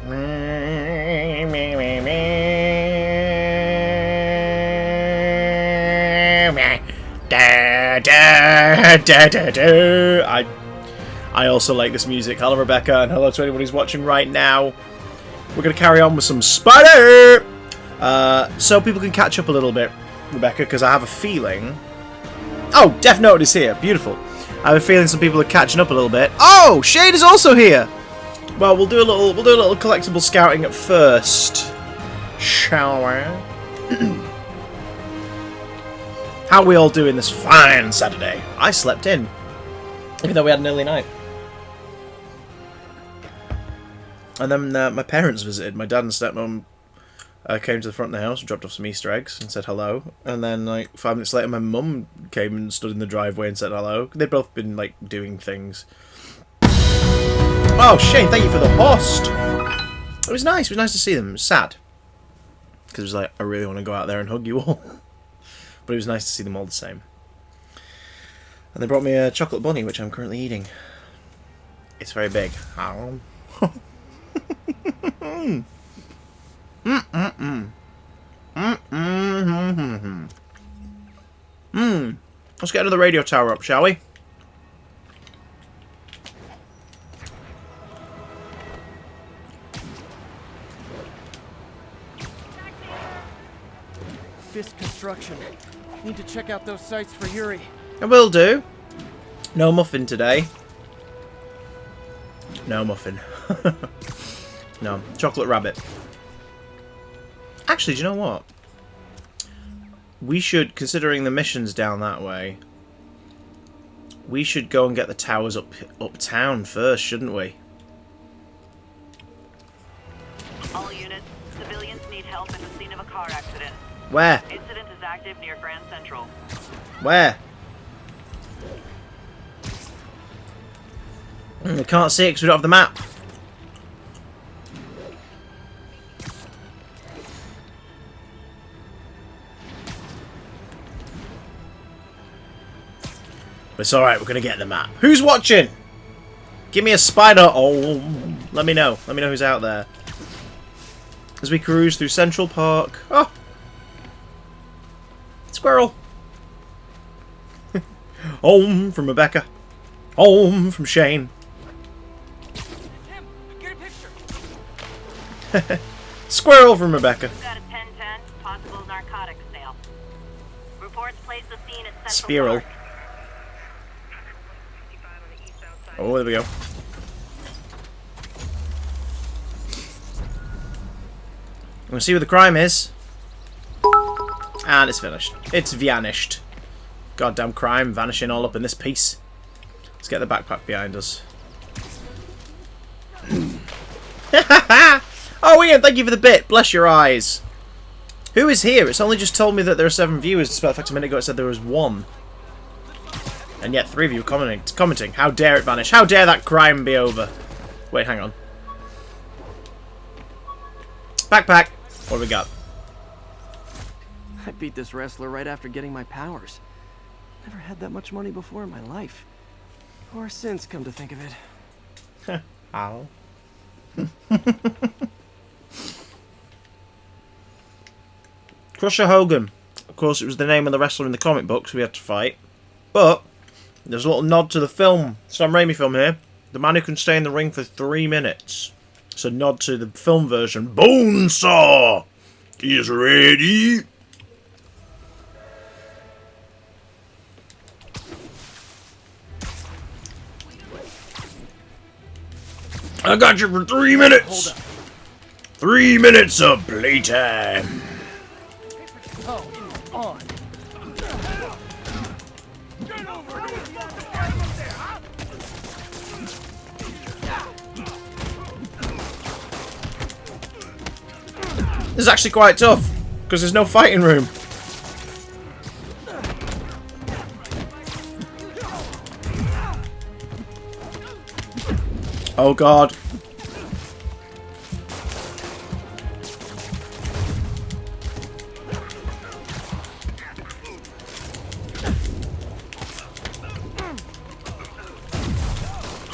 I also like this music. Hello, Rebecca, and hello to anyone who's watching right now. We're going to carry on with some Spider! So people can catch up a little bit, Rebecca, because I have a feeling... Oh, Death Note is here. Beautiful. I have a feeling some people are catching up a little bit. Oh, Shade is also here! Well, we'll do a little collectible scouting at first. Shall we? How are we all doing this fine Saturday? I slept in, even though we had an early night. And then my parents visited. My dad and stepmom came to the front of the house and dropped off some Easter eggs and said hello. And then, like, 5 minutes later, my mum came and stood in the driveway and said hello. They'd both been, like, doing things. Oh, Shane, thank you for the host. It was nice. It was nice to see them. It was sad. Because it was like, I really want to go out there and hug you all. But it was nice to see them all the same. And they brought me a chocolate bunny, which I'm currently eating. It's very big. Let's get another radio tower up, shall we? Fisk construction. Need to check out those sites for Yuri. I will do. No muffin today. No muffin. No, chocolate rabbit. Actually, do you know what? We should, considering the mission's down that way, we should go and get the towers uptown first, shouldn't we? All units, civilians need help at the scene of a car accident. Where? Incident is active near Grand Central. Where? We can't see it because we don't have the map. But it's alright, we're going to get the map. Who's watching? Give me a spider. Oh, let me know. Let me know who's out there. As we cruise through Central Park. Oh! Squirrel. Home from Rebecca. Home from Shane. Tim, get a picture. Squirrel from Rebecca. Got a 1010, possible narcotics sale. Reports place the scene at Central Spiral. Park. Oh, there we go. We'll see where the crime is. And it's finished. It's vanished. Goddamn crime vanishing all up in this piece. Let's get the backpack behind us. Oh, Ian, thank you for the bit. Bless your eyes. Who is here? It's only just told me that there are 7 viewers, despite the fact a minute ago it said there was 1. And yet 3 of you are commenting. How dare it vanish? How dare that crime be over? Wait, hang on. Backpack. What do we got? I beat this wrestler right after getting my powers. Never had that much money before in my life. Or since, come to think of it. Ow. Crusher Hogan. Of course, it was the name of the wrestler in the comic books we had to fight. But there's a little nod to the film. Sam Raimi film here. The man who can stay in the ring for 3 minutes. It's a nod to the film version. Bonesaw is ready. I got you for 3 minutes. 3 minutes of playtime. Oh, on. This is actually quite tough because there's no fighting room. Oh god.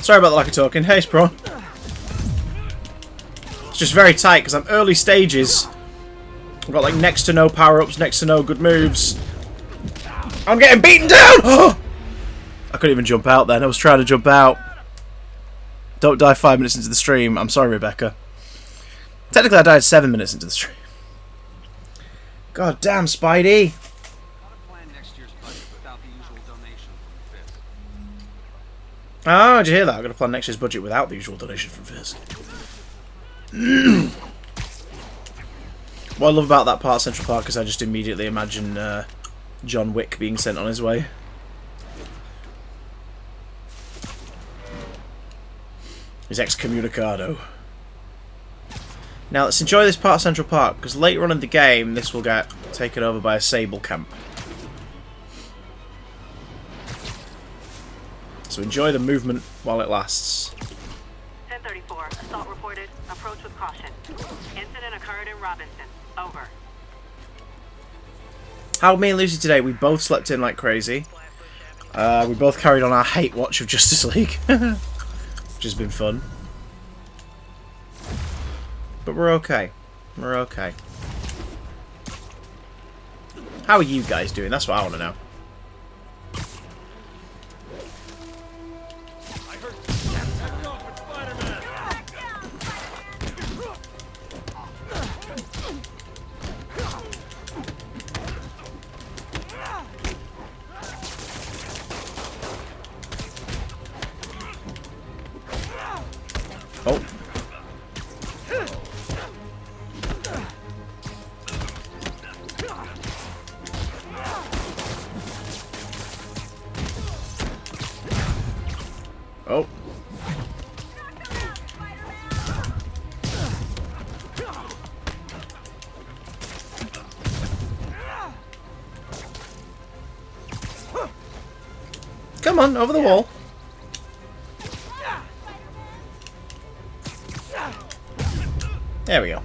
Sorry about the lack of talking. Hey, Sprawn. just very tight because I'm early stages. I've got like next to no power-ups, next to no good moves. I'm getting beaten down! I couldn't even jump out then. I was trying to jump out. Don't die 5 minutes into the stream. I'm sorry, Rebecca. Technically, I died 7 minutes into the stream. God damn, Spidey. Oh, did you hear that? I'm going to plan next year's budget without the usual donation from Fisk. What I love about that part of Central Park is I just immediately imagine John Wick being sent on his way. He's excommunicado. Now let's enjoy this part of Central Park, because later on in the game this will get taken over by a Sable camp. So enjoy the movement while it lasts. 1034, assault reported. Approach with caution. Incident occurred in Robinson. Over. How me and Lucy today? We both slept in like crazy. We both carried on our hate watch of Justice League. Which has been fun. But we're okay. We're okay. How are you guys doing? That's what I want to know. Oh. Oh. Come on, over the wall. There we go.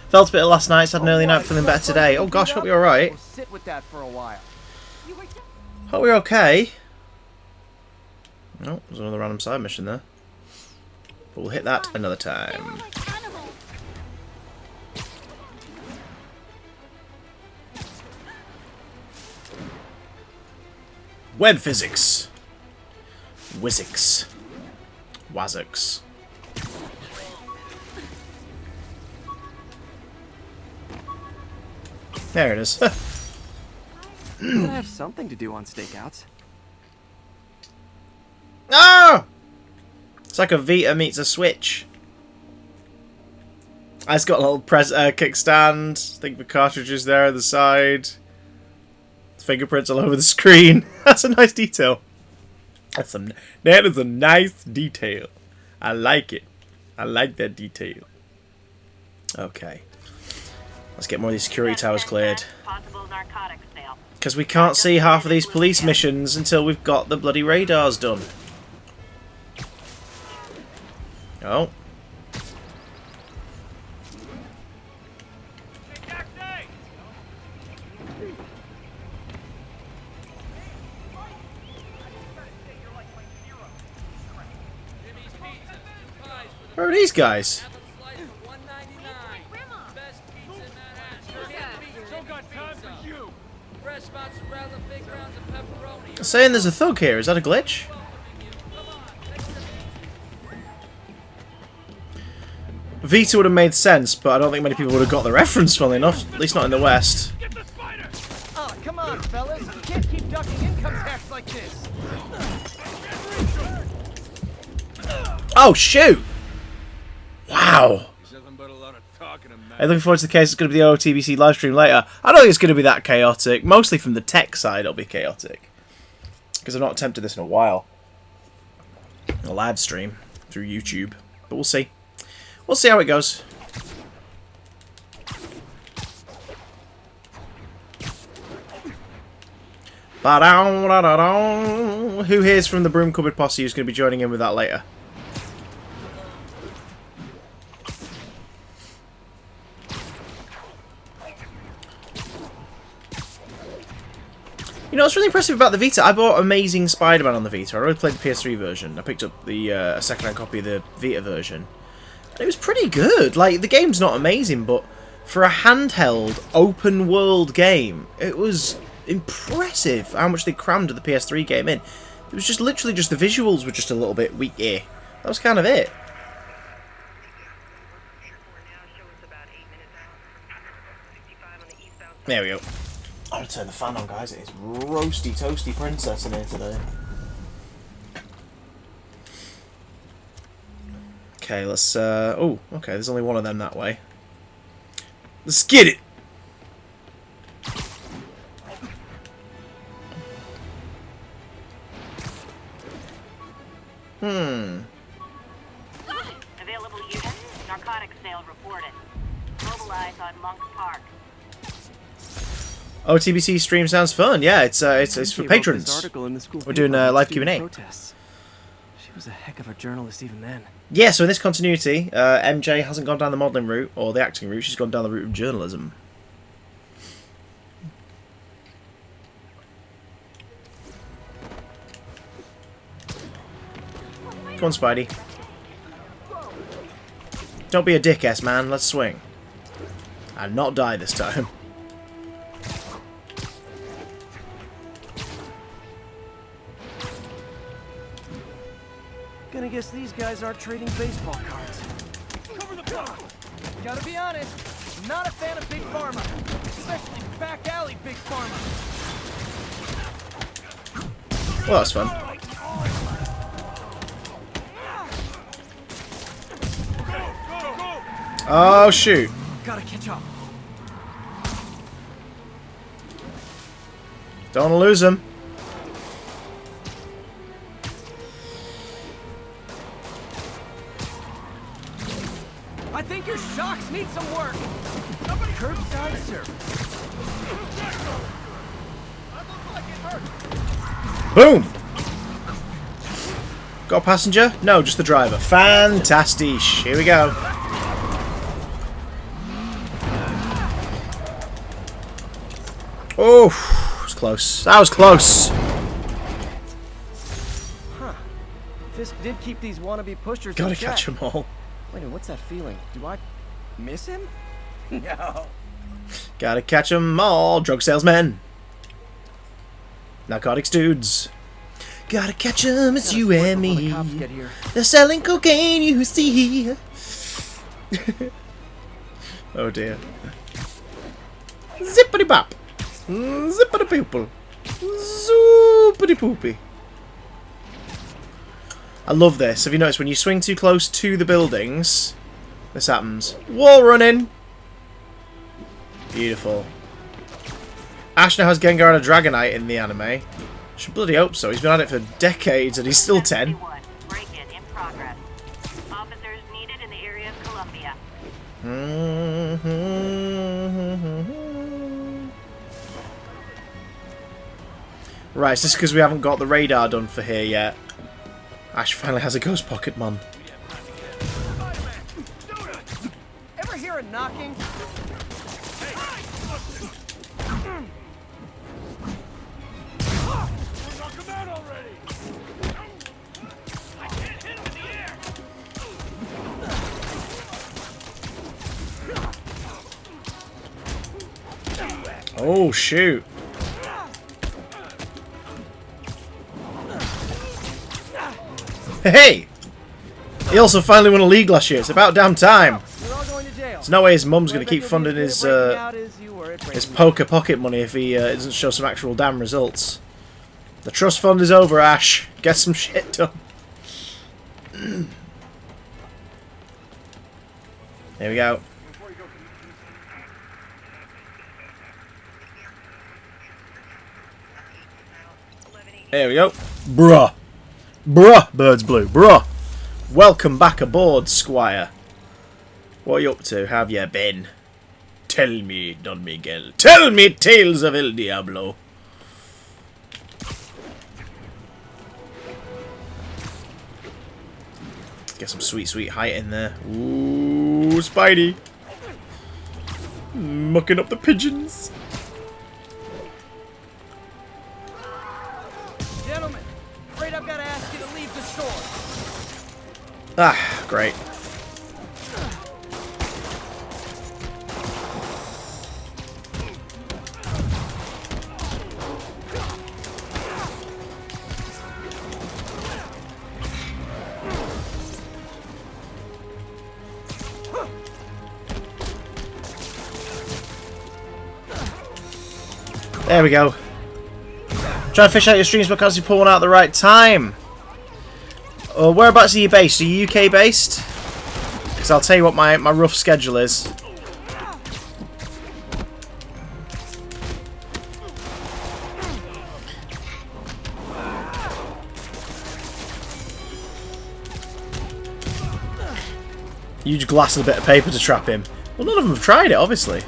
Felt a bit last night, so had an early night, feeling better today. Oh gosh, hope you're alright. Sit with that for a while. Hope we're okay. Oh, there's another random side mission there. But we'll hit that another time. Web physics. Wizix. Wazix. There it is. I have something to do on stakeouts. Ah! It's like a Vita meets a Switch. It's got a little kickstand. I think the cartridges there on the side. Fingerprints all over the screen. That's a nice detail. That is a nice detail. I like it. I like that detail. Okay. Let's get more of these security towers cleared. Possible narcotics sale. Because we can't see half of these police missions until we've got the bloody radars done. Oh. Where are these guys? Saying there's a thug here. Is that a glitch? Vita would have made sense, but I don't think many people would have got the reference, funnily enough. At least not in the West. Oh, come on, fellas. You can't keep ducking income tax like this. Oh, shoot! Wow. I'm looking forward to the case. It's going to be the OTBC live stream later. I don't think it's going to be that chaotic. Mostly from the tech side, it'll be chaotic. Because I've not attempted this in a while. A live stream through YouTube. But we'll see. We'll see how it goes. Ba-down-da-da-down. Who hears from the Broom Cupboard posse who's going to be joining in with that later? You know what's really impressive about the Vita? I bought Amazing Spider-Man on the Vita. I already played the PS3 version. I picked up the second-hand copy of the Vita version. It was pretty good. Like, the game's not amazing, but for a handheld, open-world game, it was impressive how much they crammed the PS3 game in. It was just literally just the visuals were just a little bit weak. That was kind of it. There we go. I'm gonna turn the fan on, guys. It is roasty toasty princess in here today. Okay, let's oh, okay, there's only one of them that way. Let's get it! Available units. Narcotics sale reported. Mobilize on Monk Park. OTBC stream sounds fun. Yeah, it's for patrons. We're doing live Q&A. She was a heck of a journalist even then. Yeah, so in this continuity, MJ hasn't gone down the modelling route or the acting route. She's gone down the route of journalism. Come on, Spidey. Don't be a dick-ass, man. Let's swing. And not die this time. Gonna guess these guys aren't trading baseball cards. Cover the block! Gotta be honest, not a fan of Big Pharma. Especially back alley Big Pharma. Well, that's fun. Oh, shoot. Gotta catch up. Don't want to lose him. I think your shocks need some work. Curbside service. Boom! Got a passenger? No, just the driver. Fantastic. Here we go. Oh, it was close. That was close. Huh. Fisk did keep these wannabe pushers. Gotta catch them all. Wait a minute, what's that feeling? Do I miss him? No. Gotta catch them all. Drug salesmen. Narcotics dudes. Gotta catch them, it's you and me. The cops get here. They're selling cocaine, you see. Oh dear. Zippity bop. Zippity poople. Zoopity poopy. I love this. Have you noticed when you swing too close to the buildings, this happens? Wall running. Beautiful. Ash now has Gengar and a Dragonite in the anime. Should bloody hope so. He's been at it for decades and he's still 10. Break-in in progress. Officers needed in the area of Columbia. Right, it's just because we haven't got the radar done for here yet. Ash finally has a ghost Pokémon. Ever hear a knocking? Oh, shoot. Hey! He also finally won a league last year. It's about damn time. There's no way his mum's going to keep funding his poker pocket money if he doesn't show some actual damn results. The trust fund is over, Ash. Get some shit done. Here we go. There we go. Bruh. Bruh, Birds Blue. Bruh. Welcome back aboard, Squire. What are you up to? Have you been? Tell me, Don Miguel. Tell me tales of El Diablo. Get some sweet, sweet height in there. Ooh, Spidey. Mucking up the pigeons. Gentlemen, afraid I've got to ask you to leave the store. Ah, great. There we go. Try to fish out your streams because you're pulling out at the right time. Whereabouts are you based? Are you UK based? Because I'll tell you what my rough schedule is. Huge glass and a bit of paper to trap him. Well, none of them have tried it, obviously.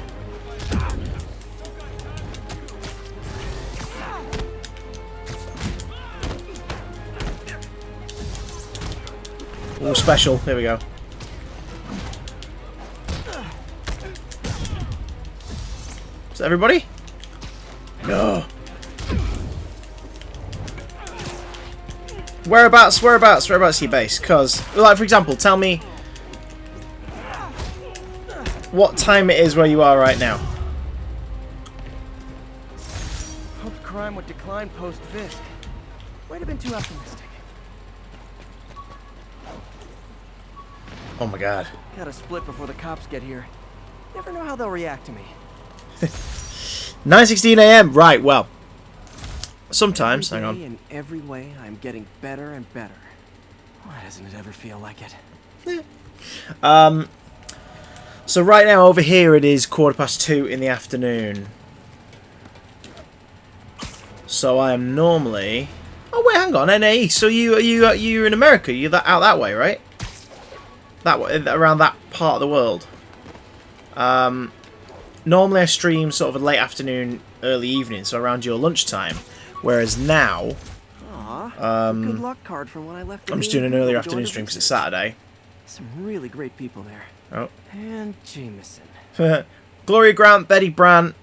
Oh, special. Here we go. Is that everybody? No. Whereabouts are you based? Because, like, for example, tell me what time it is where you are right now. Hoped crime would decline post-Fisk. Might have been too optimistic. Oh my god. Gotta split before the cops get here. Never know how they'll react to me. 9:16 AM. Right, well. Sometimes, hang on. In every way, I'm getting better and better. Why doesn't it ever feel like it? So right now over here it is 2:15 in the afternoon. So I am normally. Oh wait, hang on, NAE. So you're in America. You're out that way, right? That way, around that part of the world. Normally I stream sort of a late afternoon, early evening, so around your lunchtime. Whereas now, good luck card from when I left. I'm just doing an earlier afternoon stream because it's Saturday. Some really great people there. Oh. And Jameson. Gloria Grant, Betty Brant,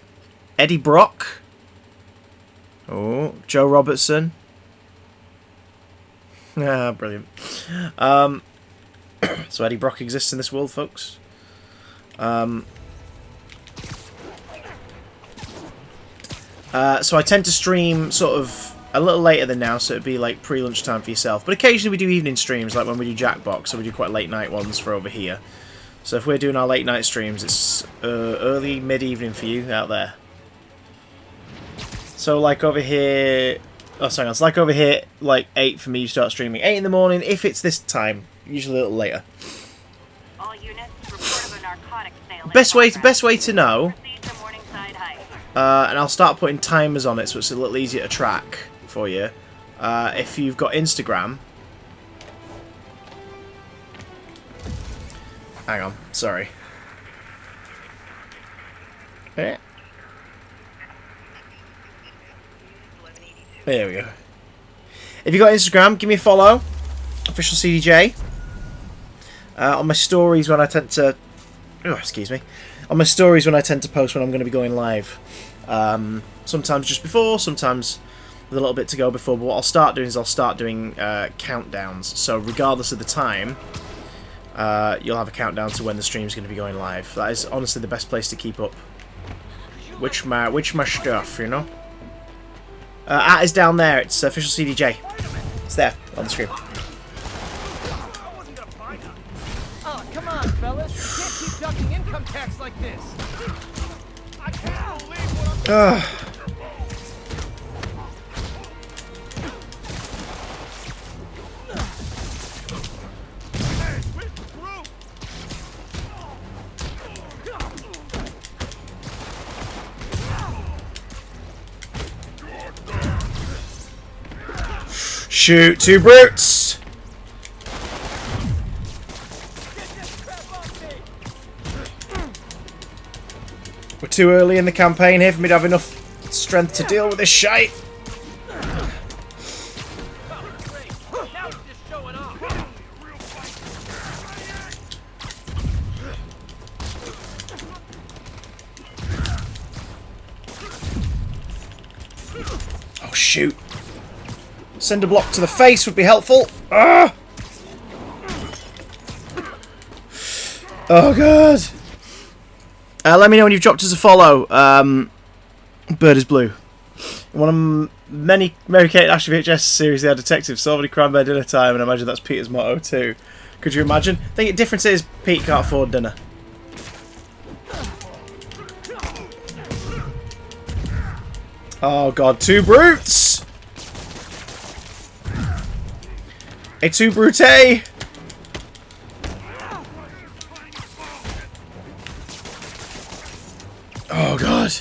Eddie Brock. Oh, Joe Robertson. Ah, brilliant. So Eddie Brock exists in this world, folks. So I tend to stream sort of a little later than now, so it'd be like pre-lunchtime for yourself. But occasionally we do evening streams, like when we do Jackbox, so we do quite late night ones for over here. So if we're doing our late night streams, it's early, mid-evening for you out there. So like over here... Oh, sorry, it's like over here, like 8 for me, you start streaming. 8 in the morning, if it's this time. Usually a little later. All units, report of a narcotics sale. Best way to know... and I'll start putting timers on it so it's a little easier to track for you. If you've got Instagram... Hang on, sorry. There we go. If you've got Instagram, give me a follow. Official CDJ. On my stories when I tend to... Oh, excuse me. On my stories when I tend to post when I'm going to be going live. Sometimes just before, sometimes with a little bit to go before. But what I'll start doing is I'll start doing countdowns. So regardless of the time, you'll have a countdown to when the stream's going to be going live. That is honestly the best place to keep up. Which my stuff, you know. Is down there. It's official CDJ. It's there on the screen. Oh, come on, fellas. You can't keep ducking income tax like this. I can't believe what I'm... Shoot, two brutes! We're too early in the campaign here for me to have enough strength to deal with this shite. Oh shoot. Send a block to the face would be helpful. Ah! Oh god. Let me know when you've dropped us a follow. Bird is blue. One of many Mary Kate and Ashley VHS series, they are detectives, solving crime by dinner time, and I imagine that's Peter's motto too. Could you imagine? I think the difference is Pete can't afford dinner. Oh god, 2 brutes! A 2 brute! Oh god.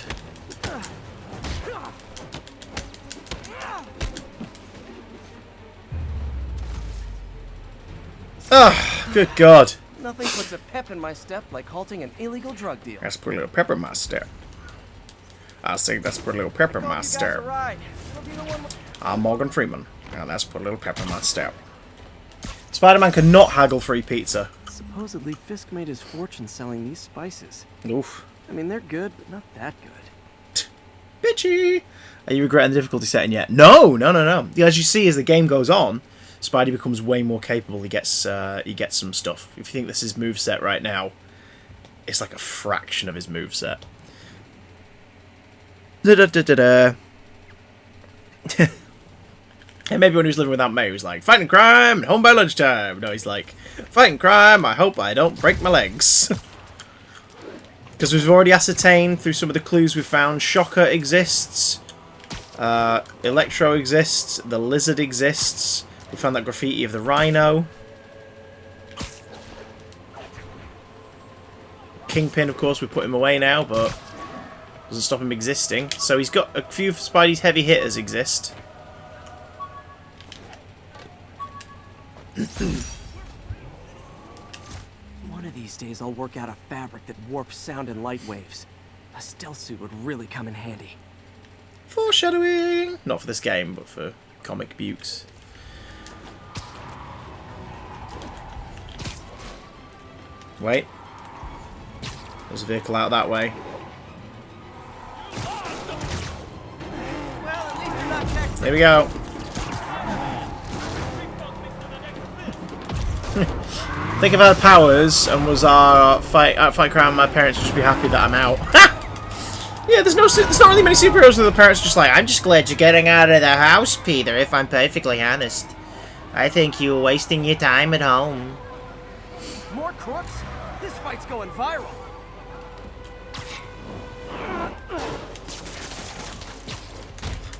Oh, good god. Nothing puts a pep in my step like halting an illegal drug deal. That's put a little pepper in my step. I think that's put a little pepper in my step. I'm Morgan Freeman, and that's put a little pepper in my step. Spider-Man cannot haggle free pizza. Supposedly, Fisk made his fortune selling these spices. Oof. I mean, they're good, but not that good. Bitchy! Are you regretting the difficulty setting yet? No, no, no, no. As you see, as the game goes on, Spidey becomes way more capable. He gets some stuff. If you think this is moveset right now, it's like a fraction of his moveset. Da-da-da-da-da. And maybe when he was living without May, he was like, fighting crime and home by lunchtime. No, he's like, fighting crime, I hope I don't break my legs. Because we've already ascertained through some of the clues we've found, Shocker exists, Electro exists, the Lizard exists, we found that graffiti of the Rhino. Kingpin, of course, we put him away now, but doesn't stop him existing. So he's got a few of Spidey's heavy hitters exist. One of these days I'll work out a fabric that warps sound and light waves. A stealth suit would really come in handy. Foreshadowing! Not for this game, but for comic bukes. Wait. There's a vehicle out that way. There we go. Think of our powers and was our fight crime. My parents would just be happy that I'm out. Yeah, there's not really many superheroes where the parents are just like, I'm just glad you're getting out of the house, Peter. If I'm perfectly honest, I think you were wasting your time at home. More crooks? This fight's going viral.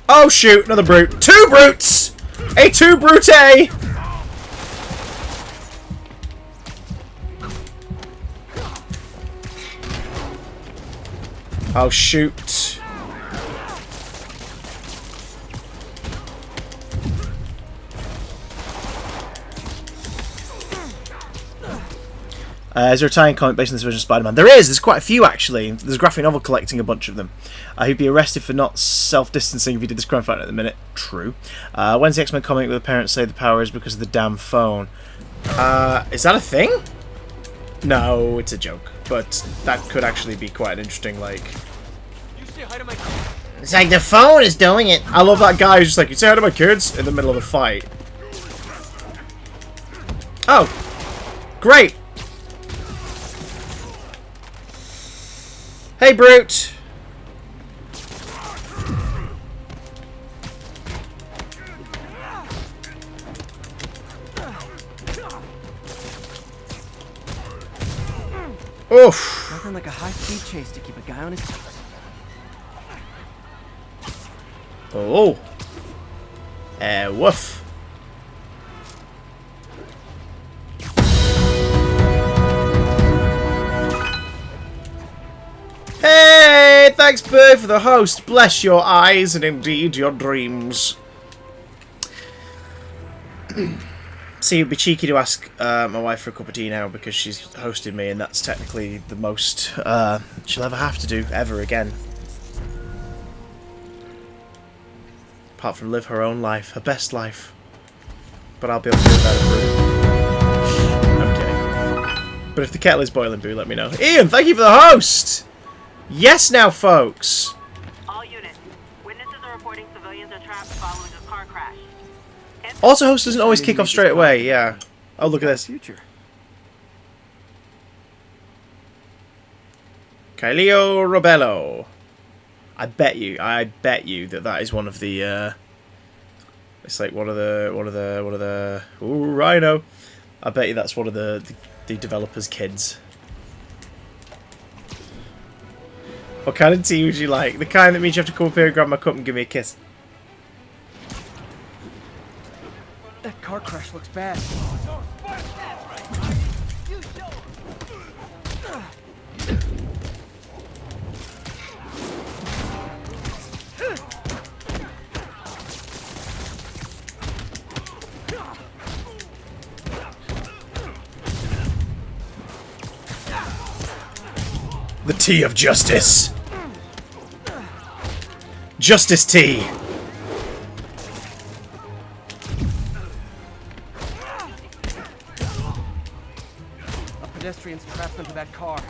Oh shoot, another brute. 2 brutes! A 2 brute! Oh shoot. Is there a tie-in comic based on this version of Spider-Man? There is! There's quite a few, actually. There's a graphic novel collecting a bunch of them. He'd be arrested for not self-distancing if he did this crime fighting at the minute. True. When's the X-Men comic where the parents say the power is because of the damn phone? Is that a thing? No, it's a joke. But that could actually be quite an interesting, like... It's like the phone is doing it. I love that guy who's just like, you say hi to my kids in the middle of a fight. Oh. Great. Hey, Brute! Oof! Nothing like a high-speed chase to keep a guy on his toes. Oh! Woof! Hey! Thanks, Bird, for the host. Bless your eyes and indeed your dreams. See, it'd be cheeky to ask my wife for a cup of tea now because she's hosted me, and that's technically the most she'll ever have to do ever again. Apart from live her own life, her best life. But I'll be able to do that. I'm kidding. But if the kettle is boiling, boo, let me know. Ian, thank you for the host! Yes now, folks! All units. Witnesses are reporting civilians are trapped following a car crash. Also, host doesn't always kick off straight away, yeah. Oh, look at this. Future. Kyleo Robello. I bet you that is one of the, it's like one of the, ooh, Rhino. I bet you that's one of the developers' kids. What kind of tea would you like? The kind that means you have to come up here and grab my cup and give me a kiss. That car crash looks bad. The tea of justice. Justice tea. A pedestrian's trapped into that car.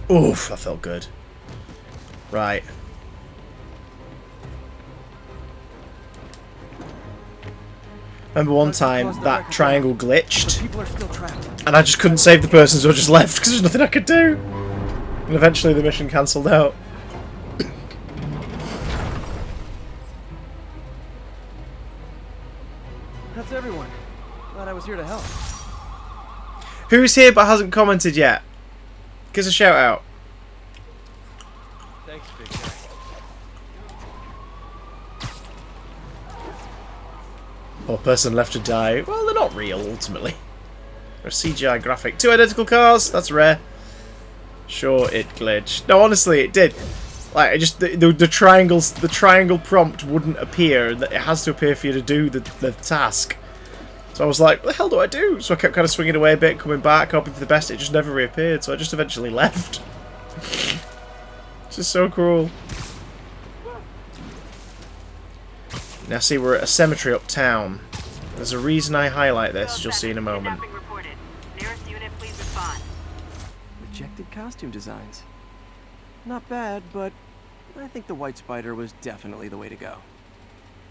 Oof, that felt good. Right. Remember one time that triangle glitched and I just couldn't save the person, so I just left because there's nothing I could do. And eventually the mission cancelled out. That's everyone. Glad I was here to help. Who's here but hasn't commented yet? Give us a shout out. Thanks, big guy. Poor person left to die. Well, they're not real, ultimately. They're a CGI graphic. 2 identical cars? That's rare. Sure, it glitched. No, honestly, it did. Like, it just the triangle prompt wouldn't appear. It has to appear for you to do the task. So I was like, what the hell do I do? So I kept kind of swinging away a bit, coming back, hoping for the best. It just never reappeared. So I just eventually left. It's just so cruel. Now see, we're at a cemetery uptown. There's a reason I highlight this, you'll see in a moment. Nearest unit, please respond. Rejected costume designs. Not bad, but I think the White Spider was definitely the way to go.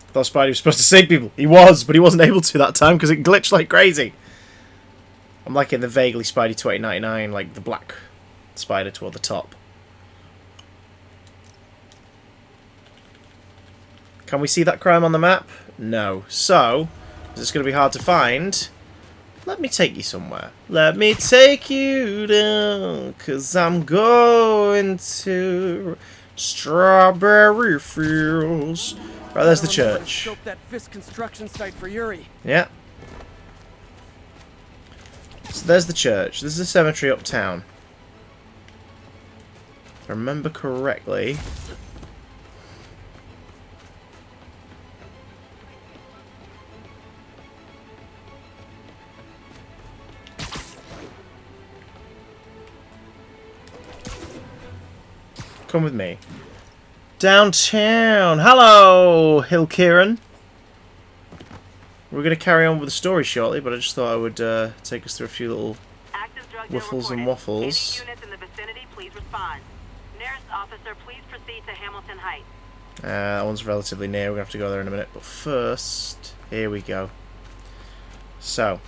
I thought Spidey was supposed to save people. He was, but he wasn't able to that time because it glitched like crazy. I'm liking the vaguely Spidey 2099, like the black spider toward the top. Can we see that crime on the map? No. So, it's going to be hard to find. Let me take you somewhere. Let me take you down, 'cause I'm going to strawberry fields. Right, there's the church. Scope that Fisk construction site for Yuri. Yeah. So there's the church. This is a cemetery uptown. If I remember correctly. Come with me. Downtown. Hello, Hill Kieran. We're going to carry on with the story shortly, but I just thought I would take us through a few little whiffles and waffles. Any units in the vicinity, please respond. Nearest officer, please proceed to Hamilton Heights. That one's relatively near. We're going to have to go there in a minute. But first, here we go. So,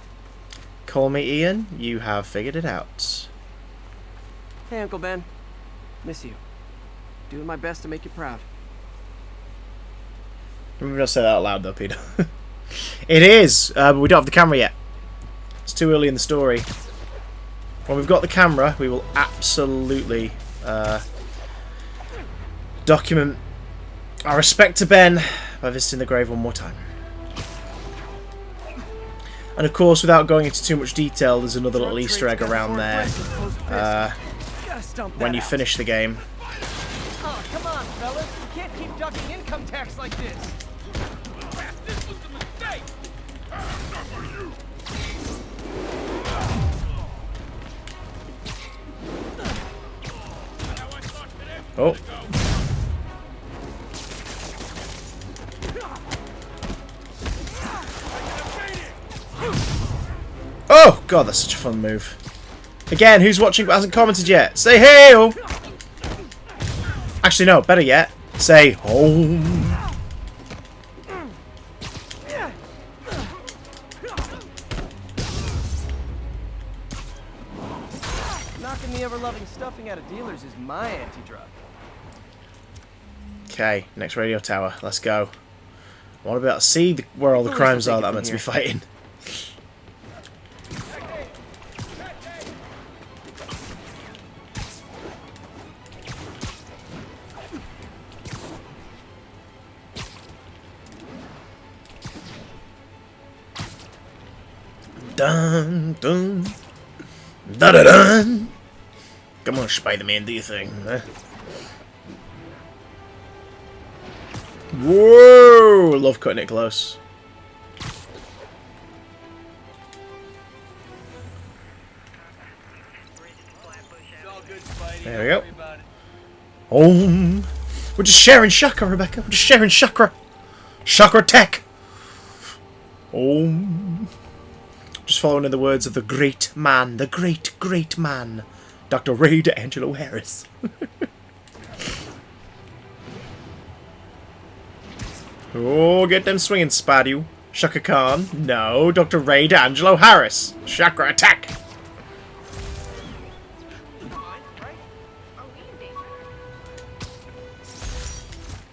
call me Ian. You have figured it out. Hey, Uncle Ben. Miss you. Doing my best to make you proud. Remember not to say that out loud though, Peter. It is, but we don't have the camera yet. It's too early in the story. When we've got the camera, we will absolutely document our respect to Ben by visiting the grave one more time. And of course, without going into too much detail, there's another little Easter egg around there when you finish the game. Oh, come on, fellas. You can't keep ducking income tax like this. This was a mistake. Oh. Oh, God, that's such a fun move. Again, who's watching but hasn't commented yet? Say hey! Actually, no, better yet, say home. Knocking the ever-loving stuffing out of dealers is my anti-drug. Okay, next radio tower. Let's go. I want to be able to see where all the Police crimes will are take that it I'm meant to be from fighting. Dun dun da da dun. Come on, Spider-Man, do your thing. Whoa! Love cutting it close. There we go. We're just sharing chakra, Rebecca. We're just sharing chakra. Chakra tech. Just following in the words of the great man, the great, great man, Dr. Ray D'Angelo Harris. Oh, get them swinging, Spadu. Shaka Khan. No, Dr. Ray D'Angelo Harris. Chakra attack.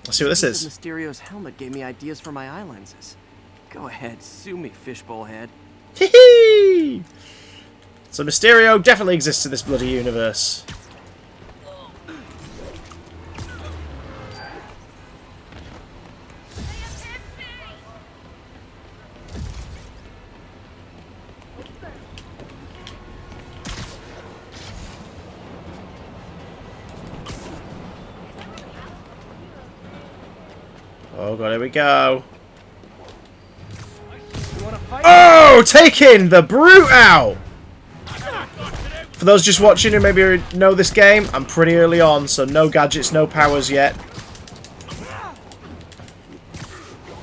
Let's see what this is. Mysterio's helmet gave me ideas for my eye lenses. Go ahead, sue me, fishbowl head. Hee-hee! So Mysterio definitely exists in this bloody universe. Oh god, here we go. Oh, taking the brute out! For those just watching who maybe know this game, I'm pretty early on, so no gadgets, no powers yet.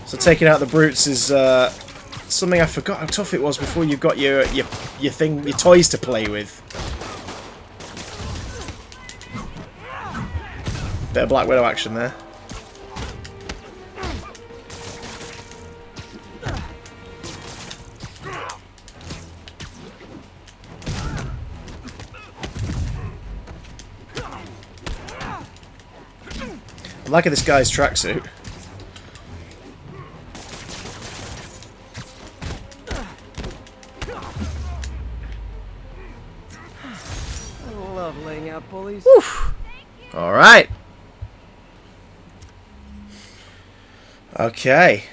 So taking out the brutes is something I forgot how tough it was before you got your toys to play with. Bit of Black Widow action there. I'm liking this guy's tracksuit. I love laying out bullies. Alright. Okay.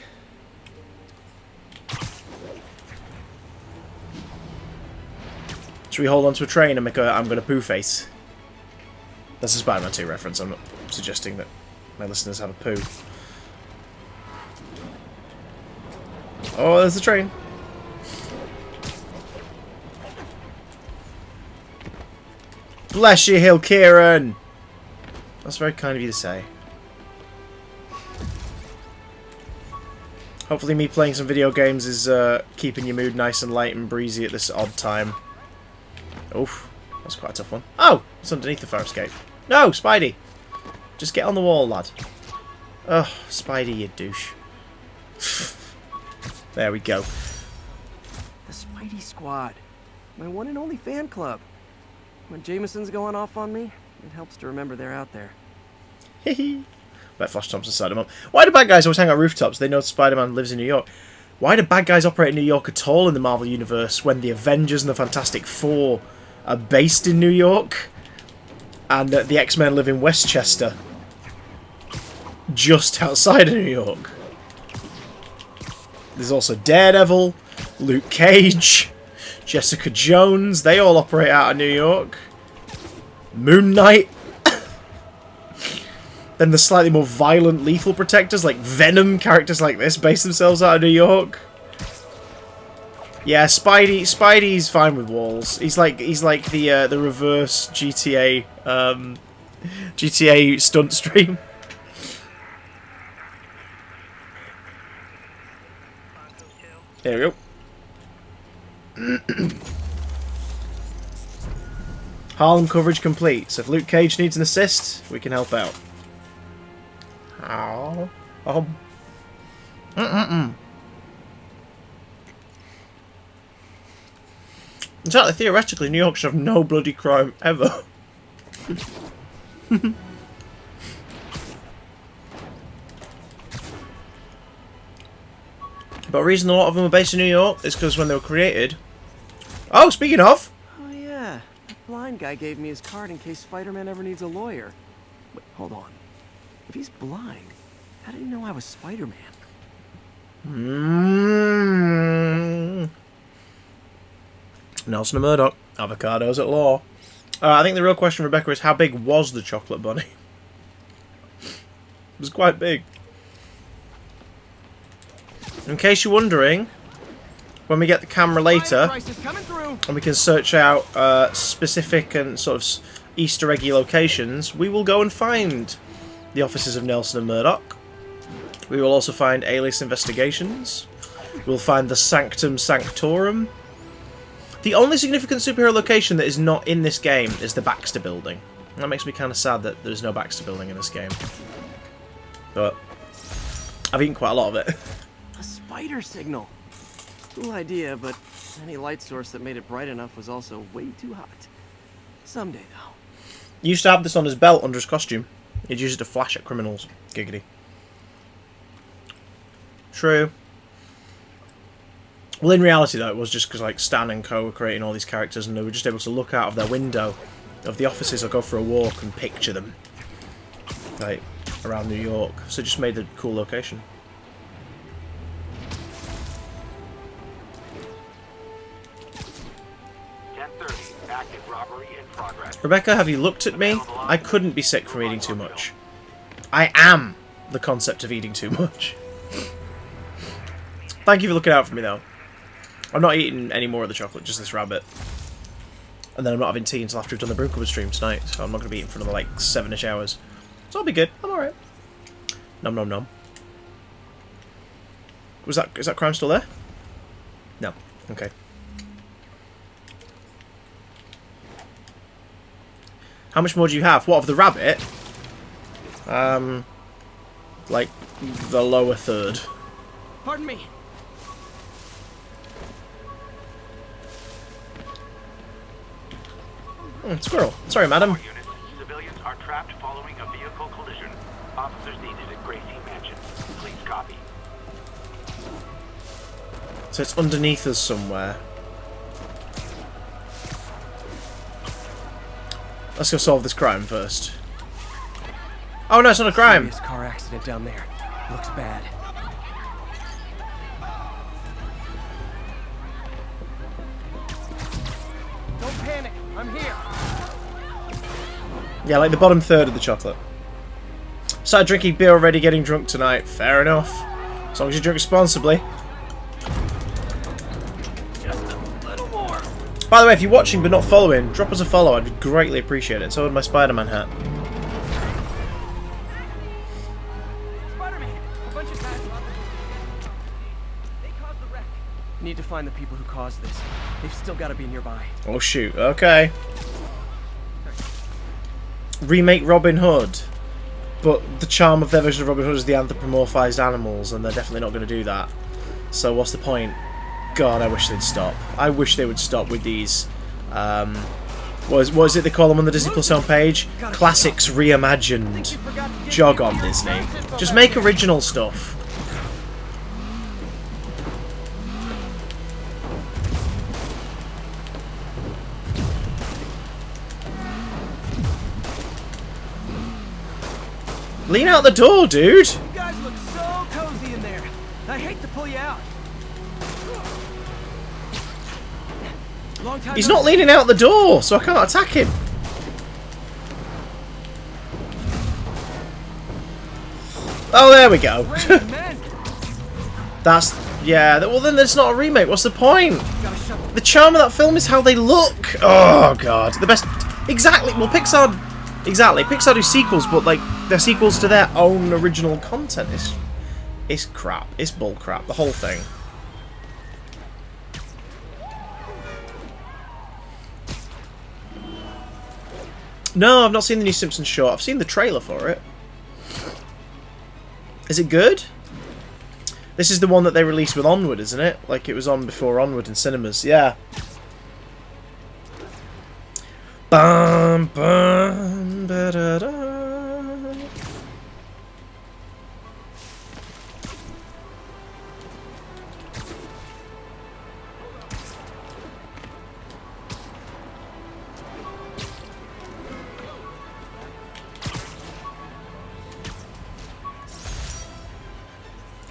Should we hold on to a train and make a I'm gonna poo face? That's a Spider-Man 2 reference. I'm not suggesting that my listeners have a poo. Oh, there's the train. Bless you, Hill Kieran. That's very kind of you to say. Hopefully me playing some video games is keeping your mood nice and light and breezy at this odd time. Oof, that's quite a tough one. Oh, it's underneath the fire escape. No, Spidey. Just get on the wall, lad. Oh, Spidey, you douche. There we go. The Spidey Squad. My one and only fan club. When Jameson's going off on me, it helps to remember they're out there. Hehe. Bet Flash Thompson side him up. Why do bad guys always hang on rooftops? They know Spider-Man lives in New York. Why do bad guys operate in New York at all in the Marvel Universe when the Avengers and the Fantastic Four are based in New York? And the X-Men live in Westchester. Just outside of New York. There's also Daredevil, Luke Cage, Jessica Jones. They all operate out of New York. Moon Knight. Then the slightly more violent Lethal Protectors, like Venom, characters like this, base themselves out of New York. Yeah, Spidey's fine with walls. He's like the reverse GTA GTA stunt stream. There we go. Harlem coverage complete. So if Luke Cage needs an assist, we can help out. Oh. Exactly, theoretically, New York should have no bloody crime ever. But the reason a lot of them are based in New York is because when they were created... Oh, speaking of... Oh yeah, that blind guy gave me his card in case Spider-Man ever needs a lawyer. Wait, hold on. If he's blind, how did he know I was Spider-Man? Nelson and Murdoch. Avocados at law. I think the real question, Rebecca, is how big was the chocolate bunny? It was quite big. In case you're wondering, when we get the camera later, and we can search out specific and sort of Easter eggy locations, we will go and find the offices of Nelson and Murdoch. We will also find Alias Investigations. We'll find the Sanctum Sanctorum. The only significant superhero location that is not in this game is the Baxter Building. That makes me kind of sad that there's no Baxter Building in this game. But I've eaten quite a lot of it. A spider signal. Cool idea, but any light source that made it bright enough was also way too hot. Someday, though. He used to have this on his belt under his costume. He'd use it to flash at criminals. Giggity. True. Well, in reality, though, it was just because like Stan and Co were creating all these characters, and they were just able to look out of their window of the offices or go for a walk and picture them, like around New York. So it just made a cool location. Active robbery in progress. Rebecca, have you looked at me? I couldn't be sick from eating too much. I am the concept of eating too much. Thank you for looking out for me, though. I'm not eating any more of the chocolate, just this rabbit. And then I'm not having tea until after we've done the Brookwood stream tonight, so I'm not going to be eating for another, like, 7-ish hours. So I'll be good. I'm alright. Nom nom nom. Is that crime still there? No. Okay. How much more do you have? What, of the rabbit? Like, the lower third. Pardon me. Squirrel. Sorry, madam. Units. Civilians are trapped following a vehicle collision. Officers needed at Gracie Mansion. Please copy. So it's underneath us somewhere. Let's go solve this crime first. Oh no, it's not a crime! Serious car accident down there. Looks bad. Don't panic. I'm here. Yeah, like the bottom third of the chocolate. Started drinking beer already, getting drunk tonight. Fair enough. As long as you drink responsibly. Just a little more. By the way, if you're watching but not following, drop us a follow. I'd greatly appreciate it. So would my Spider-Man hat. Spider-Man, a bunch of guys. They caused the wreck. Need to find the people who caused this. They've still got to be nearby. Oh shoot, okay. Remake Robin Hood. But the charm of their version of Robin Hood is the anthropomorphized animals, and they're definitely not going to do that. So what's the point? God, I wish they'd stop. I wish they would stop with these, what is it they call them on the Disney Plus homepage? Classics reimagined. Jog on, Disney. Just make original stuff. Lean out the door, dude! You guys look so cozy in there. I hate to pull you out. Long time He's no not see. leaning out the door, so I can't attack him. Oh, there we go. Brave men. That's... yeah, well then it's not a remake. What's the point? Gotta shut up. The charm of that film is how they look. Oh, God. The best... exactly. Well, Pixar... exactly. Pixar do sequels, but, like, they're sequels to their own original content. It's crap. It's bull crap. The whole thing. No, I've not seen the new Simpsons short. I've seen the trailer for it. Is it good? This is the one that they released with Onward, isn't it? Like it was on before Onward in cinemas. Yeah. Bum, bum, ba-da-da.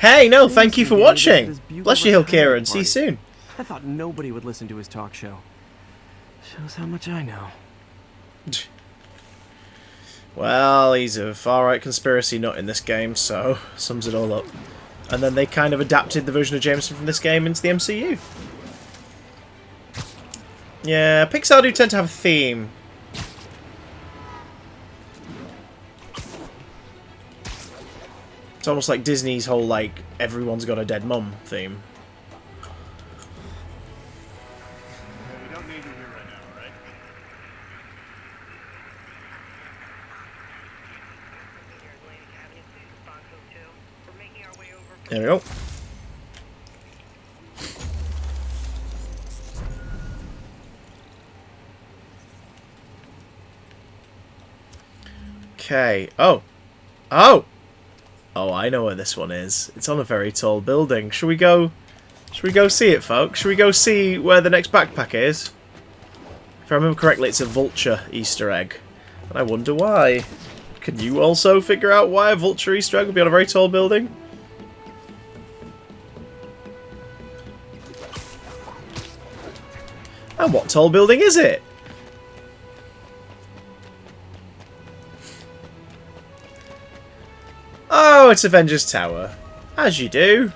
Hey, no, thank you for This watching. beautiful Bless you, Hill retirement Kieran. See you party. soon. I thought nobody would listen to his talk show. Shows how much I know. Well, he's a far-right conspiracy nut in this game, so sums it all up. And then they kind of adapted the version of Jameson from this game into the MCU. Yeah, Pixar do tend to have a theme. It's almost like Disney's whole, like, everyone's got a dead mum theme. You don't need to hear right now, right? There we go. Okay. Oh! Oh! Oh, I know where this one is. It's on a very tall building. Should we go see it, folks? Should we go see where the next backpack is? If I remember correctly, it's a vulture Easter egg. And I wonder why. Can you also figure out why a vulture Easter egg would be on a very tall building? And what tall building is it? Oh, it's Avengers Tower. As you do.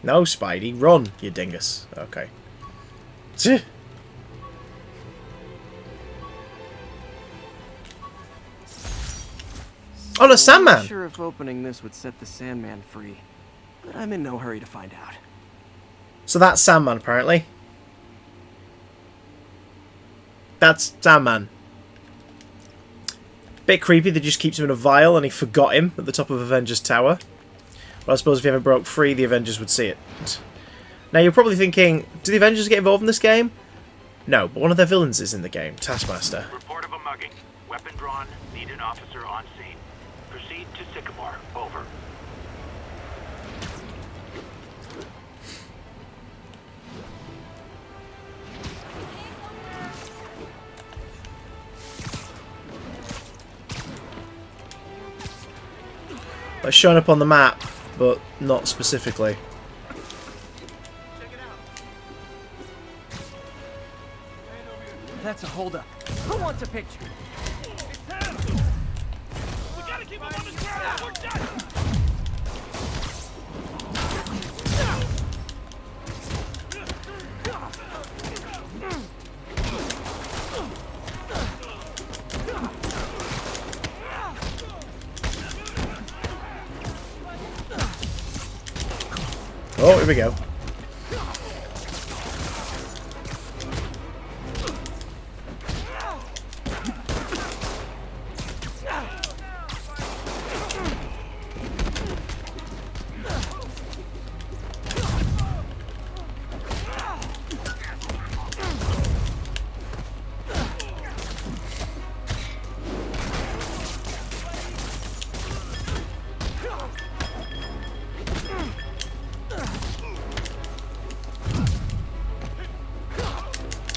No, Spidey, run, you dingus. Okay. Oh, the Sandman! I'm not sure if opening this would set the Sandman free, but I'm in no hurry to find out. So that's Sandman, apparently. That's Sandman. Bit creepy, they just keeps him in a vial and he forgot him at the top of Avengers Tower. Well, I suppose if he ever broke free, the Avengers would see it. Now, you're probably thinking, do the Avengers get involved in this game? No, but one of their villains is in the game, Taskmaster. Report of a mugging. Weapon drawn. Need an officer on scene. Proceed to Sycamore. Over. It's shown up on the map, but not specifically. That's a holdup. Who wants a picture? We gotta keep him on the ground. We're done. Oh, here we go.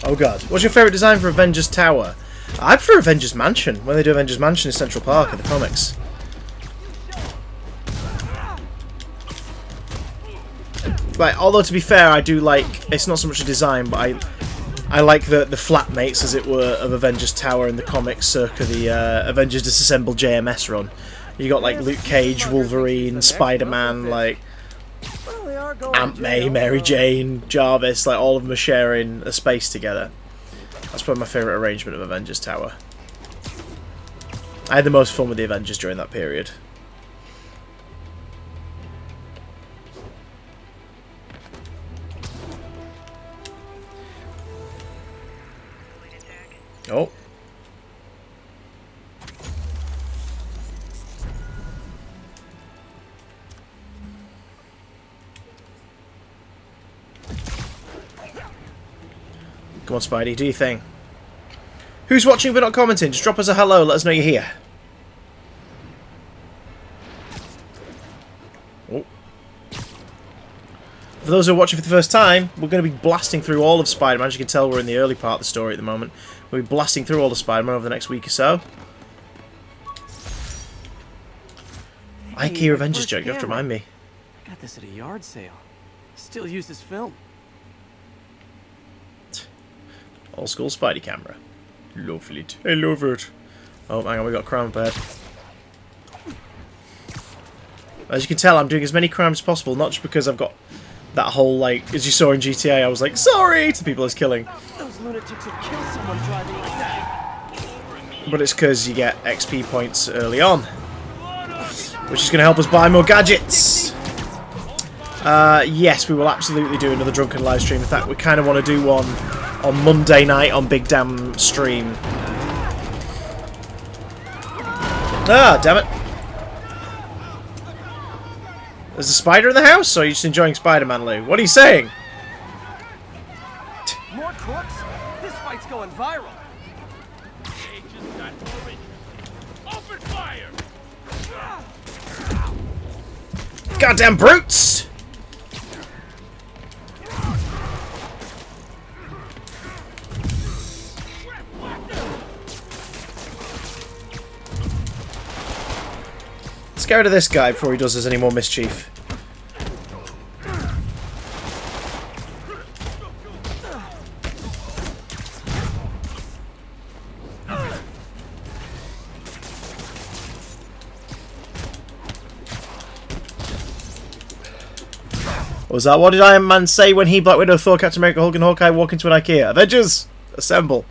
Oh god. What's your favourite design for Avengers Tower? I prefer Avengers Mansion, when they do Avengers Mansion in Central Park in the comics. Like, although to be fair, I do like, it's not so much a design, but I like the flatmates, as it were, of Avengers Tower in the comics circa the Avengers Disassembled JMS run. You got like Luke Cage, Wolverine, Spider-Man, like Aunt May, Mary Jane, Jarvis, like all of them are sharing a space together. That's probably my favourite arrangement of Avengers Tower. I had the most fun with the Avengers during that period. Oh. Come on, Spidey, do your thing. Who's watching but not commenting? Just drop us a hello, let us know you're here. Oh. For those who are watching for the first time, we're going to be blasting through all of Spider-Man. As you can tell, we're in the early part of the story at the moment. We'll be blasting through all of Spider-Man over the next week or so. IKEA Avengers joke, you have to remind me. I got this at a yard sale. Still use this film. Old school Spidey camera. Love it. I love it. Oh, hang on, we got a crime bed. As you can tell, I'm doing as many crimes as possible, not just because I've got that whole, like, as you saw in GTA, I was like, sorry to people I was killing. Those lunatics would kill someone driving like that. But it's because you get XP points early on, which is going to help us buy more gadgets. Yes, we will absolutely do another drunken live stream. In fact, we kind of want to do one on Monday night on Big Damn Stream. Ah, damn it. There's a spider in the house, or are you just enjoying Spider-Man, Lou? What are you saying? More crooks? This fight's going viral. They just got moving. Open fire! Goddamn brutes! Let's get rid of this guy before he does us any more mischief. Was that what did Iron Man say when he, Black Widow, Thor, Captain America, Hulk and Hawkeye walk into an IKEA? Avengers! Assemble!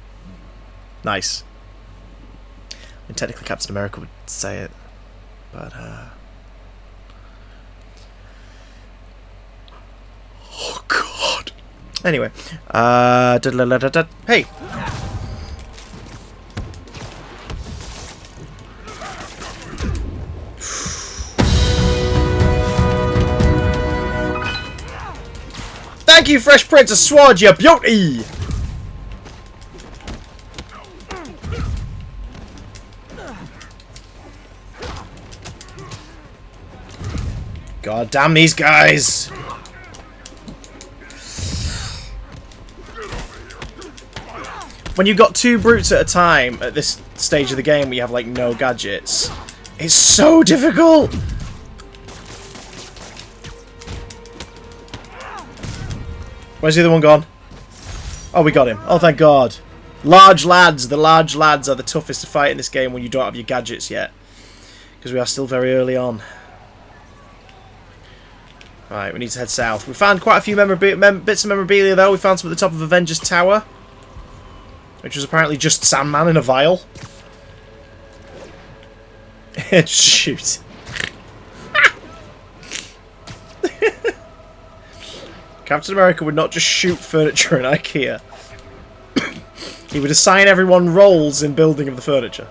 Nice. And technically Captain America would say it. But, oh, God. Anyway. Hey! Thank you, Fresh Prince of Sword, you beauty! God damn these guys! When you've got two brutes at a time at this stage of the game where you have like no gadgets, it's so difficult! Where's the other one gone? Oh, we got him. Oh, thank God. Large lads. The large lads are the toughest to fight in this game when you don't have your gadgets yet. Because we are still very early on. Right, we need to head south. We found quite a few bits of memorabilia, though. We found some at the top of Avengers Tower. Which was apparently just Sandman in a vial. Shoot. Captain America would not just shoot furniture in IKEA. He would assign everyone roles in building of the furniture.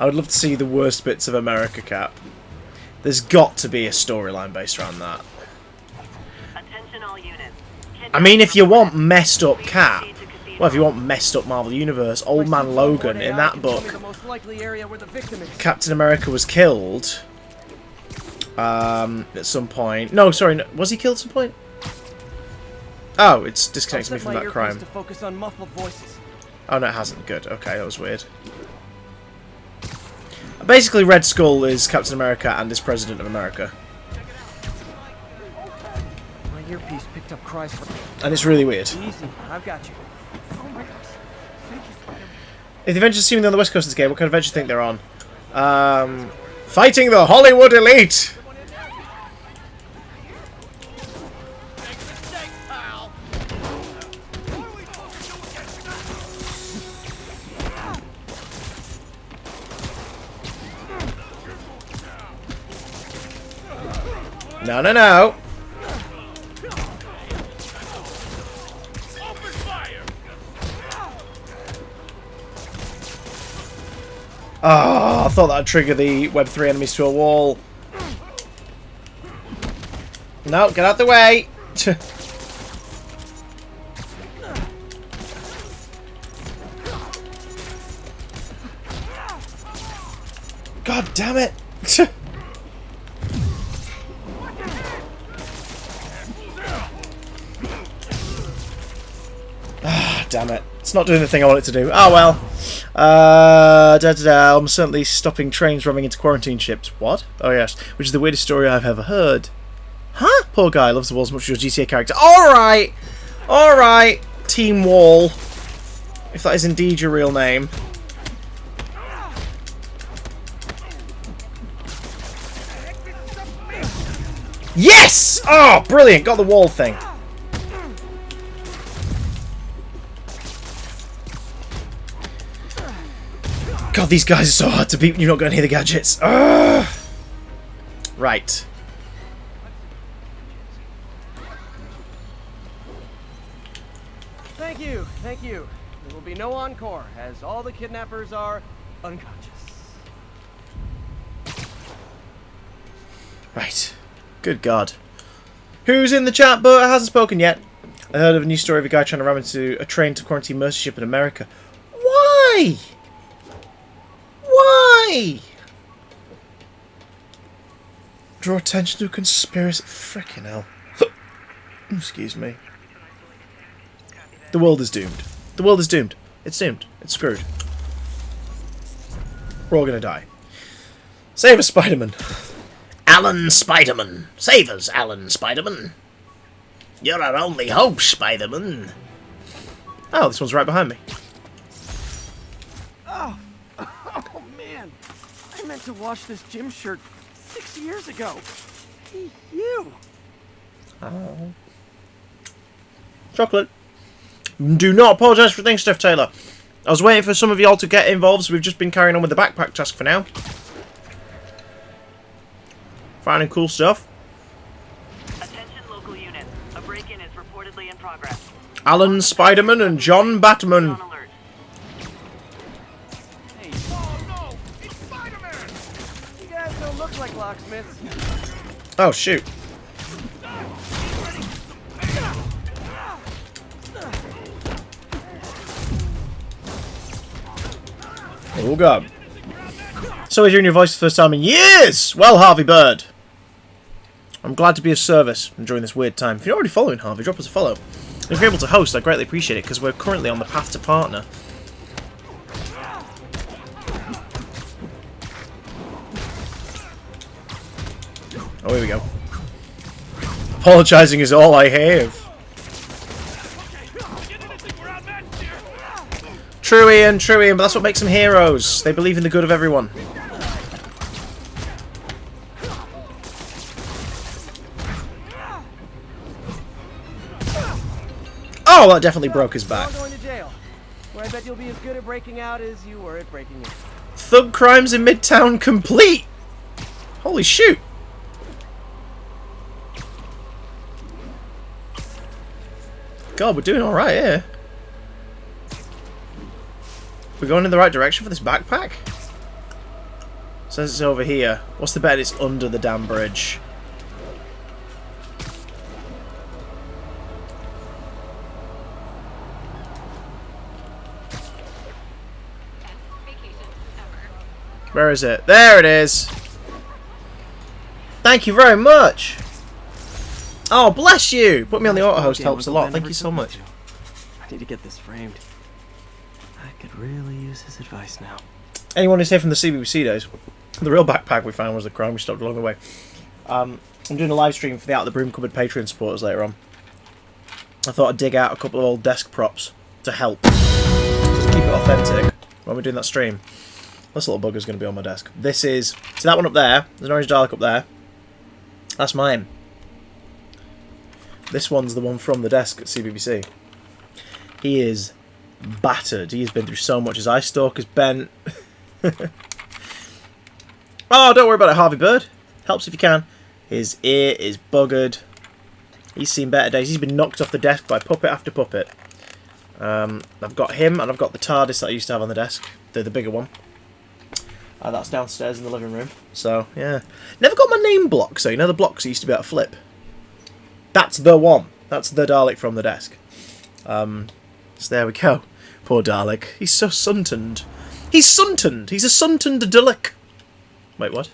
I would love to see the worst bits of America, Cap. There's got to be a storyline based around that. Attention all units. I mean, if you want messed up Cap, well, if you want messed up Marvel Universe, Old Man Logan, in that book, Captain America was killed at some point. No, sorry, no, was he killed at some point? Oh, it's disconnected me from that crime. Oh, no, it hasn't. Good. Okay, that was weird. Basically, Red Skull is Captain America and is President of America. My earpiece picked up cries for... And it's really weird. Easy, I've got you. If the Avengers seem on the west coast of this game, what kind of adventure do you think they're on? Fighting the Hollywood elite! No, no, no! Oh, I thought that would trigger the Web 3 enemies to a wall. No, get out the way! God damn it! Ah, damn it. It's not doing the thing I want it to do. Oh well. I'm certainly stopping trains running into quarantine ships. What? Oh yes. Which is the weirdest story I've ever heard. Huh? Poor guy loves the wall as much as your GTA character. Alright! Alright! Team Wall. If that is indeed your real name. Yes! Oh, brilliant! Got the wall thing. God, these guys are so hard to beat when you're not going to hear the gadgets. Ugh. Right. Thank you, thank you. There will be no encore, as all the kidnappers are unconscious. Right. Good God. Who's in the chat but hasn't spoken yet? I heard of a new story of a guy trying to ram into a train to quarantine mercy ship in America. Why? Why? Draw attention to a conspiracy. Frickin' hell. Excuse me. The world is doomed. The world is doomed. It's doomed. It's screwed. We're all gonna die. Save us, Spider-Man. Alan Spider-Man. Save us, Alan Spider-Man. You're our only hope, Spider-Man. Oh, this one's right behind me. Oh man, I meant to wash this gym shirt 6 years ago. You. Oh. Chocolate. Do not apologise for things, Steph Taylor. I was waiting for some of y'all to get involved, so we've just been carrying on with the backpack task for now. Finding cool stuff. Attention local units. A break-in is reportedly in progress. Alan Spider-Man and John Batman. On alert. Hey. Oh no, it's Spider-Man! You guys don't look like locksmiths. Oh, shoot. Oh, God. So we're hearing your voice for the first time in years! Well, Harvey Bird. I'm glad to be of service during this weird time. If you're already following Harvey, drop us a follow. If you're able to host, I'd greatly appreciate it, because we're currently on the path to partner. Oh, here we go. Apologising is all I have. True, Ian, but that's what makes them heroes. They believe in the good of everyone. Oh, that definitely broke his back. You're all going to jail, where I bet you'll be as good at breaking out as you were at breaking in. Thug crimes in Midtown complete. Holy shoot. God, we're doing alright here. We're going in the right direction for this backpack? Says it's over here. What's the bet it's under the damn bridge? Where is it? There it is! Thank you very much! Oh, bless you! Put me on the auto host helps a lot. Thank you so much. I need to get this framed. I could really use his advice now. Anyone who's here from the CBBC days, the real backpack we found was the crime we stopped along the way. I'm doing a live stream for the Out of the Broom Cupboard Patreon supporters later on. I thought I'd dig out a couple of old desk props to help. Just keep it authentic when we're doing that stream. This little bugger's going to be on my desk. This is... See that one up there? There's an orange Dalek up there. That's mine. This one's the one from the desk at CBBC. He is battered. He's been through so much. His eye stalk is bent. Oh, don't worry about it, Harvey Bird. Helps if you can. His ear is buggered. He's seen better days. He's been knocked off the desk by puppet after puppet. I've got him, and I've got the TARDIS that I used to have on the desk. The bigger one. That's downstairs in the living room. So, yeah. Never got my name block, so you know the blocks I used to be able to flip? That's the one. That's the Dalek from the desk. So there we go. Poor Dalek. He's so suntanned. He's suntanned. He's a suntanned Dalek. Wait, what?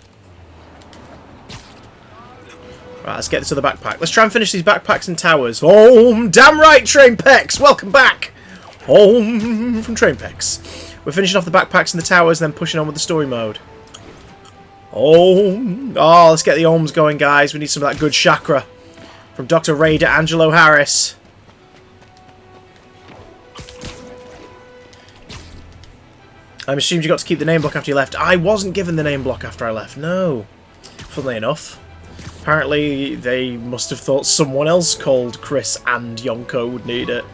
Right, let's get to the backpack. Let's try and finish these backpacks and towers. Home! Damn right, Train Pecs! Welcome back! Home from Train Pecs. We're finishing off the backpacks and the towers, then pushing on with the story mode. Home! Oh, let's get the ohms going, guys. We need some of that good chakra from Dr. Raider Angelo Harris. I'm assuming you got to keep the name block after you left. I wasn't given the name block after I left, no. Funnily enough. Apparently, they must have thought someone else called Chris and Yonko would need it.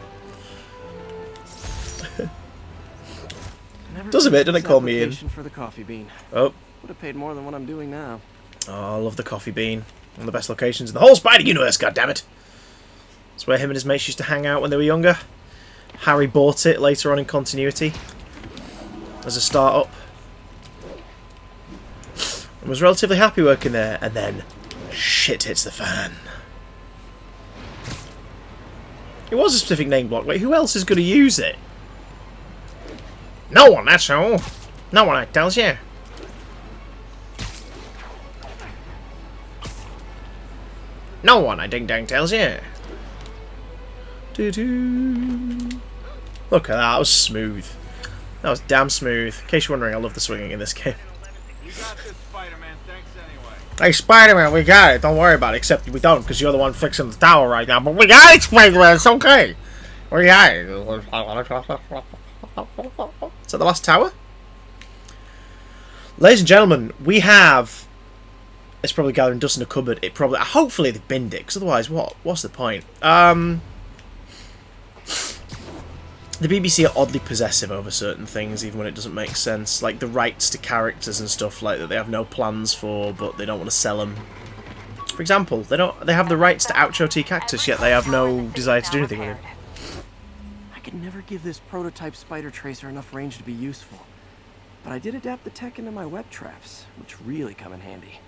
Does a bit, doesn't it, call me in? For the coffee bean. Oh. Would have paid more than what I'm doing now. Oh, I love the coffee bean. One of the best locations in the whole Spider Universe, goddammit. It's where him and his mates used to hang out when they were younger. Harry bought it later on in continuity as a start-up. And was relatively happy working there, and then shit hits the fan. It was a specific name block. Like, who else is going to use it? No one, that's all. No one, I tells you. No one, I ding-dang tells you. Doo-doo. Look at that, that was smooth. That was damn smooth. In case you're wondering, I love the swinging in this game. You got this, Spider-Man. Thanks anyway. Hey, Spider-Man, we got it. Don't worry about it. Except we don't, because you're the one fixing the tower right now. But we got it, Spider-Man. It's okay. We got it. Is that the last tower? Ladies and gentlemen, we have... It's probably gathering dust in a cupboard. It probably... Hopefully they've binned it, because otherwise, what? What's the point? The BBC are oddly possessive over certain things, even when it doesn't make sense. Like the rights to characters and stuff like that they have no plans for, but they don't want to sell them. For example, they have the rights to Oucho T Cactus, yet they have no desire to do anything with him. I could never give this prototype spider tracer enough range to be useful. But I did adapt the tech into my web traps, which really come in handy.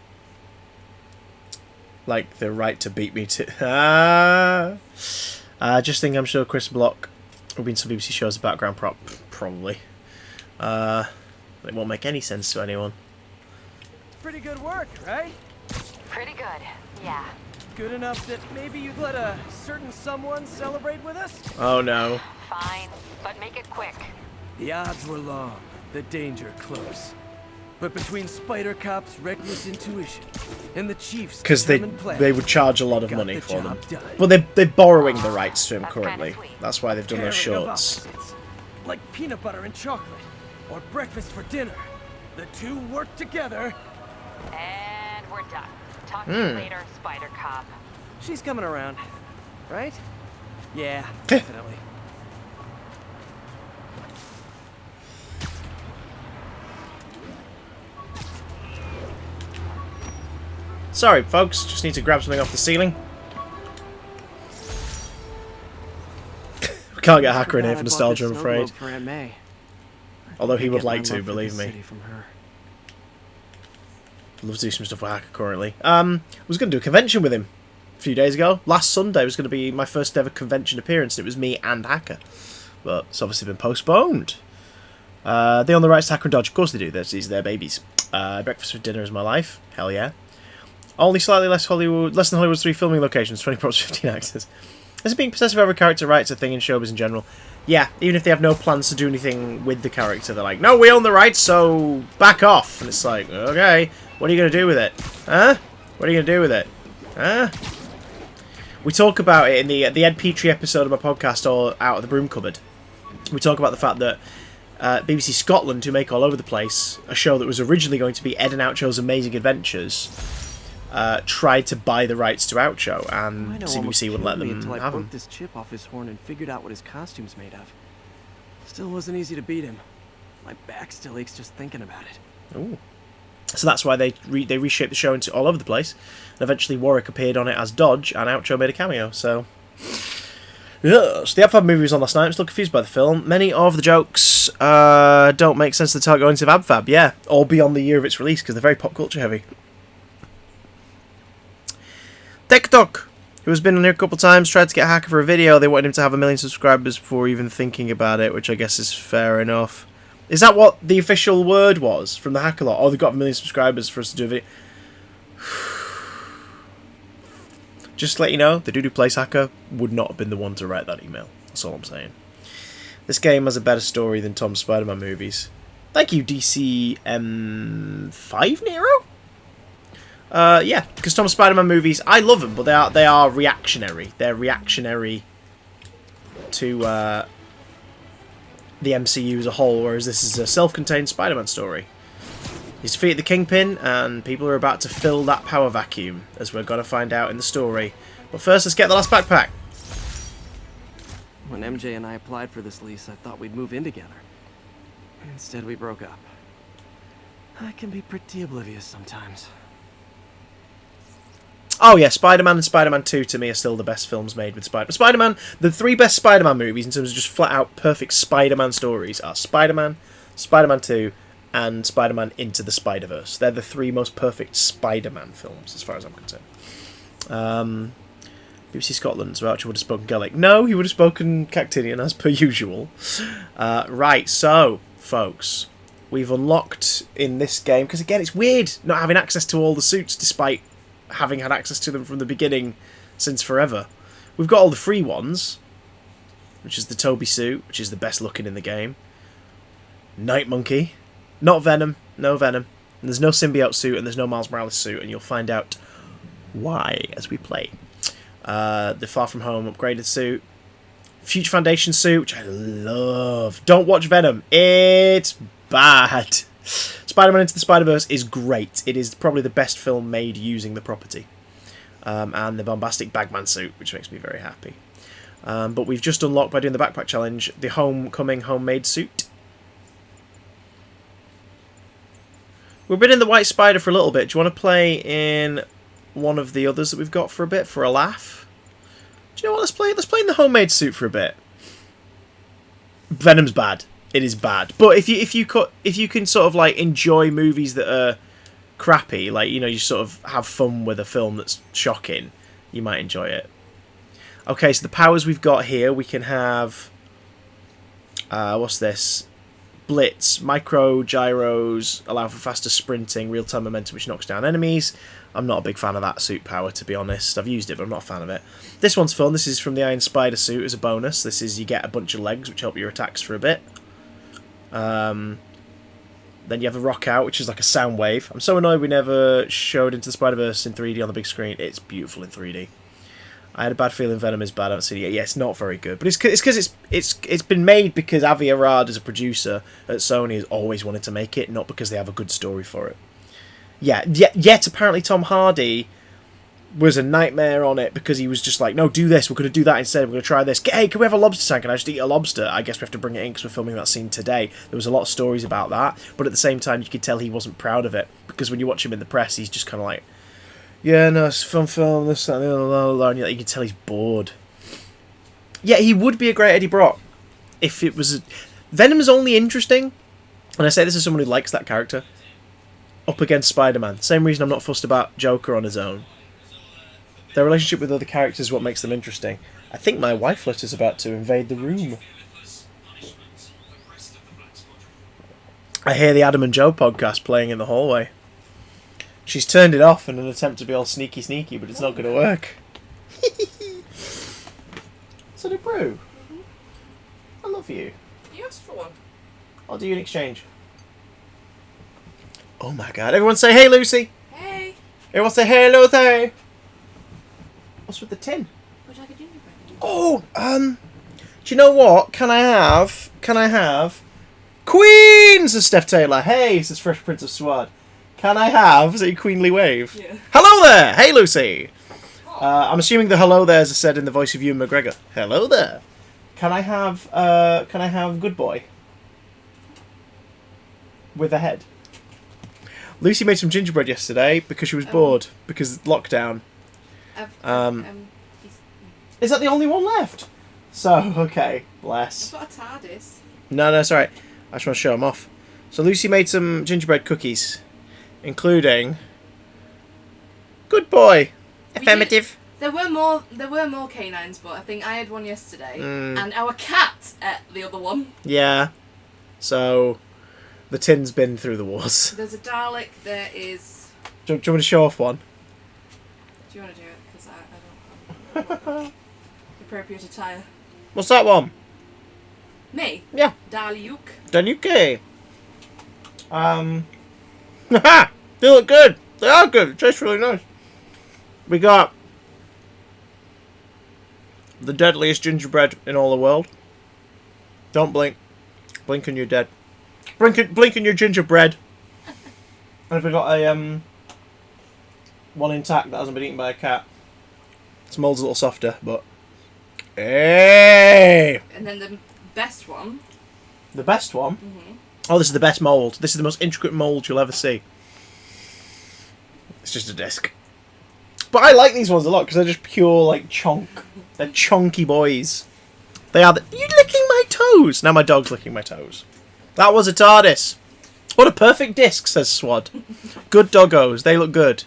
Like the right to beat me to... just think I'm sure Chris Block will be in some BBC shows as a background prop. Probably. It won't make any sense to anyone. Pretty good work, right? Pretty good, yeah. Good enough that maybe you'd let a certain someone celebrate with us? Oh no. Fine, but make it quick. The odds were long, the danger close. But between Spider Cop's reckless intuition and the Chief's because determined plan, they would charge a lot of got money the for them. job done. But they're borrowing the rights to him That's currently. kinda sweet. That's why they've done those Pairing of shorts. opposites, like peanut butter and chocolate, or breakfast for dinner. The two work together. And we're done. Talk to you later, Spider Cop. She's coming around, right? Yeah, definitely. Sorry, folks. Just need to grab something off the ceiling. We can't get Hacker in here for nostalgia, I'm afraid. Although he would like to, believe me. I'd love to do some stuff with Hacker currently. I was going to do a convention with him a few days ago. Last Sunday was going to be my first ever convention appearance, and it was me and Hacker. But it's obviously been postponed. They own the rights to Hacker and Dodge. Of course they do. These are their babies. Breakfast for dinner is my life. Hell yeah. Only slightly less than Hollywood's 3 filming locations, 20 props, 15 actors. Is it being possessive over character rights a thing in showbiz in general? Yeah, even if they have no plans to do anything with the character, they're like, no, we own the rights, so back off. And it's like, okay, what are you going to do with it? Huh? What are you going to do with it? Huh? We talk about it in the Ed Petrie episode of my podcast, or Out of the Broom Cupboard. We talk about the fact that BBC Scotland, who make all over the place, a show that was originally going to be Ed and Oucho's Amazing Adventures, tried to buy the rights to Oucho, and CBC wouldn't let them until I have broke them. this chip off his horn and figured out what his costume's made of. Still wasn't easy to beat him. My back still aches just thinking about it. Ooh. So that's why they reshaped the show into all over the place, and eventually Warwick appeared on it as Dodge, and Oucho made a cameo. So, yes, the AbFab movie was on last night. I'm still confused by the film. Many of the jokes don't make sense to the target audience of AbFab. Yeah, or beyond the year of its release because they're very pop culture heavy. TikTok, who has been on here a couple times, tried to get Hacker for a video. They wanted him to have 1 million subscribers before even thinking about it, which I guess is fair enough. Is that what the official word was from the Hackalot? Oh, they've got 1 million subscribers for us to do a video. Just to let you know, the dude who plays Hacker would not have been the one to write that email. That's all I'm saying. This game has a better story than Tom's Spider-Man movies. Thank you, DCM5 Nero? Yeah, because Tom's Spider-Man movies, I love them, but they are reactionary. They're reactionary to the MCU as a whole, whereas this is a self-contained Spider-Man story. He's defeated the Kingpin, and people are about to fill that power vacuum, as we're going to find out in the story. But first, let's get the last backpack. When MJ and I applied for this lease, I thought we'd move in together. Instead, we broke up. I can be pretty oblivious sometimes. Oh yeah, Spider-Man and Spider-Man 2 to me are still the best films made with Spider-Man. Spider-Man, the 3 best Spider-Man movies in terms of just flat-out perfect Spider-Man stories are Spider-Man, Spider-Man 2, and Spider-Man Into the Spider-Verse. They're the 3 most perfect Spider-Man films, as far as I'm concerned. BBC Scotland's Archer would have spoken Gaelic. No, he would have spoken Cactinian, as per usual. Right, so, folks, we've unlocked in this game, because again, it's weird not having access to all the suits, despite having had access to them from the beginning since forever. We've got all the free ones, which is the Toby suit, which is the best looking in the game. Night Monkey. Not Venom. No Venom. And there's no symbiote suit, and there's no Miles Morales suit, and you'll find out why as we play. The Far From Home upgraded suit. Future Foundation suit, which I love. Don't watch Venom. It's bad. Spider-Man Into the Spider-Verse is great. It is probably the best film made using the property. And the bombastic Bagman suit, which makes me very happy. But we've just unlocked, by doing the backpack challenge, the Homecoming homemade suit. We've been in the White Spider for a little bit. Do you want to play in one of the others that we've got for a bit, for a laugh? Do you know what? Let's play in the homemade suit for a bit. Venom's bad. It is bad. But if you can sort of like enjoy movies that are crappy, like, you know, you sort of have fun with a film that's shocking, you might enjoy it. Okay, so the powers we've got here, we can have what's this? Blitz, micro gyros, allow for faster sprinting, real-time momentum which knocks down enemies. I'm not a big fan of that suit power, to be honest. I've used it, but I'm not a fan of it. This one's fun. This is from the Iron Spider suit as a bonus. This is, you get a bunch of legs which help your attacks for a bit. Then you have a rock out, which is like a sound wave. I'm so annoyed we never showed Into the Spider-Verse in 3D on the big screen. It's beautiful in 3D. I had a bad feeling Venom is bad. I haven't seen it yet. Yeah, it's not very good. But it's because it's been made because Avi Arad, as a producer at Sony, has always wanted to make it, not because they have a good story for it. Yeah, yet apparently Tom Hardy was a nightmare on it because he was just like, no, do this. We're going to do that instead. We're going to try this. Hey, can we have a lobster tank? Can I just eat a lobster? I guess we have to bring it in because we're filming that scene today. There was a lot of stories about that. But at the same time, you could tell he wasn't proud of it because when you watch him in the press, he's just kind of like, yeah, no, it's a fun film, this, that, and you can tell he's bored. Yeah, he would be a great Eddie Brock if it was... Venom's only interesting, and I say this as someone who likes that character, up against Spider-Man. Same reason I'm not fussed about Joker on his own. Their relationship with other characters is what makes them interesting. I think my wife is about to invade the room. I hear the Adam and Joe podcast playing in the hallway. She's turned it off in an attempt to be all sneaky, but it's not going to work. So did Brew. I love you. You asked for one. I'll do you an exchange. Oh my god. Everyone say hey, Lucy. Hey. Everyone say hey, Lucy. What's with the tin? Would you like a gingerbread? Oh, do you know what? Can I have Queen, says Steph Taylor. Hey, says Fresh Prince of Swad. Can I have a queenly wave? Yeah. Hello there! Hey, Lucy! I'm assuming the hello there's said in the voice of Ewan McGregor. Hello there! Can I have Good Boy? With a head. Lucy made some gingerbread yesterday because she was bored. Because lockdown. Is that the only one left? So, okay. Bless. I've got a TARDIS. No, it's alright. I just want to show them off. So Lucy made some gingerbread cookies. Including Good Boy. Affirmative. There were more canines, but I think I had one yesterday, and our cat ate the other one. Yeah. So The tin's been through the wars. There's a Dalek. There is. Do you want me to show off one? Do you want to do it? Because I don't. Appropriate attire. What's that one? Me. Yeah. Dalek. Danuke. Haha! They look good. They are good. It tastes really nice. We got the deadliest gingerbread in all the world. Don't blink. Blink and you're dead. Blink and you're gingerbread. And we got a one intact that hasn't been eaten by a cat. This mold's a little softer, but hey! And then the best one. The best one? Oh, this is the best mold. This is the most intricate mold you'll ever see. It's just a disc. But I like these ones a lot because they're just pure, like, chonk. They're chonky boys. They are You're licking my toes! Now my dog's licking my toes. That was a TARDIS. What a perfect disc, says Swad. Good doggos. They look good.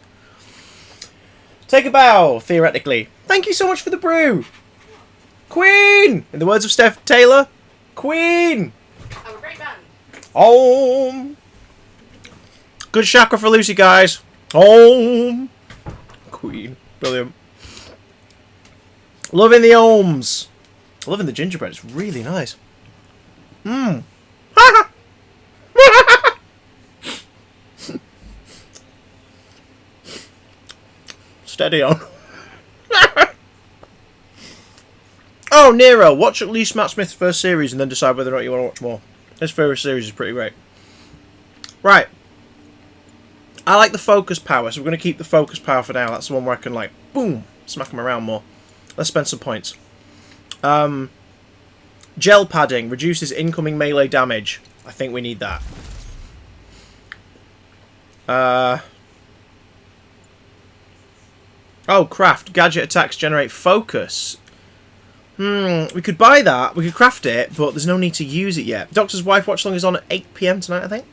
Take a bow, theoretically. Thank you so much for the brew. Queen! In the words of Steph Taylor, Queen! Have a great band. Home! Good chakra for Lucy, guys. Home! Queen. Brilliant. Loving the ohms. Loving the gingerbread. It's really nice. Mmm. Steady on. Oh, Nero. Watch at least Matt Smith's first series and then decide whether or not you want to watch more. His first series is pretty great. Right. I like the focus power, so we're going to keep the focus power for now. That's the one where I can, like, boom, smack them around more. Let's spend some points. Gel padding reduces incoming melee damage. I think we need that. Oh, craft. Gadget attacks generate focus. We could buy that. We could craft it, but there's no need to use it yet. Doctor's Wife Watch Along is on at 8 PM tonight, I think.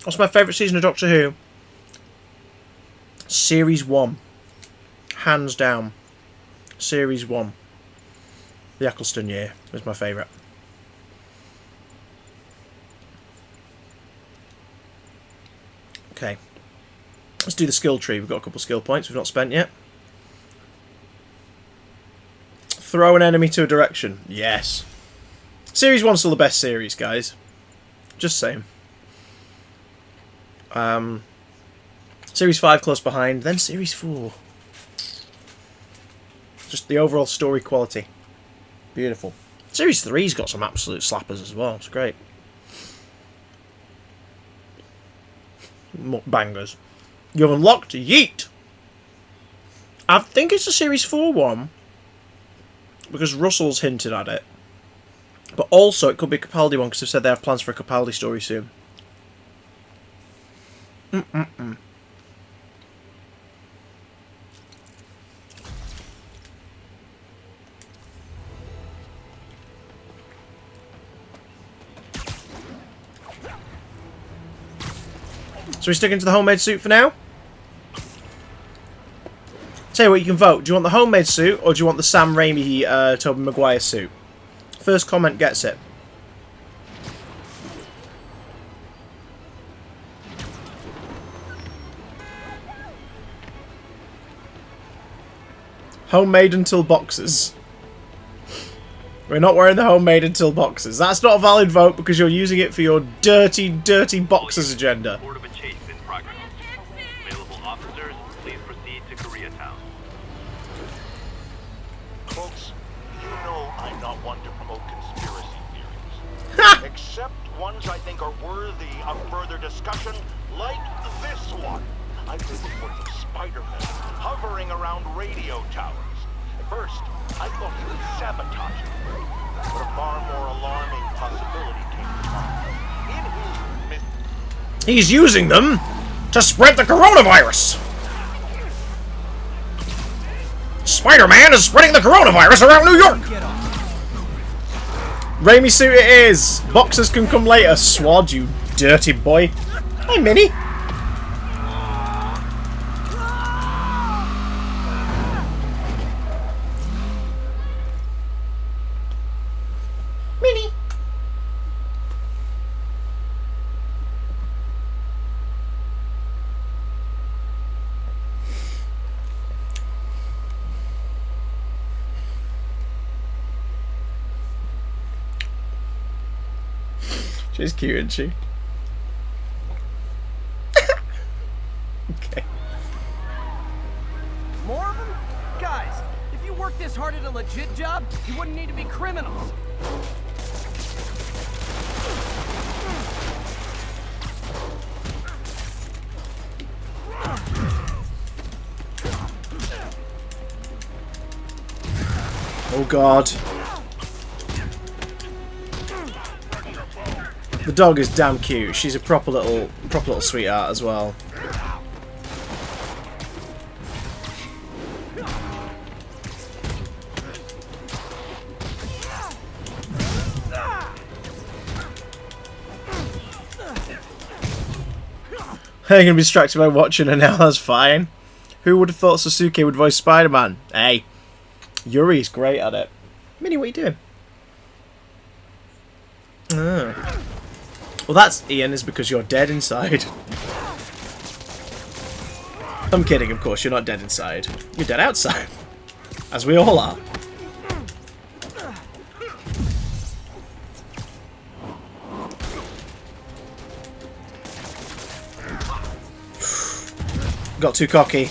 What's my favourite season of Doctor Who? Series 1. Hands down. Series 1. The Eccleston year is my favourite. Okay. Let's do the skill tree. We've got a couple of skill points we've not spent yet. Throw an enemy to a direction. Yes. Series 1's still the best series, guys. Just saying. Series 5 close behind, then Series 4. Just the overall story quality. Beautiful. Series 3's got some absolute slappers as well. It's great. Bangers. You've unlocked Yeet! I think it's a Series 4 one. Because Russell's hinted at it. But also it could be a Capaldi one because they've said they have plans for a Capaldi story soon. So we stick into the homemade suit for now? Tell you what, you can vote. Do you want the homemade suit or do you want the Sam Raimi Tobey Maguire suit? First comment gets it. Homemade until boxes. We're not wearing the homemade until boxes. That's not a valid vote because you're using it for your dirty, dirty boxes agenda. Report of a chase in progress. Available officers, please proceed to Koreatown. Folks, you know I'm not one to promote conspiracy theories. Except ones I think are worthy of further discussion, like this one. I've heard reports of Spider-Man hovering around radio towers. At first, I thought he was sabotaging them, but a far more alarming possibility came to mind. In his He's using them to spread the coronavirus. Spider-Man is spreading the coronavirus around New York. Raimi suit it is. Boxers can come later. Swad, you dirty boy. Hey, Minnie. She's cute, isn't she? Okay. More of them? Guys, if you worked this hard at a legit job, you wouldn't need to be criminals. Oh god. The dog is damn cute. She's a proper little sweetheart as well. I'm gonna be distracted by watching her now, that's fine. Who would have thought Sasuke would voice Spider-Man? Hey, Yuri's great at it. Minnie, what are you doing? Oh. Well, that's Ian, is because you're dead inside. I'm kidding, of course, you're not dead inside. You're dead outside. As we all are. Got too cocky.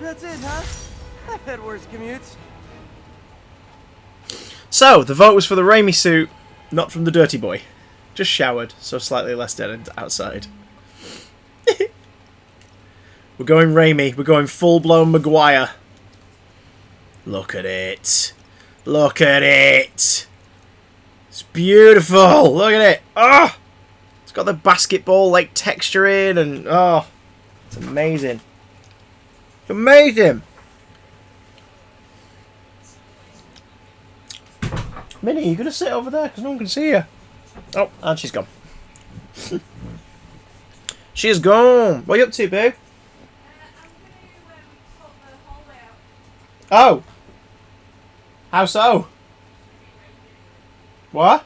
That's it, huh? I've had worse commutes. So, the vote was for the Raimi suit, not from the Dirty Boy. Just showered, so slightly less dead outside. We're going Raimi. We're going full-blown Maguire. Look at it. Look at it. It's beautiful. Look at it. Oh! It's got the basketball-like texture in, and oh, it's amazing. It's amazing. Minnie, you gonna sit over there because no one can see you. Oh, and she's gone. She is gone. What are you up to, boo? Oh. How so? What?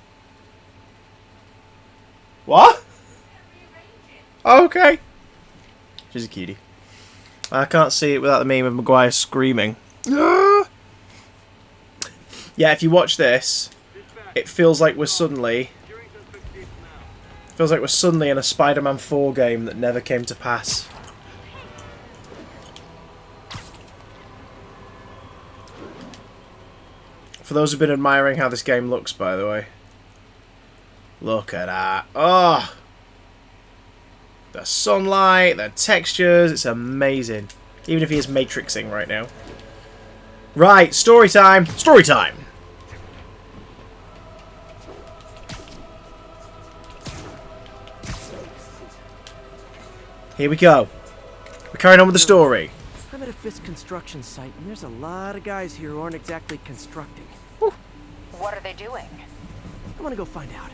What? Oh, okay. She's a cutie. I can't see it without the meme of Maguire screaming. Yeah, if you watch this, it feels like we're suddenly in a Spider-Man 4 game that never came to pass. For those who've been admiring how this game looks, by the way. Look at that. Oh! The sunlight, the textures, it's amazing. Even if he is matrixing right now. Right, story time! Story time! Here we go. We're carrying on with the story. I'm at a Fisk construction site, and there's a lot of guys here who aren't exactly constructing. Whew. What are they doing? I want to go find out.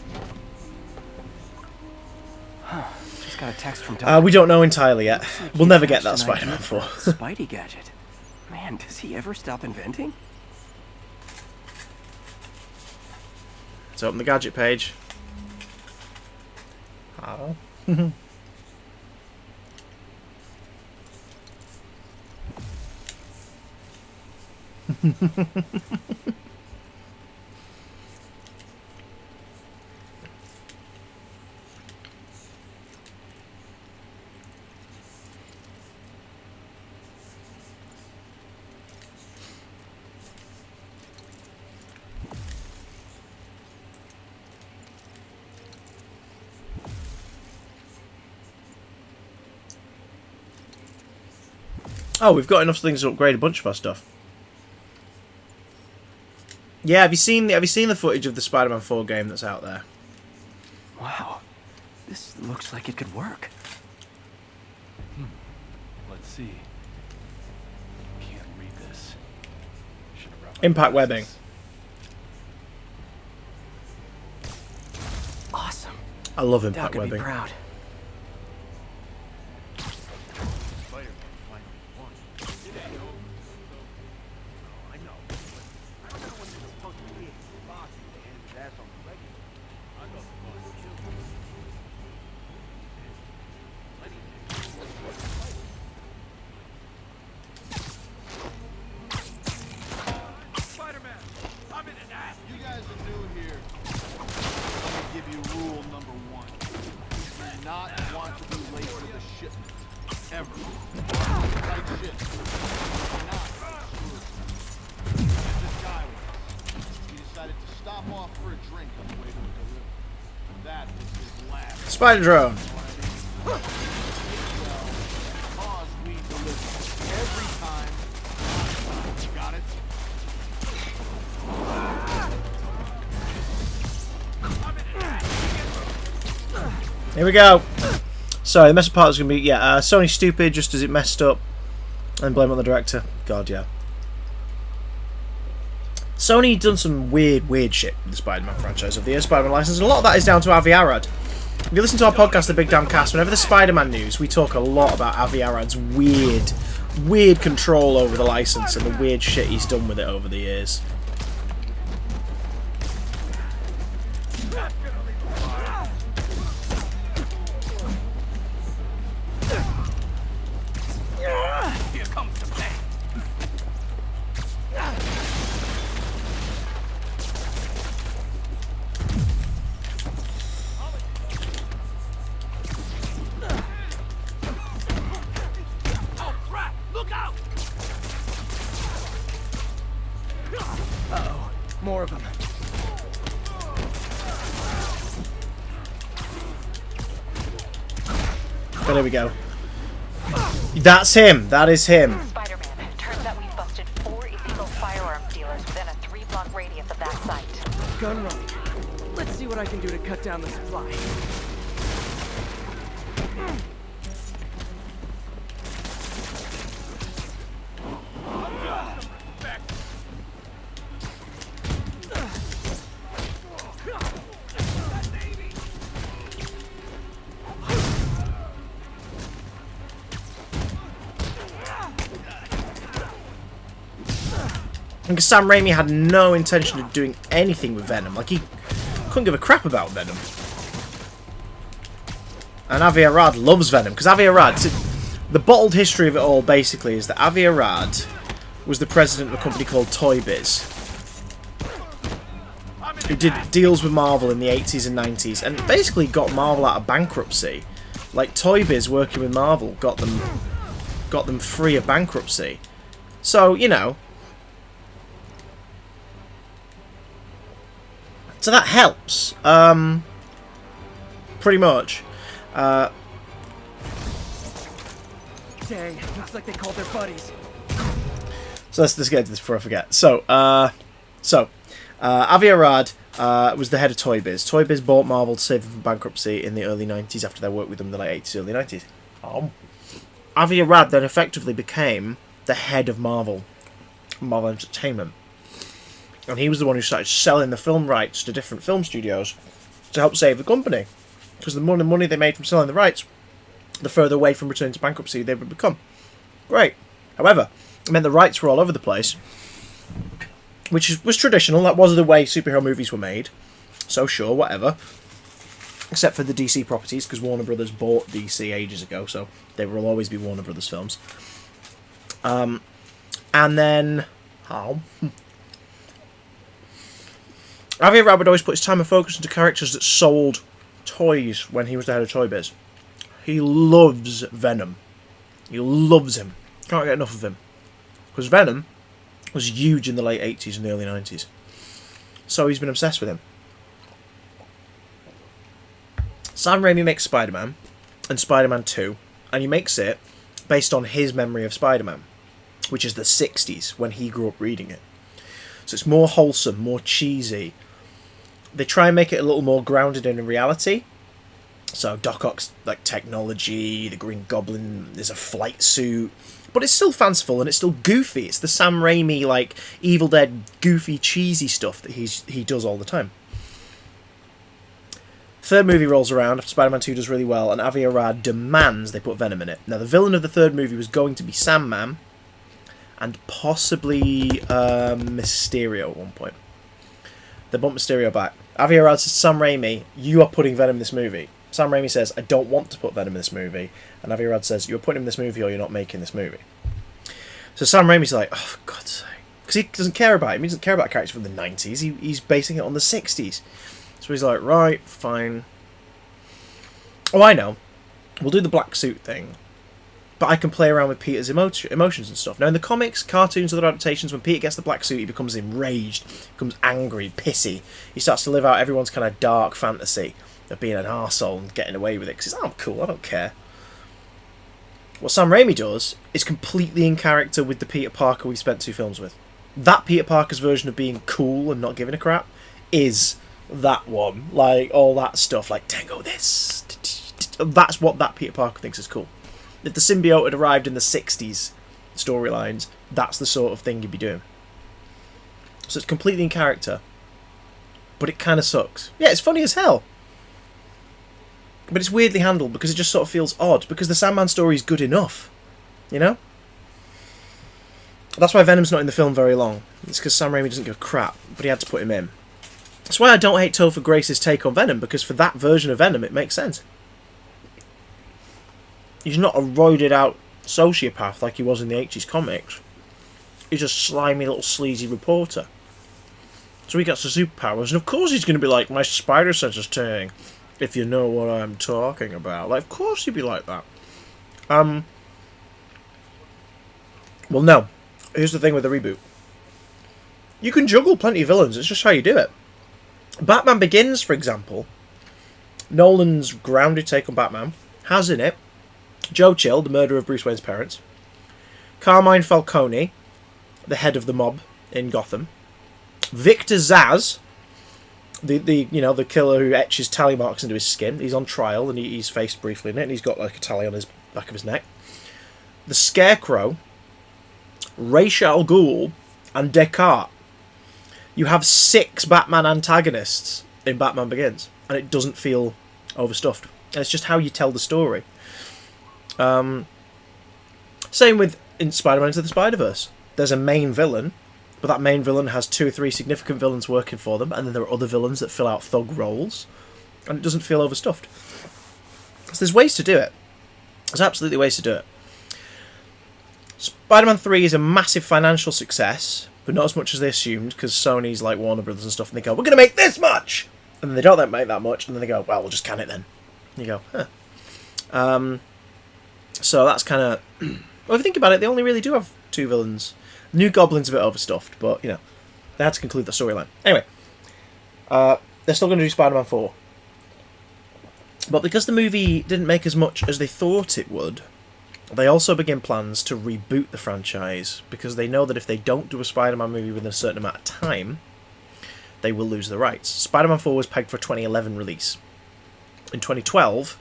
Just got a text from Doc. We don't know entirely yet. Like We'll never get that hatched an Spider-Man idea 4. for a Spidey gadget. Man, does he ever stop inventing? Let's open the gadget page. Oh. Oh, we've got enough things to upgrade a bunch of our stuff. Yeah, have you seen the footage of the Spider-Man 4 game that's out there? Wow, this looks like it could work. Let's see. Can't read this. Should've brought my Impact glasses. webbing. Awesome. I love Doc impact could be webbing. proud. Spider-Man finally won. It ain't over. I know. I don't know when this punk kid boxing to hand his ass on the regular. I know the boy will kill him. Plenty of Spider-Man, I'm in an ass. You guys are not want to be late for the shipment. Ever. Tight ship. Not screwed. There's this guy with us. He decided to stop off for a drink on the way to a delivery. That was his last. Spider drone. Well, cause we deliver every time. You got it? Here we go. So the message part is going to be, Sony's stupid just as it messed up. And blame it on the director. God, yeah. Sony done some weird shit with the Spider-Man franchise of the year, Spider-Man license, and a lot of that is down to Avi Arad. If you listen to our podcast, The Big Damn Cast, whenever there's Spider-Man news, we talk a lot about Avi Arad's weird control over the license and the weird shit he's done with it over the years. Here comes the pain. Oh crap! Look out! Uh-oh. More of them. But there we go. That's him. That is him. Spider-Man, turns out we've busted 4 illegal firearms dealers within a 3-block radius of that site. Gun running. Let's see what I can do to cut down the supply. Because Sam Raimi had no intention of doing anything with Venom. Like, he couldn't give a crap about Venom. And Avi Arad loves Venom. Because Avi Arad, the bottled history of it all, basically, is that Avi Arad was the president of a company called Toy Biz, who did deals with Marvel in the 80s and 90s, and basically got Marvel out of bankruptcy. Like, Toy Biz working with Marvel got them free of bankruptcy. So, you know... So that helps, pretty much. Dang, looks like they called their buddies. So let's get into this before I forget. So Avi Arad was the head of Toy Biz. Toy Biz bought Marvel to save them from bankruptcy in the early 90s after their work with them in the late 80s, early 90s. Avi Arad then effectively became the head of Marvel Entertainment. And he was the one who started selling the film rights to different film studios to help save the company. Because the more money they made from selling the rights, the further away from returning to bankruptcy they would become. Great. However, it meant the rights were all over the place, which was traditional. That was the way superhero movies were made. So sure, whatever. Except for the DC properties, because Warner Brothers bought DC ages ago, so they will always be Warner Brothers films. And then... Avi Arad would always put his time and focus into characters that sold toys when he was the head of Toy Biz. He loves Venom. He loves him. Can't get enough of him. Because Venom was huge in the late 80s and the early 90s. So he's been obsessed with him. Sam Raimi makes Spider-Man and Spider-Man 2, and he makes it based on his memory of Spider-Man, which is the 60s, when he grew up reading it. So it's more wholesome, more cheesy. They try and make it a little more grounded in reality. So Doc Ock's like technology, the Green Goblin, there's a flight suit, but it's still fanciful and it's still goofy. It's the Sam Raimi like Evil Dead goofy cheesy stuff that he does all the time. Third movie rolls around after Spider-Man 2 does really well, and Avi Arad demands they put Venom in it. Now the villain of the third movie was going to be Sandman and possibly Mysterio at one point. They bumped Mysterio back. Avi Arad says to Sam Raimi, "You are putting Venom in this movie." Sam Raimi says, "I don't want to put Venom in this movie." And Avi Arad says, "You're putting him in this movie or you're not making this movie." So Sam Raimi's like, "Oh, for God's sake." Because he doesn't care about him. He doesn't care about characters from the 90s. He's basing it on the 60s. So he's like, "Right, fine." Oh, I know. We'll do the black suit thing. But I can play around with Peter's emotions and stuff. Now, in the comics, cartoons, other adaptations, when Peter gets the black suit, he becomes enraged, becomes angry, pissy. He starts to live out everyone's kind of dark fantasy of being an arsehole and getting away with it. Because he's, I'm cool, I don't care. What Sam Raimi does is completely in character with the Peter Parker we spent 2 films with. That Peter Parker's version of being cool and not giving a crap is that one. Like, all that stuff, like, tango this. That's what that Peter Parker thinks is cool. If the symbiote had arrived in the 60s storylines, that's the sort of thing you'd be doing. So it's completely in character. But it kind of sucks. Yeah, it's funny as hell. But it's weirdly handled because it just sort of feels odd. Because the Sandman story is good enough. You know? That's why Venom's not in the film very long. It's because Sam Raimi doesn't give a crap. But he had to put him in. That's why I don't hate Topher Grace's take on Venom. Because for that version of Venom, it makes sense. He's not a roided out sociopath like he was in the 80s comics. He's a slimy little sleazy reporter. So he gets the superpowers, and of course he's going to be like, my spider sense is turning, if you know what I'm talking about. Like, of course he'd be like that. Well, no. Here's the thing with the reboot. You can juggle plenty of villains, it's just how you do it. Batman Begins, for example, Nolan's grounded take on Batman, has in it Joe Chill, the murderer of Bruce Wayne's parents, Carmine Falcone, the head of the mob in Gotham, Victor Zsasz, the killer who etches tally marks into his skin. He's on trial and he's faced briefly in it, and he's got like a tally on his back of his neck. The Scarecrow, Ra's al Ghul, and Descartes. You have 6 Batman antagonists in Batman Begins, and it doesn't feel overstuffed. And it's just how you tell the story. Same with in Spider-Man Into the Spider-Verse. There's a main villain, but that main villain has 2 or 3 significant villains working for them, and then there are other villains that fill out thug roles, and it doesn't feel overstuffed. So there's ways to do it. There's absolutely ways to do it. Spider-Man 3 is a massive financial success, but not as much as they assumed, because Sony's like Warner Brothers and stuff, and they go, we're going to make this much! And then they don't make that much, and then they go, well, we'll just can it then. And you go, huh. So that's kind of... Well, if you think about it, they only really do have 2 villains. New Goblin's a bit overstuffed, but, you know, they had to conclude the storyline. Anyway, they're still going to do Spider-Man 4. But because the movie didn't make as much as they thought it would, they also begin plans to reboot the franchise, because they know that if they don't do a Spider-Man movie within a certain amount of time, they will lose the rights. Spider-Man 4 was pegged for a 2011 release. In 2012...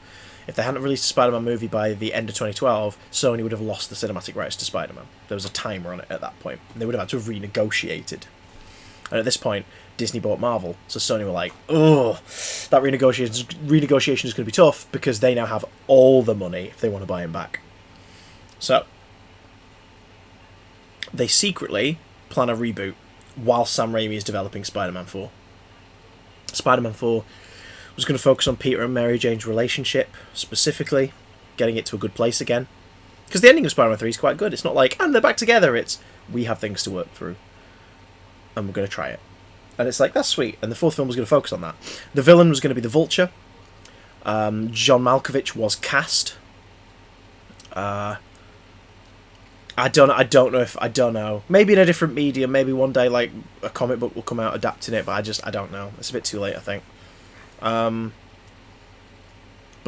if they hadn't released a Spider-Man movie by the end of 2012, Sony would have lost the cinematic rights to Spider-Man. There was a timer on it at that point. They would have had to have renegotiated. And at this point, Disney bought Marvel, so Sony were like, ugh, that renegotiation is going to be tough, because they now have all the money if they want to buy him back. So, they secretly plan a reboot while Sam Raimi is developing Spider-Man 4. Spider-Man 4... was going to focus on Peter and Mary Jane's relationship, specifically, getting it to a good place again. Because the ending of Spider-Man 3 is quite good. It's not like, and they're back together, it's, we have things to work through. And we're going to try it. And it's like, that's sweet. And the 4th film was going to focus on that. The villain was going to be the Vulture. John Malkovich was cast. I don't know. Maybe in a different medium, maybe one day, like, a comic book will come out adapting it, but I don't know. It's a bit too late, I think. But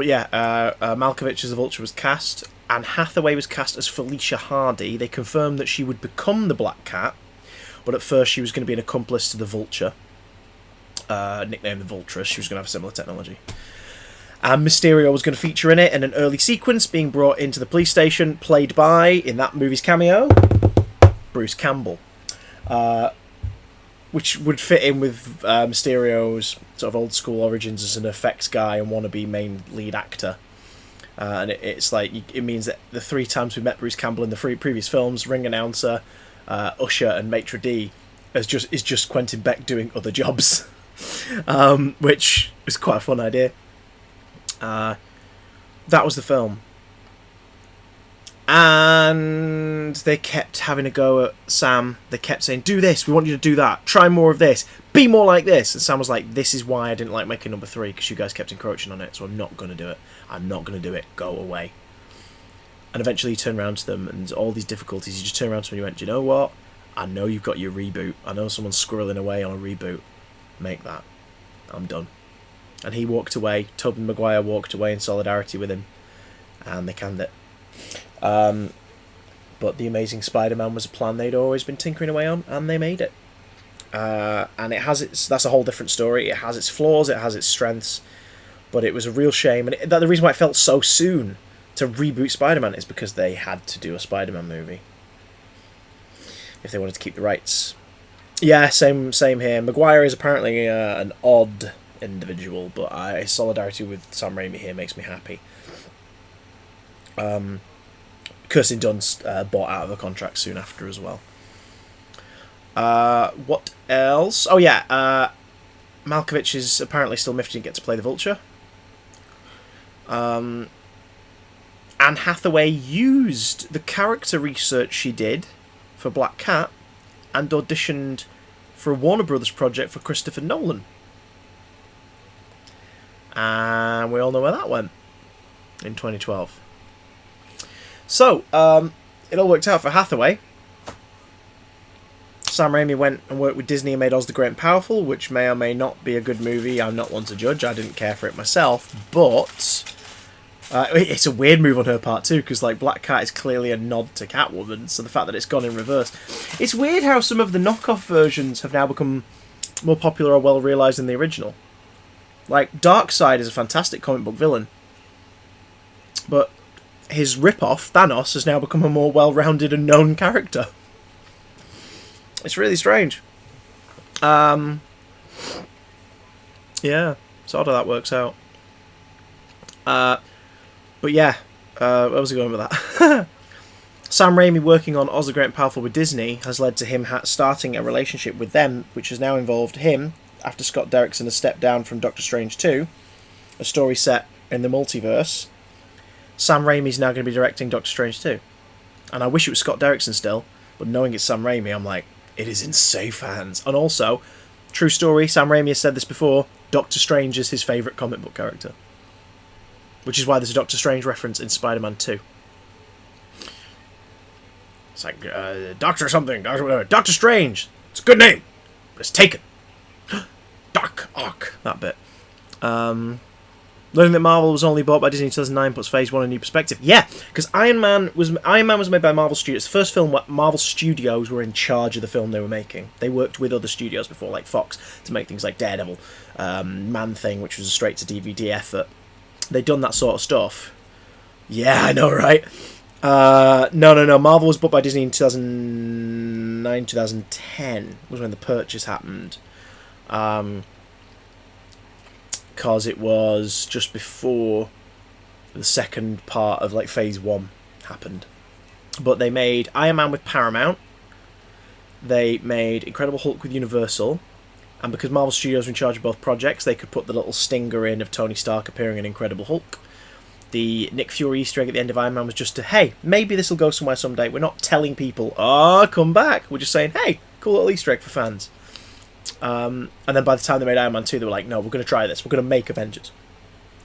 yeah, Malkovich as the Vulture was cast, and Hathaway was cast as Felicia Hardy. They confirmed that she would become the Black Cat, but at first she was going to be an accomplice to the Vulture, nicknamed the Vultress. She was going to have similar technology. And Mysterio was going to feature in it in an early sequence, being brought into the police station, played by, in that movie's cameo, Bruce Campbell. Which would fit in with Mysterio's sort of old school origins as an effects guy and wannabe main lead actor. And it's like, it means that the 3 times we met Bruce Campbell in the 3 previous films, ring announcer, usher, and maitre d', is just Quentin Beck doing other jobs, which was quite a fun idea. That was the film, And they kept having a go at Sam. They kept saying, do this, we want you to do that, try more of this, be more like this. And Sam was like, this is why I didn't like making number 3, because you guys kept encroaching on it, so I'm not going to do it. I'm not going to do it. Go away. And eventually he turned around to them, and all these difficulties, he just turned around to them and he went, do you know what? I know you've got your reboot. I know someone's squirreling away on a reboot. Make that. I'm done. And he walked away. Tobey Maguire walked away in solidarity with him. And they canned it. But The Amazing Spider-Man was a plan they'd always been tinkering away on, and they made it. And it has its... That's a whole different story. It has its flaws, it has its strengths. But it was a real shame. And the reason why it felt so soon to reboot Spider-Man is because they had to do a Spider-Man movie. If they wanted to keep the rights. Yeah, same here. Maguire is apparently an odd individual, but solidarity with Sam Raimi here makes me happy. Kirsten Dunst bought out of the contract soon after as well. What else? Oh yeah, Malkovich is apparently still miffed he didn't get to play the Vulture. Anne Hathaway used the character research she did for Black Cat and auditioned for a Warner Brothers project for Christopher Nolan. And we all know where that went in 2012. So, it all worked out for Hathaway. Sam Raimi went and worked with Disney and made Oz the Great and Powerful, which may or may not be a good movie. I'm not one to judge. I didn't care for it myself. But it's a weird move on her part too, because like Black Cat is clearly a nod to Catwoman, so the fact that it's gone in reverse. It's weird how some of the knockoff versions have now become more popular or well realised than the original. Like, Darkseid is a fantastic comic book villain, but his rip-off, Thanos, has now become a more well-rounded and known character. It's really strange. Yeah, it's odd how that works out. But yeah, where was I going with that? Sam Raimi working on Oz the Great and Powerful with Disney has led to him starting a relationship with them, which has now involved him, after Scott Derrickson has stepped down from Doctor Strange 2, a story set in the multiverse. Sam Raimi's now going to be directing Doctor Strange 2. And I wish it was Scott Derrickson still, but knowing it's Sam Raimi, I'm like, it is in safe hands. And also, true story, Sam Raimi has said this before, Doctor Strange is his favourite comic book character. Which is why there's a Doctor Strange reference in Spider-Man 2. It's like, Doctor something, Doctor whatever. Doctor Strange! It's a good name, but it's taken. Doc Ock, that bit. Learning that Marvel was only bought by Disney in 2009 puts Phase 1 in a new perspective. Yeah, because Iron Man was made by Marvel Studios. The first film, Marvel Studios were in charge of the film they were making. They worked with other studios before, like Fox, to make things like Daredevil, Man-Thing, which was a straight-to-DVD effort. They'd done that sort of stuff. Yeah, I know, right? No. Marvel was bought by Disney in 2009, 2010 was when the purchase happened. Because it was just before the second part of like Phase 1 happened. But they made Iron Man with Paramount. They made Incredible Hulk with Universal. And because Marvel Studios were in charge of both projects, they could put the little stinger in of Tony Stark appearing in Incredible Hulk. The Nick Fury Easter egg at the end of Iron Man was just to, hey, maybe this will go somewhere someday. We're not telling people, come back. We're just saying, hey, cool little Easter egg for fans. And then by the time they made Iron Man 2, they were like, no, we're going to try this. We're going to make Avengers.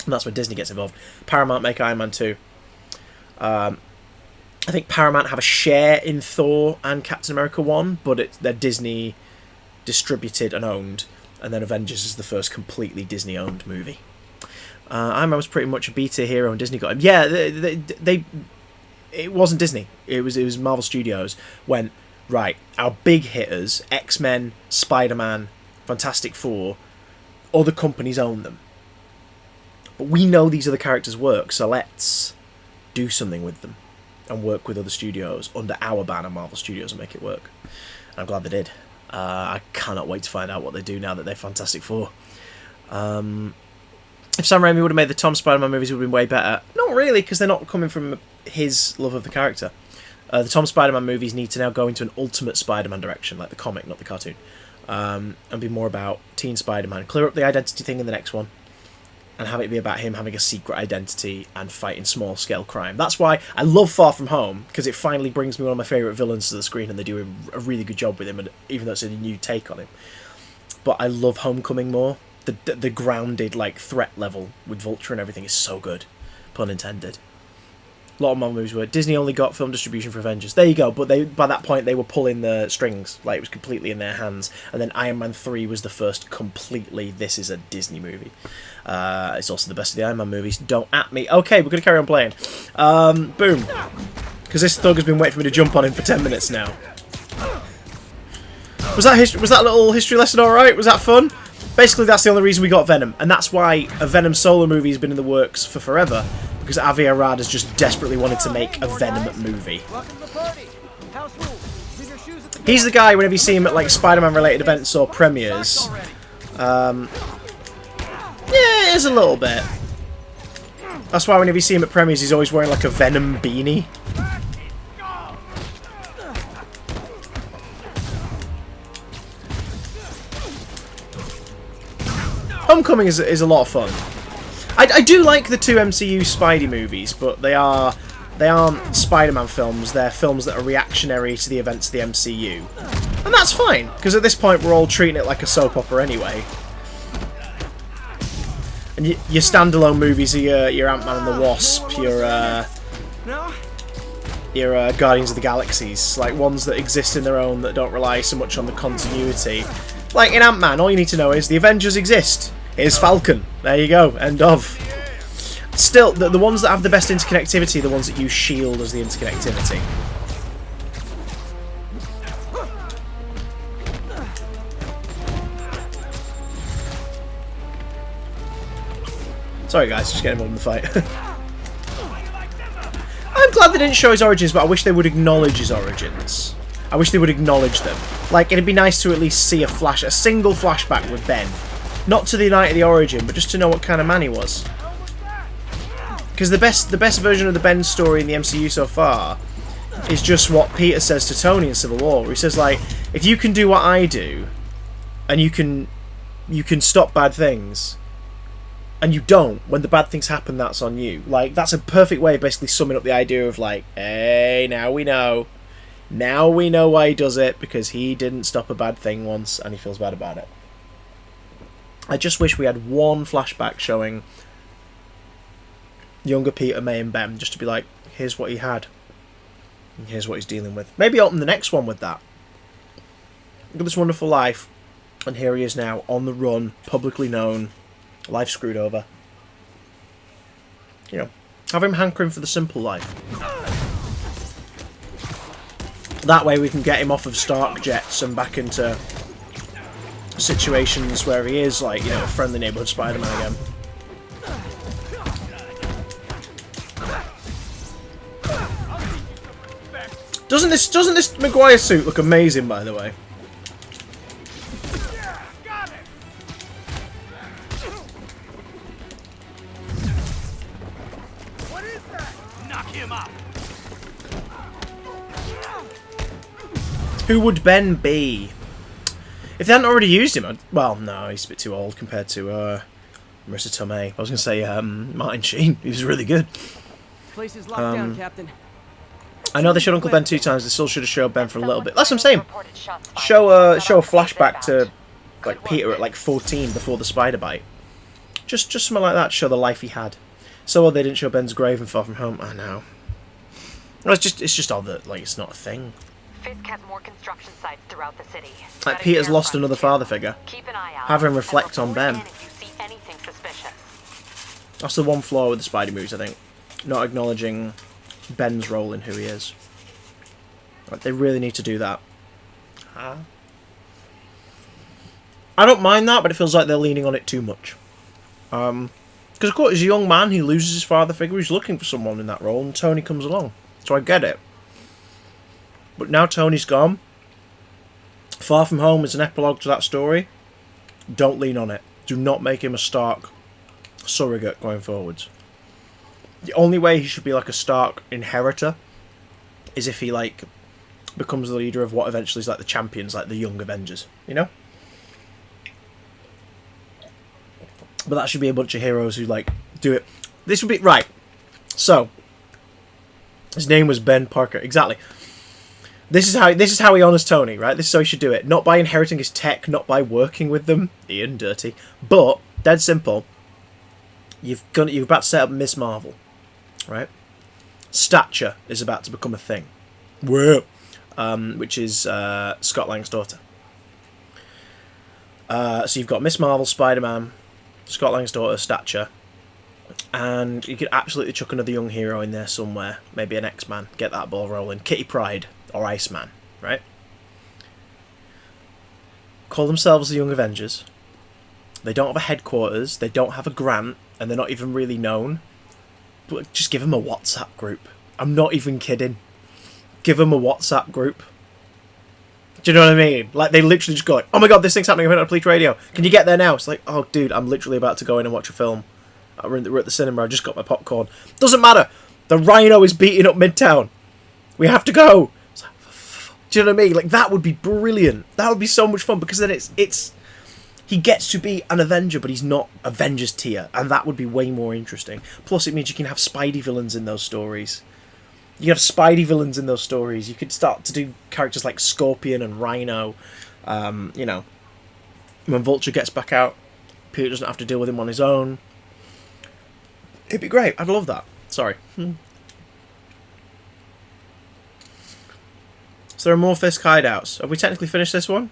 And that's when Disney gets involved. Paramount make Iron Man 2. I think Paramount have a share in Thor and Captain America 1, but they're Disney distributed and owned. And then Avengers is the first completely Disney-owned movie. Iron Man was pretty much a B-tier hero, and Disney got him. Yeah, it wasn't Disney. It was Marvel Studios went, right, our big hitters, X-Men, Spider-Man, Fantastic Four, other companies own them. But we know these other characters work, so let's do something with them and work with other studios under our banner, Marvel Studios, and make it work. And I'm glad they did. I cannot wait to find out what they do now that they're Fantastic Four. If Sam Raimi would have made the Tom Spider-Man movies, it would have been way better. Not really, because they're not coming from his love of the character. The Tom Spider-Man movies need to now go into an Ultimate Spider-Man direction, like the comic, not the cartoon, and be more about Teen Spider-Man. Clear up the identity thing in the next one. and have it be about him having a secret identity and fighting small-scale crime. That's why I love Far From Home, because it finally brings me one of my favourite villains to the screen, and they do a really good job with him, and even though it's a new take on him. But I love Homecoming more. The grounded like threat level with Vulture and everything is so good, pun intended. A lot of my movies were Disney only got film distribution for Avengers. There you go, but by that point they were pulling the strings, like it was completely in their hands. And then Iron Man 3 was the first completely, this is a Disney movie. It's also the best of the Iron Man movies. Don't at me. Okay, we're gonna carry on playing. Boom, because this thug has been waiting for me to jump on him for 10 minutes now. Was that little history lesson all right? Was that fun? Basically, that's the only reason we got Venom, and that's why a Venom solo movie has been in the works for forever. Because Avi Arad has just desperately wanted to make a Venom movie. He's the guy, whenever you see him at like Spider-Man related events or premieres, yeah, it is a little bit. That's why whenever you see him at premieres, he's always wearing like a Venom beanie. Homecoming is a lot of fun. I do like the two MCU Spidey movies, but they aren't Spider-Man films. They're films that are reactionary to the events of the MCU, and that's fine because at this point we're all treating it like a soap opera anyway. And your standalone movies are your Ant-Man and the Wasp, your Guardians of the Galaxies, like ones that exist in their own that don't rely so much on the continuity. Like in Ant-Man, all you need to know is the Avengers exist. Here's Falcon. There you go. End of. Still, the ones that have the best interconnectivity are the ones that use S.H.I.E.L.D. as the interconnectivity. Sorry guys, just getting involved in the fight. I'm glad they didn't show his origins, but I wish they would acknowledge his origins. I wish they would acknowledge them. Like, it'd be nice to at least see a single flashback with Ben. Not to the night of the origin, but just to know what kind of man he was. Because the best version of the Ben story in the MCU so far is just what Peter says to Tony in Civil War. Where he says, like, if you can do what I do, and you can stop bad things, and you don't, when the bad things happen, that's on you. Like, that's a perfect way of basically summing up the idea of, like, hey, now we know. Now we know why he does it, because he didn't stop a bad thing once, and he feels bad about it. I just wish we had one flashback showing younger Peter, May and Ben, just to be like, here's what he had, and here's what he's dealing with. Maybe open the next one with that. Look at this wonderful life, and here he is now, on the run, publicly known, life screwed over. You know, have him hankering for the simple life. That way we can get him off of Stark jets and back into situations where he is, like, you know, a friendly neighborhood Spider-Man again. Doesn't this Maguire suit look amazing, by the way? What is that? Knock him out. Who would Ben be? If they hadn't already used him, well, no, he's a bit too old compared to Marissa Tomei. I was going to say Martin Sheen. He was really good. Place is locked down, Captain. I know they showed Uncle Ben 2 times. They still should have showed Ben for a little bit. That's what I'm saying. Show a flashback to like Peter at like 14 before the spider bite. Just something like that to show the life he had. So they didn't show Ben's grave in Far From Home. I know. Well, it's just odd that like it's not a thing. Fisk has more construction sites throughout the city. Like Peter's lost another father figure. Keep an eye out. Have him reflect on And Ben. report in if you see anything suspicious. That's the one flaw with the Spidey movies, I think. Not acknowledging Ben's role in who he is. Like, they really need to do that. I don't mind that, but it feels like they're leaning on it too much. Because, of course, as a young man, he loses his father figure. He's looking for someone in that role, and Tony comes along. So I get it. But now Tony's gone. Far From Home is an epilogue to that story. Don't lean on it. Do not make him a Stark surrogate going forwards. The only way he should be like a Stark inheritor is if he like becomes the leader of what eventually is like the champions, like the Young Avengers, you know? But that should be a bunch of heroes who, like, do it. This would be... Right. So. His name was Ben Parker. Exactly. This is how he honors Tony, right? This is how he should do it. Not by inheriting his tech, not by working with them. Ian, dirty. But, dead simple. You're about to set up Miss Marvel. Right? Stature is about to become a thing. Whoa. Which is Scott Lang's daughter. So you've got Miss Marvel, Spider-Man, Scott Lang's daughter, Stature, and you could absolutely chuck another young hero in there somewhere. Maybe an X-Man. Get that ball rolling. Kitty Pryde or Iceman, right? Call themselves the Young Avengers. They don't have a headquarters. They don't have a grant, and they're not even really known. But just give them a WhatsApp group. I'm not even kidding. Give them a WhatsApp group. Do you know what I mean? Like, they literally just go like, oh my god, this thing's happening, I'm on Police Radio. Can you get there now? It's like, oh dude, I'm literally about to go in and watch a film. We're at the cinema, I just got my popcorn. Doesn't matter. The Rhino is beating up Midtown. We have to go. It's like, do you know what I mean? Like, that would be brilliant. That would be so much fun, because then it's he gets to be an Avenger, but he's not Avengers tier, and that would be way more interesting. Plus, it means you can have Spidey villains in those stories. You have Spidey villains in those stories. You could start to do characters like Scorpion and Rhino. You know, when Vulture gets back out, Peter doesn't have to deal with him on his own. It'd be great. I'd love that. Sorry. So there are more Fisk hideouts. Have we technically finished this one?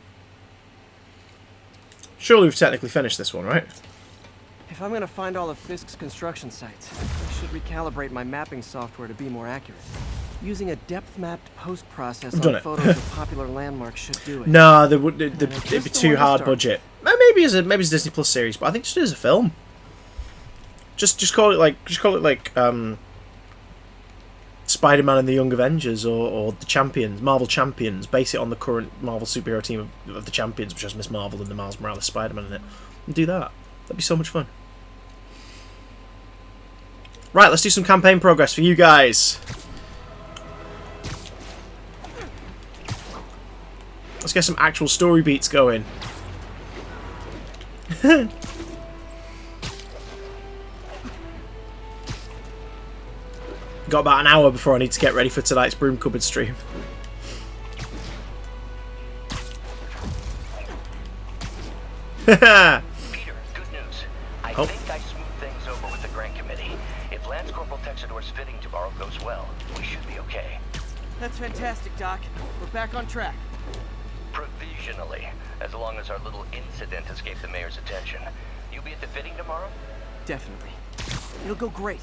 Surely we've technically finished this one, right? If I'm gonna find all of Fisk's construction sites, I should recalibrate my mapping software to be more accurate. Using a depth-mapped post-process on photos of popular landmarks should do it. No, it'd be too hard budget. Maybe it's a Disney Plus series, but I think just as a film. Just call it like Spider-Man and the Young Avengers, or the Champions, Marvel Champions. Base it on the current Marvel superhero team of the Champions, which has Miss Marvel and the Miles Morales Spider-Man in it, and do that. That'd be so much fun. Right, let's do some campaign progress for you guys. Let's get some actual story beats going. Got about an hour before I need to get ready for tonight's Broom Cupboard stream. Peter, good news. I think I smoothed things over with the grant committee. If Lance Corporal Texador's fitting tomorrow goes well, we should be okay. That's fantastic, Doc. We're back on track. Provisionally, as long as our little incident escaped the mayor's attention. You'll be at the fitting tomorrow? Definitely. It'll go great.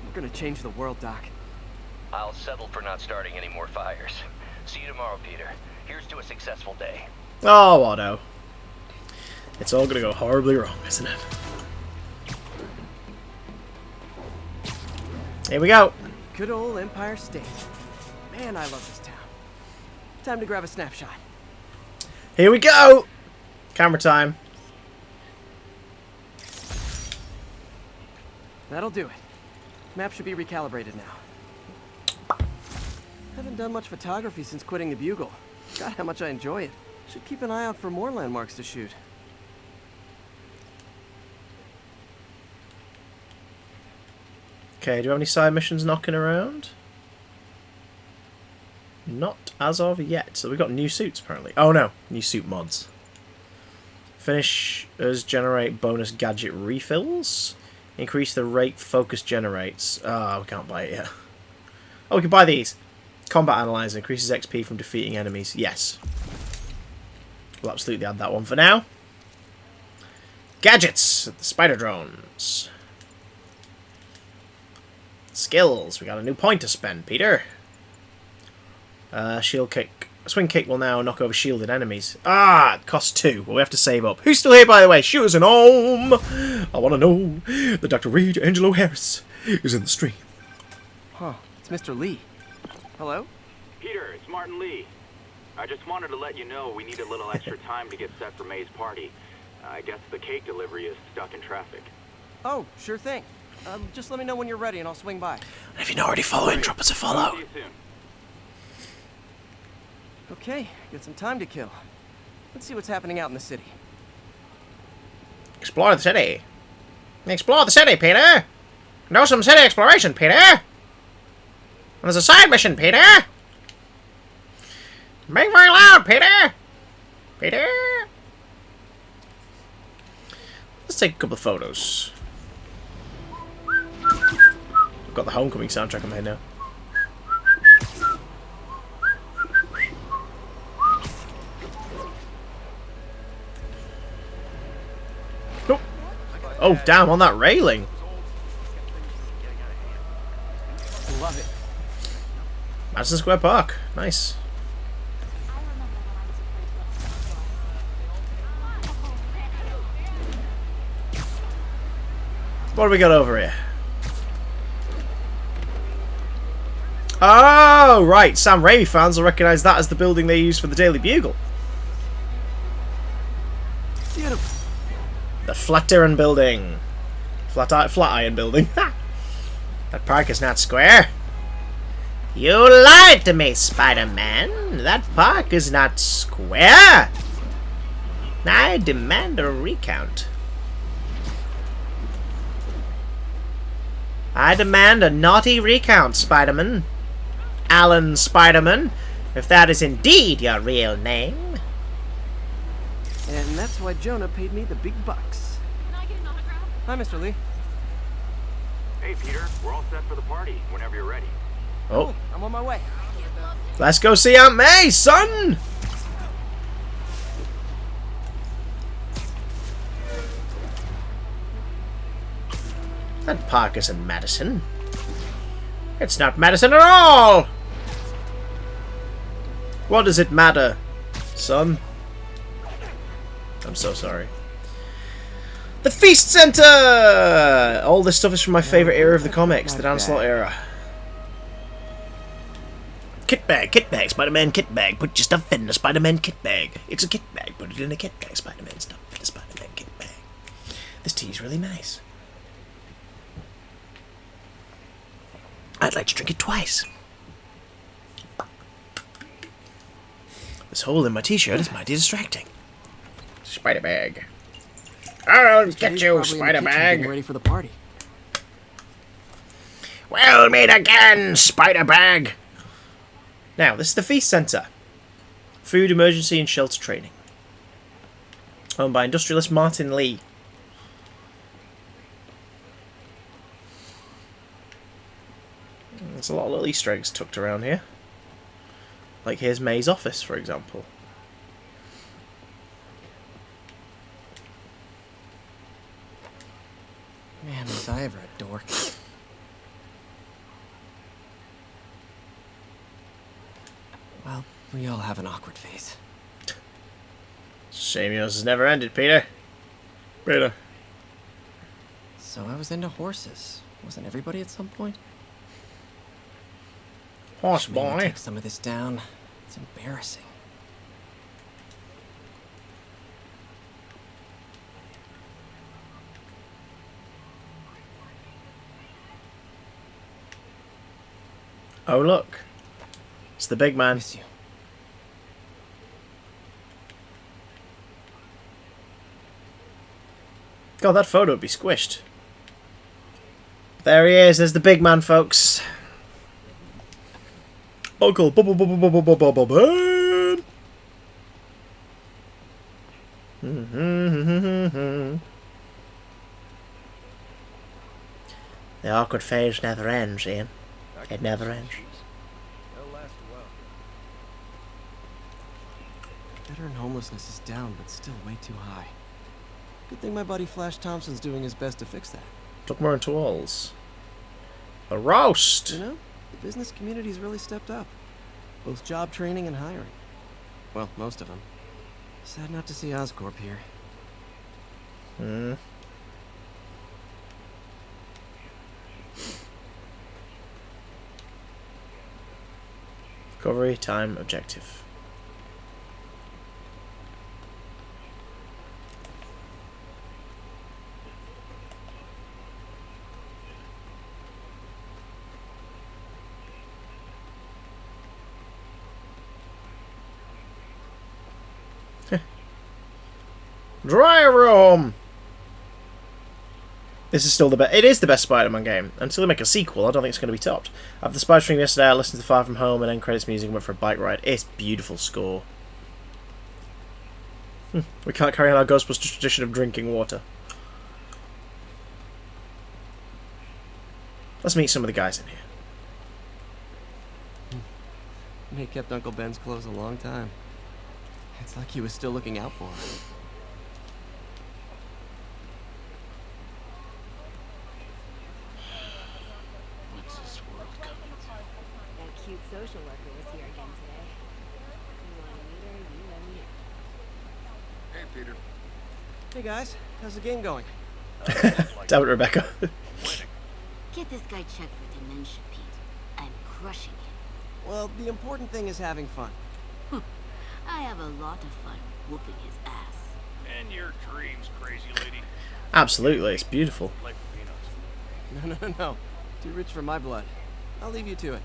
We're gonna change the world, Doc. I'll settle for not starting any more fires. See you tomorrow, Peter. Here's to a successful day. Oh, Otto. It's all gonna go horribly wrong, isn't it? Here we go. Good old Empire State. Man, I love this town. Time to grab a snapshot. Here we go! Camera time. That'll do it. Map should be recalibrated now. Haven't done much photography since quitting the Bugle. God, how much I enjoy it. Should keep an eye out for more landmarks to shoot. Okay, do we have any side missions knocking around? Not as of yet. So we've got new suits, apparently. Oh no, new suit mods. Finishers generate bonus gadget refills. Increase the rate focus generates. Ah, we can't buy it yet. Oh, we can buy these. Combat Analyzer increases XP from defeating enemies. Yes. We'll absolutely add that one for now. Gadgets! The spider drones. Skills. We got a new point to spend, Peter. Shield kick. Swing kick will now knock over shielded enemies. Ah, it costs 2. Well, we have to save up. Who's still here, by the way? Shoot us an home. I want to know that Dr. Reed Angelo Harris is in the stream. Huh. It's Mr. Lee. Hello? Peter, it's Martin Lee. I just wanted to let you know we need a little extra time to get set for May's party. I guess the cake delivery is stuck in traffic. Oh, sure thing. Just let me know when you're ready and I'll swing by. And if you're not already following, drop us a follow. See you soon. Okay, got some time to kill. Let's see what's happening out in the city. Explore the city. Explore the city, Peter! Know some city exploration, Peter! And there's a side mission, Peter! Make very loud, Peter! Peter! Let's take a couple of photos. I've got the Homecoming soundtrack in my head now. Oh, oh damn, on that railing. Love it. Madison Square Park. Nice. What do we got over here? Oh, right. Sam Raimi fans will recognise that as the building they used for the Daily Bugle. Beautiful. The Flatiron Building. Flatiron Building. That park is not square. You lied to me, Spider-Man. That park is not square. I demand a recount. I demand a naughty recount, Spider-Man. Alan Spider-Man, if that is indeed your real name. And that's why Jonah paid me the big bucks. Can I get an autograph? Hi, Mr. Lee. Hey, Peter, we're all set for the party whenever you're ready. Oh, Cool, I'm on my way. let's go see Aunt May, son! That park isn't Madison. It's not Madison at all! What does it matter, son? I'm so sorry. The Feast Center! All this stuff is from my favourite era of the comics, the Dan Slott era. Kit bag, Spider-Man kit bag. Put your stuff in the Spider-Man kit bag. It's a kit bag, put it in a kit bag. Spider-Man stuff in the Spider-Man kit bag. This tea is really nice. I'd like to drink it twice. This hole in my t-shirt is mighty distracting. Spider bag. I'll get you, Spider bag. Ready for the party. Well meet again, Spider bag. Now, this is the Feast Center. Food, emergency, and shelter training. Owned by industrialist Martin Lee. There's a lot of little Easter eggs tucked around here. Like here's May's office, for example. Man, was I ever a dork. Well, we all have an awkward phase. Shame yours has never ended, Peter. Peter. So I was into horses. Wasn't everybody at some point? Horse Should maybe boy. take some of this down. It's embarrassing. Oh look. It's the big man. Miss you. God, that photo would be squished. There he is. There's the big man, folks. Uncle Ben. The awkward phase never ends, Ian. It never ends. They'll last a while. Veteran homelessness is down, but still way too high. Good thing my buddy Flash Thompson's doing his best to fix that. Took more into walls. A roast! You know, the business community's really stepped up. Both job training and hiring. Well, most of them. Sad not to see Oscorp here. Hmm. Recovery time objective. Dry room! This is still the best. It is the best Spider-Man game. Until they make a sequel, I don't think it's going to be topped. After the Spider stream yesterday, I listened to Far From Home and then credits music and went for a bike ride. It's beautiful score. We can't carry on our Ghostbusters tradition of drinking water. Let's meet some of the guys in here. They kept Uncle Ben's clothes a long time. It's like he was still looking out for him. What's this world coming to? That cute social worker was here again today. You want to meet her, you let me know. Hey, Peter. Hey guys, how's the game going? Damn it, Rebecca. Get this guy checked for dementia, Pete. I'm crushing him. Well, the important thing is having fun. I have a lot of fun whooping his ass. And your dreams, crazy lady. Absolutely, it's beautiful. Like peanuts. No. Too rich for my blood. I'll leave you to it.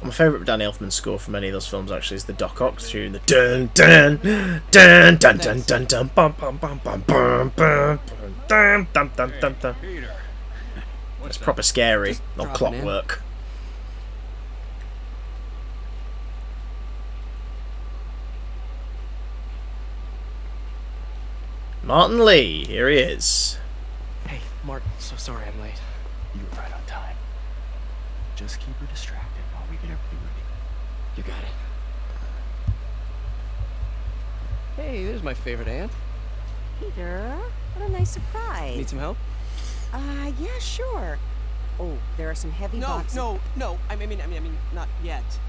My favourite Danny Elfman score from any of those films actually is the Doc Ock tune. The dun dun dun dun dun dun dun bum bum bum bum bum bum dun dun dun dun dun. Peter. It's proper scary, Just not dropping in. clockwork. Martin Lee, here he is. Hey, Mark, so sorry I'm late. You were right on time. Just keep her distracted while we get everything ready. You got it. Hey, there's my favorite aunt. Peter, what a nice surprise. Need some help? Yeah, sure. Oh, there are some heavy boxes. No. I mean, not yet.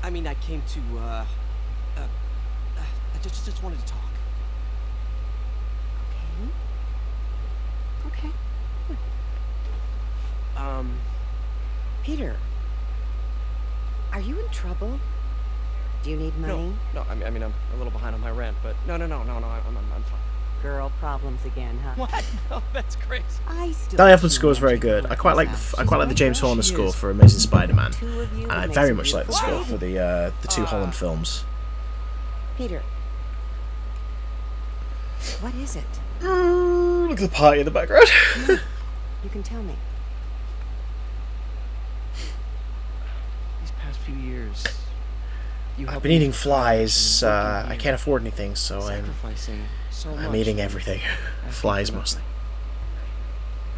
I mean, I came to, I just wanted to talk. Okay. Peter, are you in trouble? Do you need money? No, I mean, I'm a little behind on my rent, but no, I'm fine. Girl problems again, huh? What? No, that's crazy. I still Danny Elfman's score is very good. I quite like the James Horner score for Amazing Spider-Man, and I very much like the score for the two Holland films. Peter, what is it? Look at the party in the background. You can tell me. These past few years, I've been eating flies. I can't afford anything, so sacrificing so much. I'm eating everything. Flies mostly.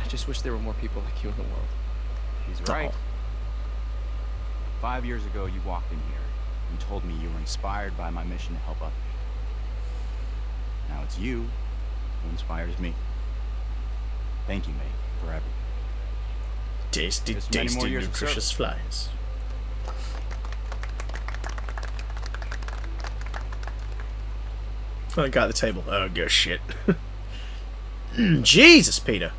I just wish there were more people like you in the world. He's right. 5 years ago, you walked in here and told me you were inspired by my mission to help others. Now it's you who inspires me. Thank you, mate, for everything. Tasty, Just many more tasty, years of nutritious service. flies. Oh, guy at the table. Oh, go shit. Jesus, Peter.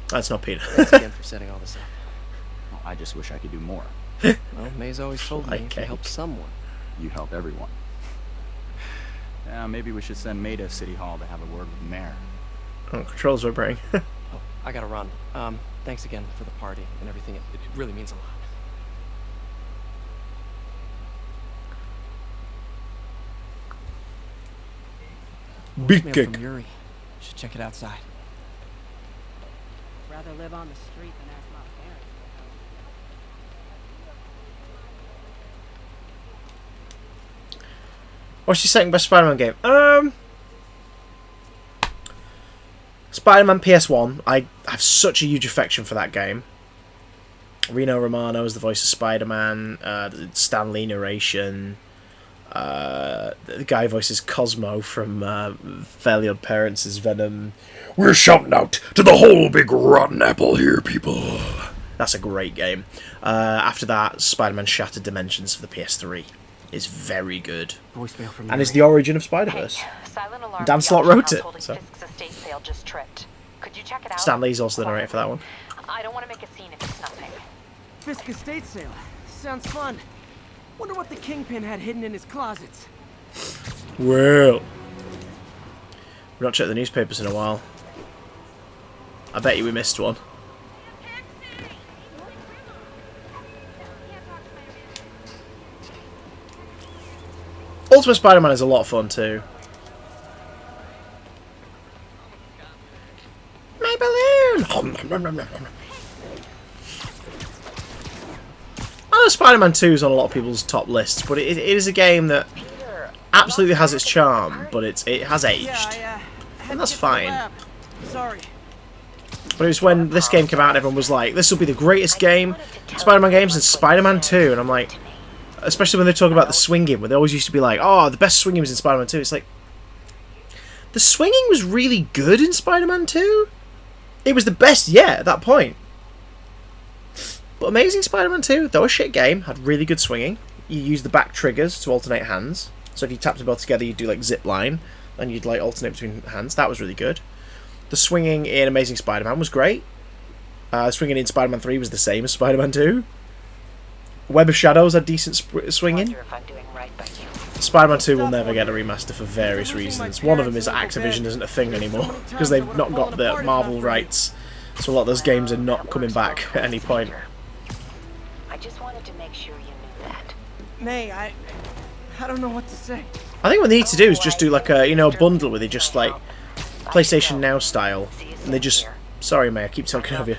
That's not Peter. Thanks again for setting all this up. Well, I just wish I could do more. Well, May's always told me Okay. to help someone. You help everyone. Maybe we should send May to City Hall to have a word with the mayor. Oh, controls vibrating. Oh, I gotta run. Thanks again for the party and everything. It really means a lot. Big Voicemail kick. from Yuri. Should check it outside. Rather live on the street than ask my parents. What's your second best Spider-Man game? Spider-Man PS1. I have such a huge affection for that game. Rino Romano is the voice of Spider-Man. Stan Lee narration. The guy who voices Cosmo from Fairly Odd Parents is Venom. We're shouting out to the whole big rotten apple here, people. That's a great game. After that, Spider-Man Shattered Dimensions for the PS3 is very good. Voicemail from And Yuri. it's the origin of Spider-Verse. Hey, silent alarm. Dan The Slott auction wrote house it, holding so. Fisk's estate sale just tripped. Could you check it out? Stan Lee's also the narrator for that one. I don't want to make a scene if it's nothing. Fisk estate sale. Sounds fun. Wonder what the Kingpin had hidden in his closets. Well, we've not checked the newspapers in a while. I bet you we missed one. Ultimate Spider-Man is a lot of fun too. My balloon! I know Spider-Man 2 is on a lot of people's top lists, but it is a game that absolutely has its charm, but it has aged. And that's fine. Sorry. But it was when this game came out and everyone was like, this will be the greatest game, Spider-Man games, and Spider-Man 2. And I'm like, especially when they talk about the swinging, where they always used to be like, oh, the best swinging was in Spider-Man 2. It's like, the swinging was really good in Spider-Man 2. It was the best yet at that point. But Amazing Spider-Man 2, though a shit game, had really good swinging. You used the back triggers to alternate hands. So if you tapped them both together, you'd do like zip line, and you'd like alternate between hands. That was really good. The swinging in Amazing Spider-Man was great. Swinging in Spider-Man 3 was the same as Spider-Man 2. Web of Shadows had decent swinging. Spider-Man 2 will never get a remaster for various reasons. One of them is Activision isn't a thing anymore, because they've not got the Marvel rights. So a lot of those games are not coming back at any point. I just wanted to make sure you knew that. May, I don't know what to say. I think what they need to do is just do like a, you know, bundle where they just like PlayStation Now style, and they just, sorry May, I keep talking over you,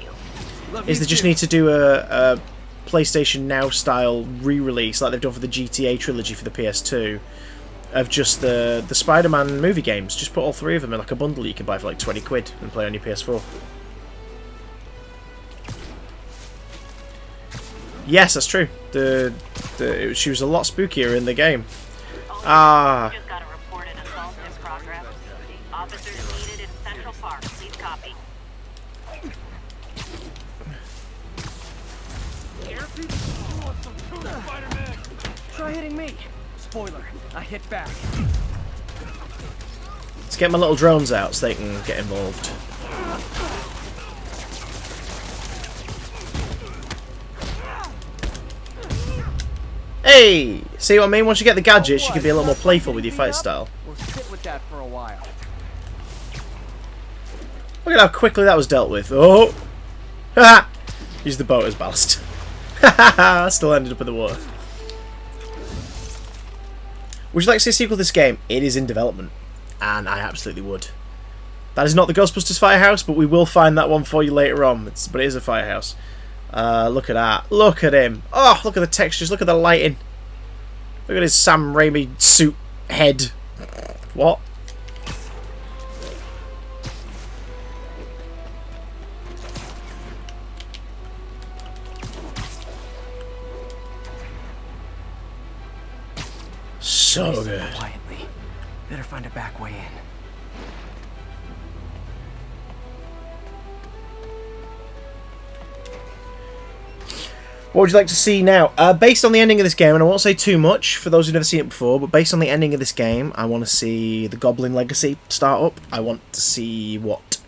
is they just need to do a PlayStation Now style re-release like they've done for the GTA trilogy for the PS2 of just the Spider-Man movie games. Just put all three of them in like a bundle you can buy for like 20 quid and play on your PS4. Yes, that's true. She was a lot spookier in the game. Ah. Just got a reported assault in progress. Officers needed in Central Park. Please copy. Try hitting me. Spoiler, I hit back. Let's get my little drones out so they can get involved. Hey! See what I mean? Once you get the gadgets, you can be a little more playful with your fight style. We'll sit with that for a while. Look at how quickly that was dealt with. Oh! Haha! Use the boat as ballast. Haha! Still ended up in the water. Would you like to see a sequel to this game? It is in development, and I absolutely would. That is not the Ghostbusters Firehouse, but we will find that one for you later on. But it is a firehouse. Look at that. Look at him. Oh, look at the textures. Look at the lighting. Look at his Sam Raimi suit head. What? So good. Quietly. Better find a back way in. What would you like to see now? Based on the ending of this game, and I won't say too much for those who've never seen it before, but based on the ending of this game, I want to see the Goblin Legacy start up. I want to see what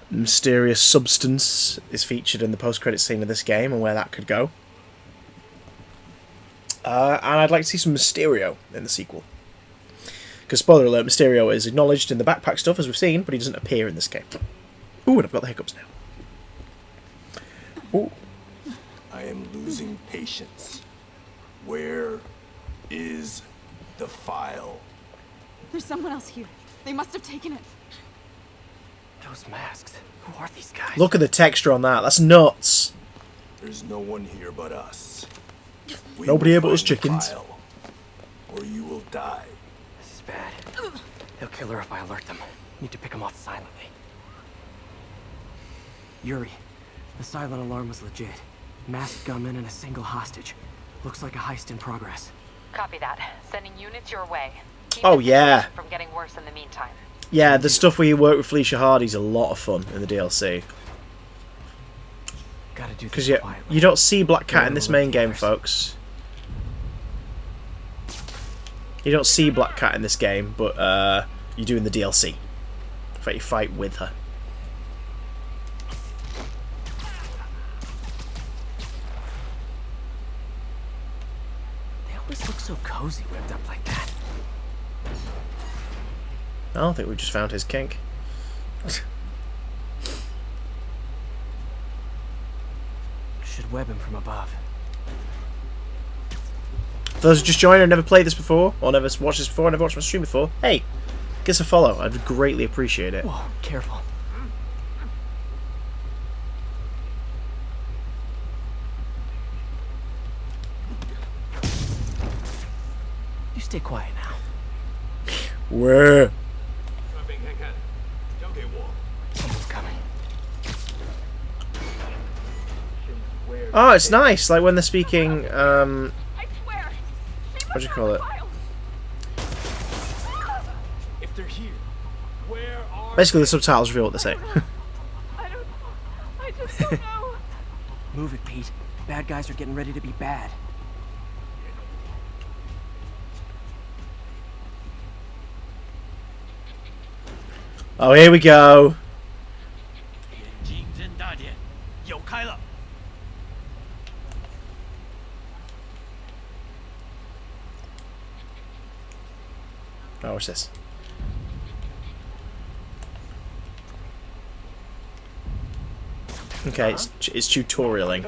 mysterious substance is featured in the post-credit scene of this game and where that could go. And I'd like to see some Mysterio in the sequel. Because, spoiler alert, Mysterio is acknowledged in the backpack stuff, as we've seen, but he doesn't appear in this game. Ooh, and I've got the hiccups now. Ooh. I am losing patience. Where is the file? There's someone else here. They must have taken it. Those masks. Who are these guys? Look at the texture on that. That's nuts. There's no one here but us. Nobody here but us chickens. Or you will die. This is bad. They'll kill her if I alert them. Need to pick them off silently. Yuri, the silent alarm was legit. Masked gunman and a single hostage. Looks like a heist in progress. Copy that. Sending units your way. Keep Oh the yeah. situation from getting worse in the meantime. Yeah, the stuff where you work with Felicia Hardy's a lot of fun in the DLC. Gotta do Because this you don't see Black Cat in this main game, folks. You don't see Black Cat in this game, but you do in the DLC. In fact, you fight with her. They always look so cozy whipped up like that. I don't think we just found his kink. Should web him from above. For those who just joined and never played this before, or never watched this before, or never watched my stream before, hey, give us a follow. I'd greatly appreciate it. Whoa, careful. You stay quiet now. Where? Someone's coming. Oh, it's nice. Like when they're speaking. What do you call it? If they're here, where are Basically, the subtitles reveal what they're saying. I just don't know. Move it, Pete. Bad guys are getting ready to be bad. Oh, here we go. 眼睛睁大点，有开了。 Oh, what's this? Okay, it's tutorialing.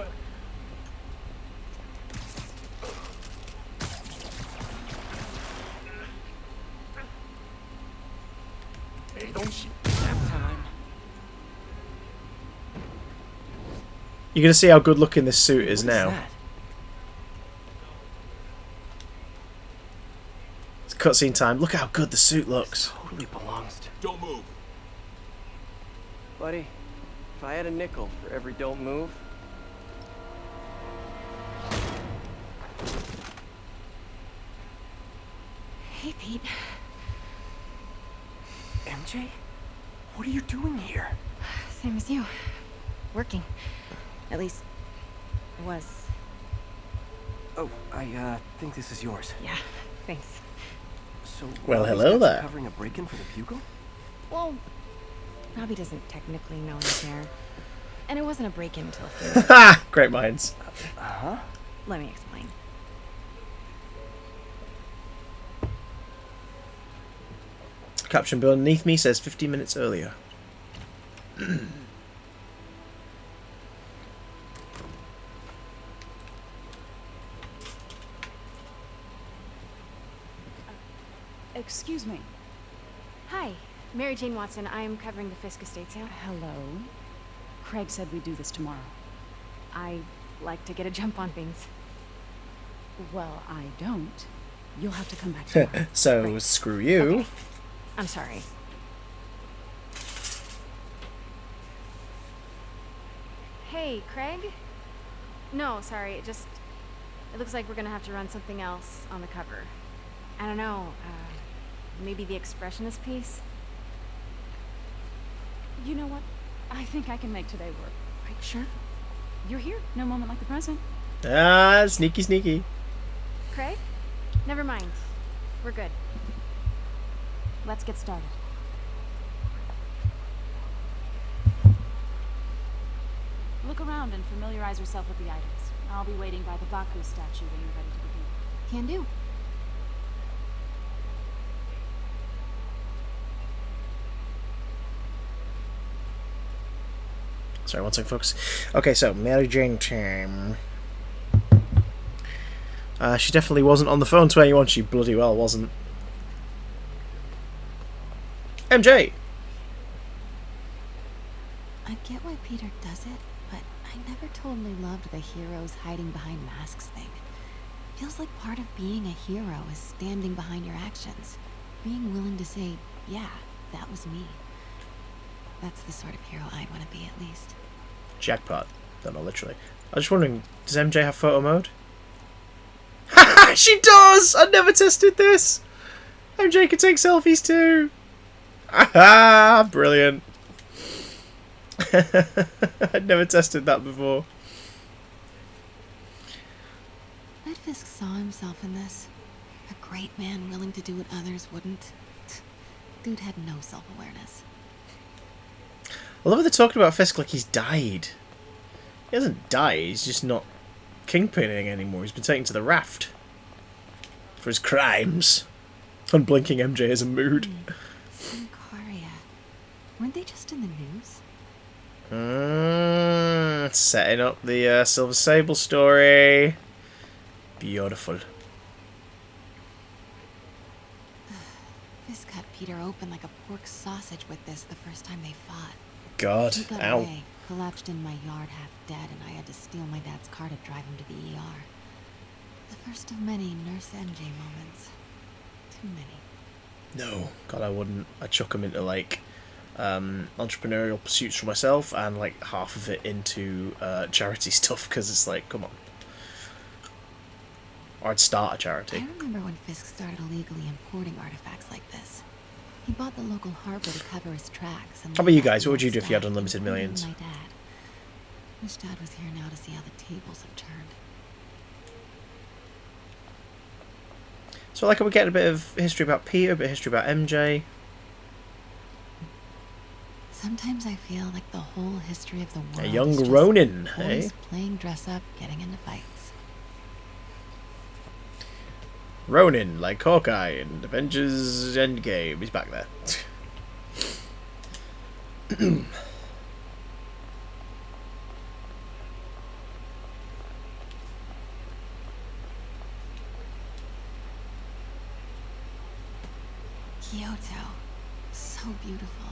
You're gonna see how good looking this suit is now. It's cutscene time. Look how good the suit looks. Totally belongs to. Don't move. Buddy, if I had a nickel for every don't move. Hey, Pete. MJ? What are you doing here? Same as you. Working. At least, it was. Oh, I think this is yours. Yeah, thanks. So, Well, Robbie's hello got you there. Covering a break-in for the Bugle? Well, Robbie doesn't technically know he's there. And it wasn't a break-in until a few. Ha! Great minds. Uh-huh. Let me explain. Caption beneath me says 15 minutes earlier. Excuse me. Hi, Mary Jane Watson. I'm covering the Fisk estate sale. Hello. Craig said we'd do this tomorrow. I like to get a jump on things. Well, I don't. You'll have to come back tomorrow. So, Right. screw you. Okay. I'm sorry. Hey, Craig? No, sorry. It looks like we're gonna have to run something else on the cover. I don't know. Maybe the expressionist piece? You know what? I think I can make today work. Right, sure. You're here. No moment like the present. Ah, sneaky, sneaky. Craig? Never mind. We're good. Let's get started. Look around and familiarize yourself with the items. I'll be waiting by the Baku statue when you're ready to begin. Can do. Sorry, one second, folks. Okay, so Mary Jane time. She definitely wasn't on the phone to anyone. She bloody well wasn't. MJ. I get why Peter does it, but I never totally loved the heroes hiding behind masks thing. Feels like part of being a hero is standing behind your actions. Being willing to say, yeah, that was me. That's the sort of hero I'd want to be, at least. Jackpot. No, not literally. I was just wondering, does MJ have photo mode? Haha, she does! I never tested this! MJ can take selfies too! Aha! Brilliant. I'd never tested that before. Bet Fisk saw himself in this. A great man willing to do what others wouldn't. Dude had no self-awareness. I love how they're talking about Fisk like he's died. He hasn't died, he's just not kingpinning anymore. He's been taken to the raft. For his crimes. Unblinking MJ has a mood. Sincaria. Weren't they just in the news? Setting up the Silver Sable story. Beautiful. Fisk cut Peter open like a pork sausage with this the first time they fought. God, He got ow. away, collapsed in my yard half dead, and I had to steal my dad's car to drive him to the ER. The first of many Nurse MJ moments. Too many. No, God, I wouldn't. I'd chuck him into, like, entrepreneurial pursuits for myself and, like, half of it into charity stuff, because it's like, come on. Or I'd start a charity. I remember when Fisk started illegally importing artifacts like this. He bought the local harbor to cover his tracks. And How about you guys? What would you do if you had unlimited millions? My dad. Wish Dad was here now to see how the tables have turned. So, like, we're getting a bit of history about Peter, a bit of history about MJ. Sometimes I feel like the whole history of the world A young is just Ronin, boys eh? playing dress up, getting into fights. Ronin, like Hawkeye in Avengers Endgame. He's back there. Kyoto. So beautiful.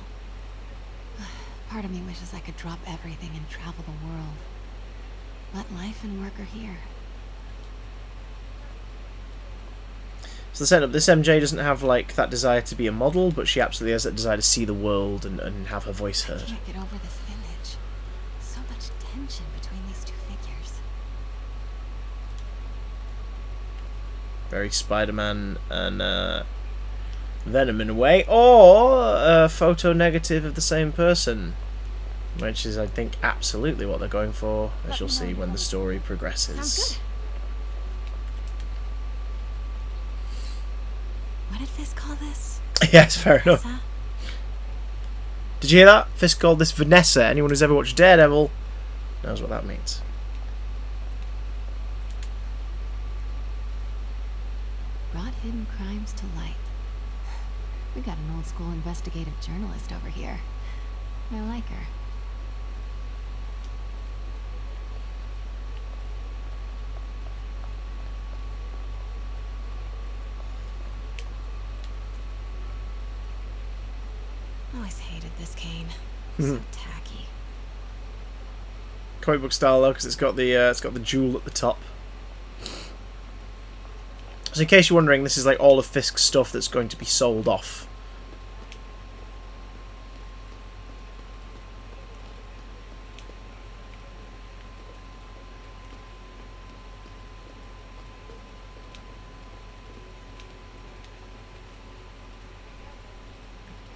Part of me wishes I could drop everything and travel the world. But life and work are here. So the setup, this MJ doesn't have, like, that desire to be a model, but she absolutely has that desire to see the world and have her voice heard. I can't get over this image. So much tension between these two figures. Very Spider-Man and Venom in a way, or a photo negative of the same person, which is, I think, absolutely what they're going for, as you'll see when the story progresses. What did Fisk call this? Yes, fair enough. Did you hear that? Fisk called this Vanessa. Anyone who's ever watched Daredevil knows what that means. Brought hidden crimes to light. We got an old school investigative journalist over here. I like her. Always hated this cane. So tacky. Comic book style though, because it's got the jewel at the top. So in case you're wondering, this is like all of Fisk's stuff that's going to be sold off.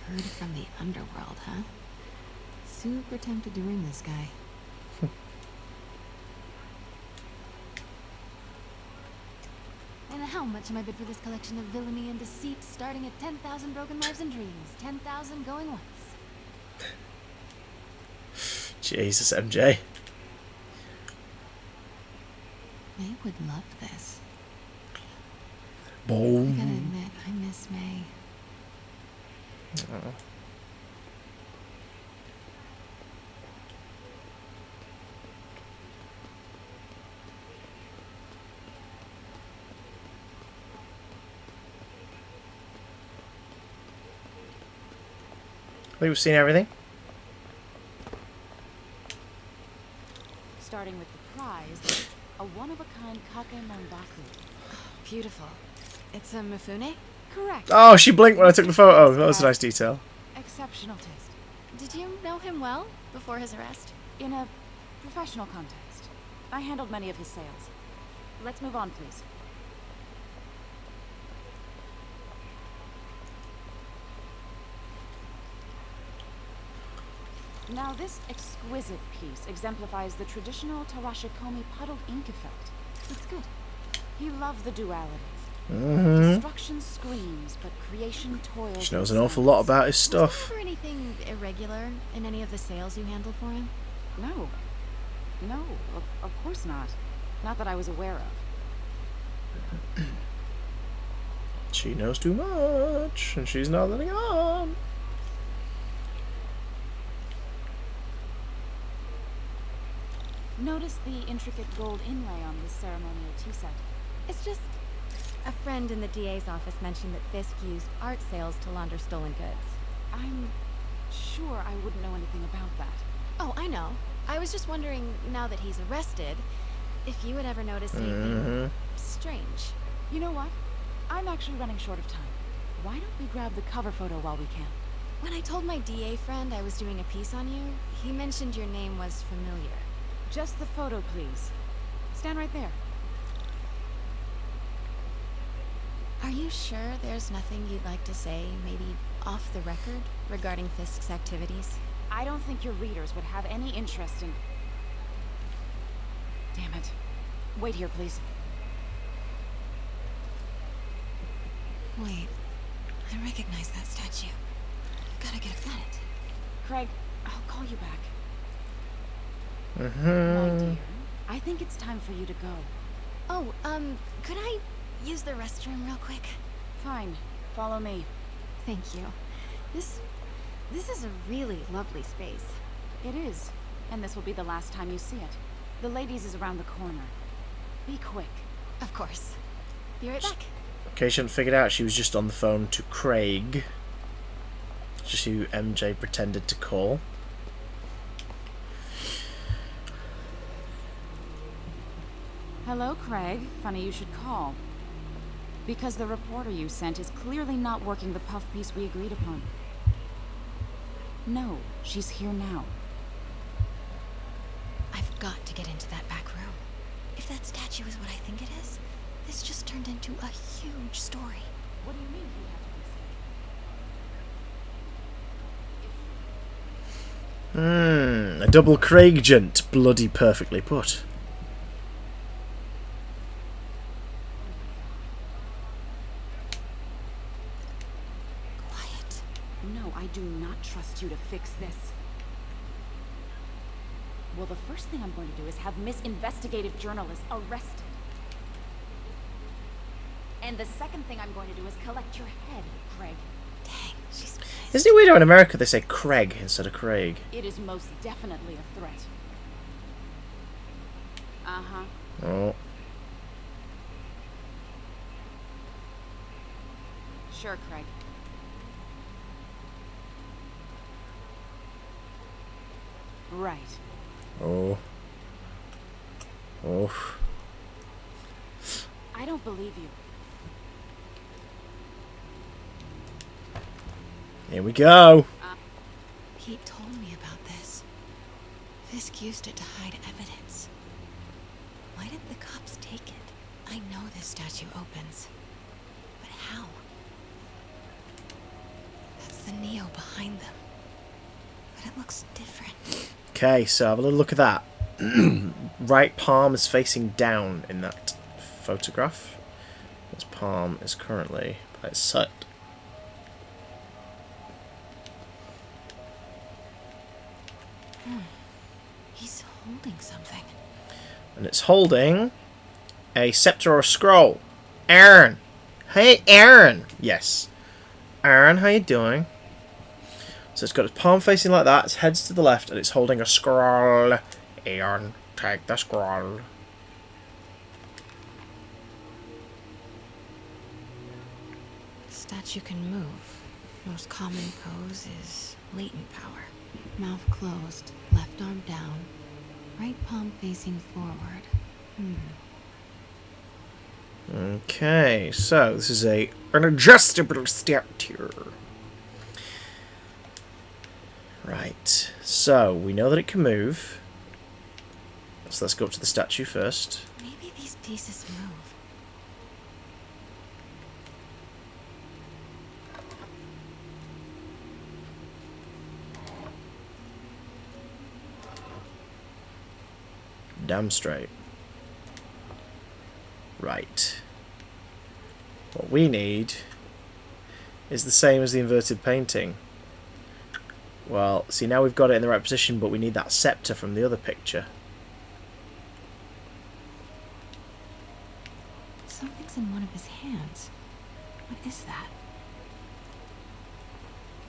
Heard from the underworld, huh? Super tempted to ring this guy. And how much am I bid for this collection of villainy and deceit, starting at 10,000 broken lives and dreams, 10,000 going once? Jesus, MJ. May would love this. Boom. I gotta admit, I miss May. Oh. I think we've seen everything. Starting with the prize, a one-of-a-kind kake monbaku. Beautiful. It's a Mifune? Correct. Oh, she blinked when I took the photo. That was a nice detail. Exceptional taste. Did you know him well before his arrest? In a professional context. I handled many of his sales. Let's move on, please. Now, this exquisite piece exemplifies the traditional Tarashikomi puddled ink effect. It's good. He loved the duality. Destruction screams, but creation toils. She knows an awful lot about his stuff. Was there ever anything irregular in any of the sales you handled for him? No. No, of course not. Not that I was aware of. She knows too much, and she's not letting on. Notice the intricate gold inlay on this ceremonial tea set. It's just A friend in the DA's office mentioned that Fisk used art sales to launder stolen goods. I'm sure I wouldn't know anything about that. Oh, I know. I was just wondering, now that he's arrested, if you had ever noticed anything strange. You know what? I'm actually running short of time. Why don't we grab the cover photo while we can? When I told my DA friend I was doing a piece on you, he mentioned your name was familiar. Just the photo, please. Stand right there. Are you sure there's nothing you'd like to say, maybe off the record, regarding Fisk's activities? I don't think your readers would have any interest in... Damn it. Wait here, please. Wait. I recognize that statue. Gotta get at it. Craig, I'll call you back. My Mm-hmm. dear, I think it's time for you to go. Oh, could I use the restroom real quick? Fine. Follow me. Thank you. This is a really lovely space. It is. And this will be the last time you see it. The ladies is around the corner. Be quick. Of course. Be right back. In case you hadn't figured out, she was just on the phone to Craig. Just who MJ pretended to call. Hello, Craig. Funny you should call. Because the reporter you sent is clearly not working the puff piece we agreed upon. No, she's here now. I've got to get into that back room. If that statue is what I think it is, this just turned into a huge story. What do you mean you have to be A double Craig gent. Bloody perfectly put. Quiet. No, I do not trust you to fix this. Well, the first thing I'm going to do is have Miss Investigative Journalist arrested. And the second thing I'm going to do is collect your head, Craig. Dang, she's pissed. Isn't it weird how in America they say Craig instead of Craig? It is most definitely a threat. Uh-huh. Oh. Sure, Craig. Right. Oh. Oh. I don't believe you. Here we go. Pete told me about this. Fisk used it to hide evidence. Why didn't the cops take it? I know this statue opens. But how? That's the Neo behind them. But it looks different. Okay, so have a little look at that. Right palm is facing down in that photograph. His palm is currently by its side. He's holding something. And it's holding a scepter or a scroll. Aaron! Hey, Aaron! Yes. Aaron, how you doing? So it's got its palm facing like that, its head's to the left, and it's holding a scroll. Aaron, take the scroll. Statue can move. Most common pose is latent power. Mouth closed, left arm down, right palm facing forward. Okay, so this is an adjustable statue. Right, so we know that it can move. So let's go up to the statue first. Maybe these pieces move. Damn straight. Right. What we need is the same as the inverted painting. Well, see, now we've got it in the right position, but we need that scepter from the other picture. Something's in one of his hands. What is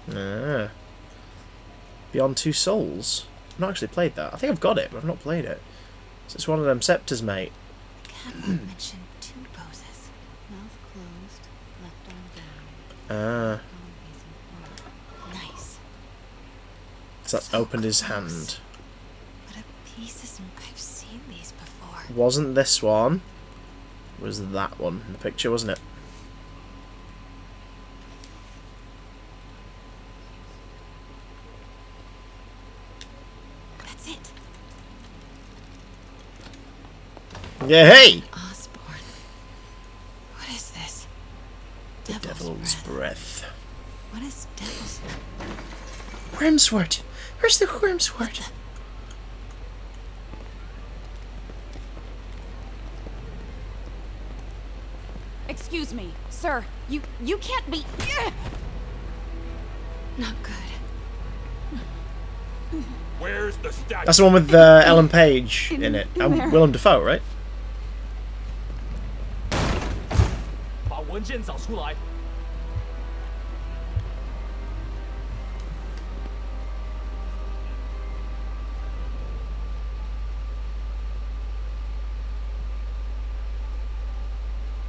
that? Beyond Two Souls. I've not actually played that. I think I've got it, but I've not played it. So it's one of them scepters, mate. Catwalk mentioned two poses. Mouth Ah. Nice. So that's opened his hand. But a piece is... I've seen these before. Wasn't this one? Was that one in the picture, wasn't it? That's it. Yeah, hey! Osborne. What is this? Devil's breath. What is devil's... Wormsword! Where's the wormsword? Excuse me, sir. You can't be... Not good. Where's the statue? That's the one with Ellen Page in it. And Willem Dafoe, right? 把文件找出来。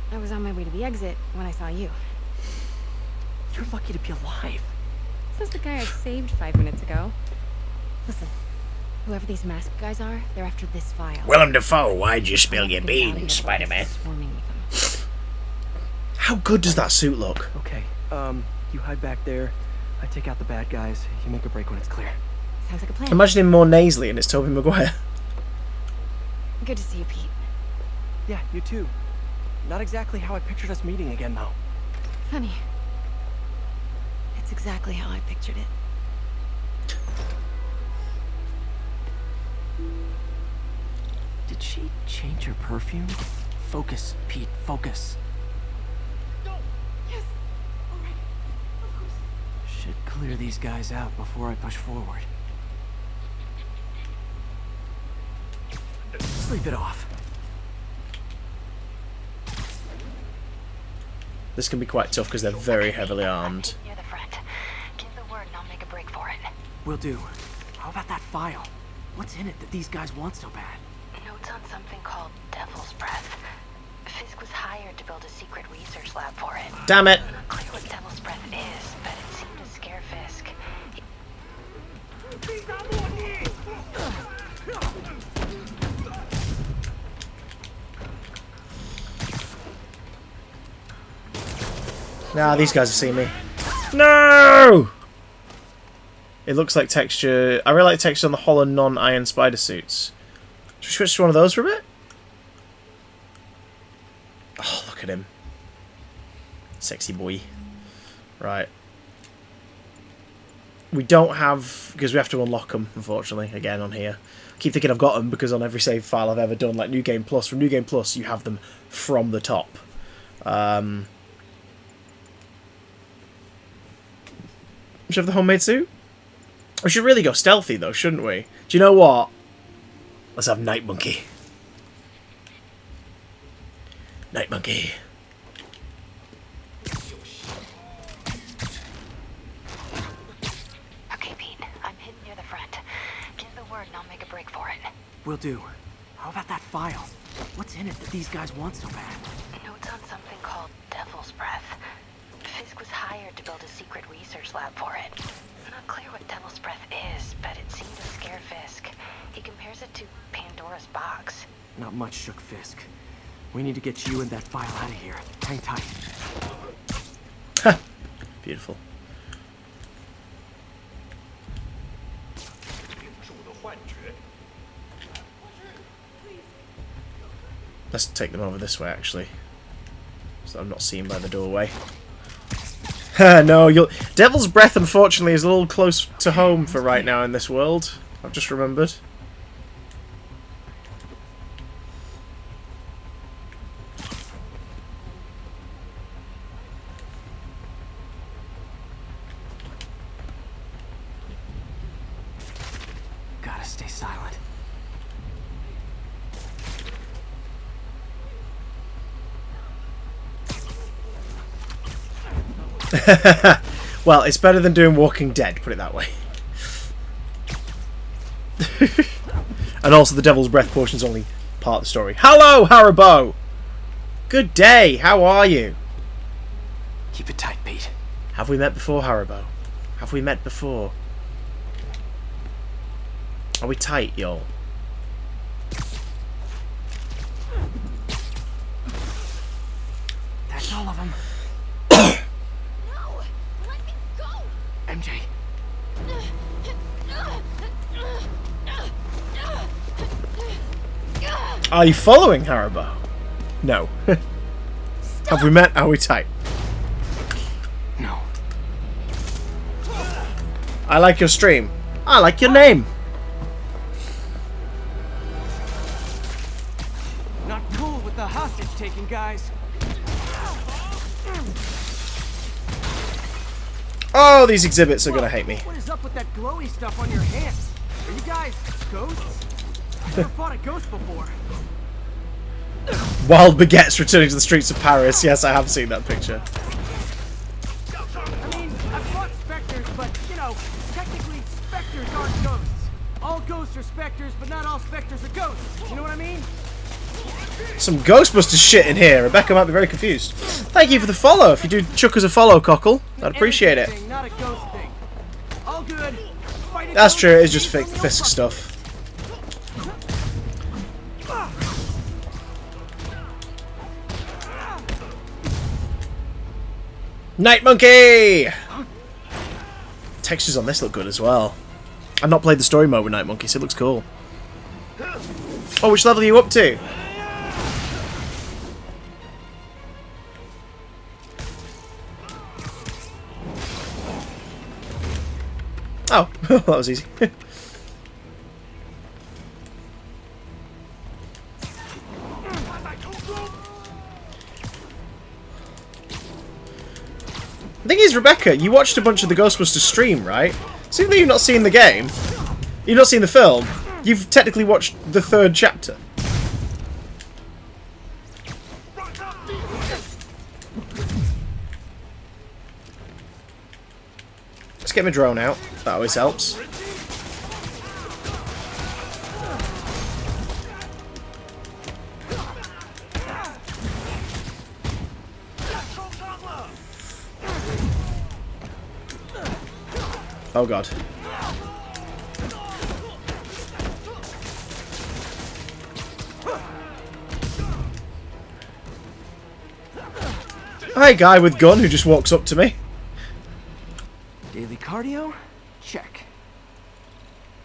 I was on my way to the exit when I saw you. You're lucky to be alive. This is the guy I saved 5 minutes ago. Listen, whoever these masked guys are, they're after this file. Willem Dafoe, why'd you spill your beans, Spider-Man? How good does that suit look? Okay, you hide back there. I take out the bad guys. You make a break when it's clear. Sounds like a plan. Imagine him more nasally and it's Tobey Maguire. Good to see you, Pete. Yeah, you too. Not exactly how I pictured us meeting again, though. Funny. It's exactly how I pictured it. Did she change her perfume? Focus, Pete, focus. No! Yes! Alright. Of course. Should clear these guys out before I push forward. Sleep it off. This can be quite tough because they're very heavily armed. Near the front. Give the word and I'll make a break for it. Will do. How about that file? What's in it that these guys want so bad? Notes on something called Devil's Breath. Fisk was hired to build a secret research lab for it. Damn it! Not clear what Devil's Breath is, but it seemed to scare Fisk. Nah, these guys have seen me. No! It looks like texture... I really like texture on the hollow non-iron spider suits. Should we switch to one of those for a bit? Oh, look at him. Sexy boy. Right. We don't have... because we have to unlock them, unfortunately, again on here. I keep thinking I've got them because on every save file I've ever done, like New Game Plus, from New Game Plus you have them from the top. We should have the homemade suit? We should really go stealthy though, shouldn't we? Do you know what? Let's have Night Monkey. Night Monkey. Okay, Pete. I'm hidden near the front. Give the word and I'll make a break for it. Will do. How about that file? What's in it that these guys want so bad? Notes on something called Devil's Breath. Fisk was hired to build a secret research lab for it. Not clear what Devil's Breath is, but it seemed to scare Fisk. He compares it to Pandora's box. Not much shook Fisk. We need to get you and that file out of here. Hang tight. Beautiful. Let's take them over this way, actually. So I'm not seen by the doorway. No, you'll... Devil's Breath, unfortunately, is a little close to home for right now in this world. I've just remembered. Gotta stay silent. Well, it's better than doing Walking Dead, put it that way. And also the Devil's Breath portion's only part of the story. Hello, Haribo! Good day, how are you? Keep it tight, Pete. Have we met before, Haribo? Have we met before? Are we tight, y'all? That's all of them. No! Let me go! MJ. Are you following Haribo? No. Have we met? Are we tight? No. I like your stream. I like your name. Not cool with the hostage taking, guys. Oh, these exhibits are gonna hate me. What is up with that glowy stuff on your hands? Are you guys ghosts? I've never fought a ghost before. Wild baguettes returning to the streets of Paris. Yes, I have seen that picture. I mean, I've fought specters, but, you know, technically specters aren't ghosts. All ghosts are specters, but not all specters are ghosts. You know what I mean? Some Ghostbusters shit in here. Rebecca might be very confused. Thank you for the follow. If you do chuck us a follow, Cockle, I'd appreciate it. Not a ghost thing. All good. That's true, it is just fake Fisk stuff. Night Monkey! Textures on this look good as well. I've not played the story mode with Night Monkey, so it looks cool. Oh, which level are you up to? Oh, that was easy. The thing is, Rebecca, you watched a bunch of the Ghostbusters stream, right? So even though you've not seen the game, you've not seen the film, you've technically watched the 3rd chapter. Let's get my drone out. That always helps. Oh god. Hi, guy with gun who just walks up to me. Daily cardio? Check.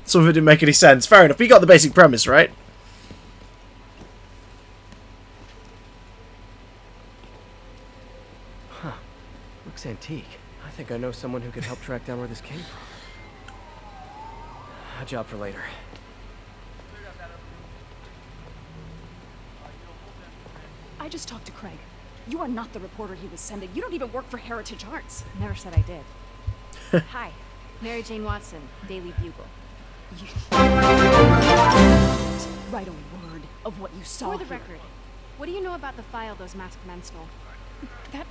Some of it didn't make any sense. Fair enough, but you got the basic premise, right? Huh. Looks antique. I think I know someone who could help track down where this came from. A job for later. I just talked to Craig. You are not the reporter he was sending. You don't even work for Heritage Arts. Never said I did. Hi, Mary Jane Watson, Daily Bugle. Write a word of what you saw. For the here. record, what do you know about the file those masked men stole? That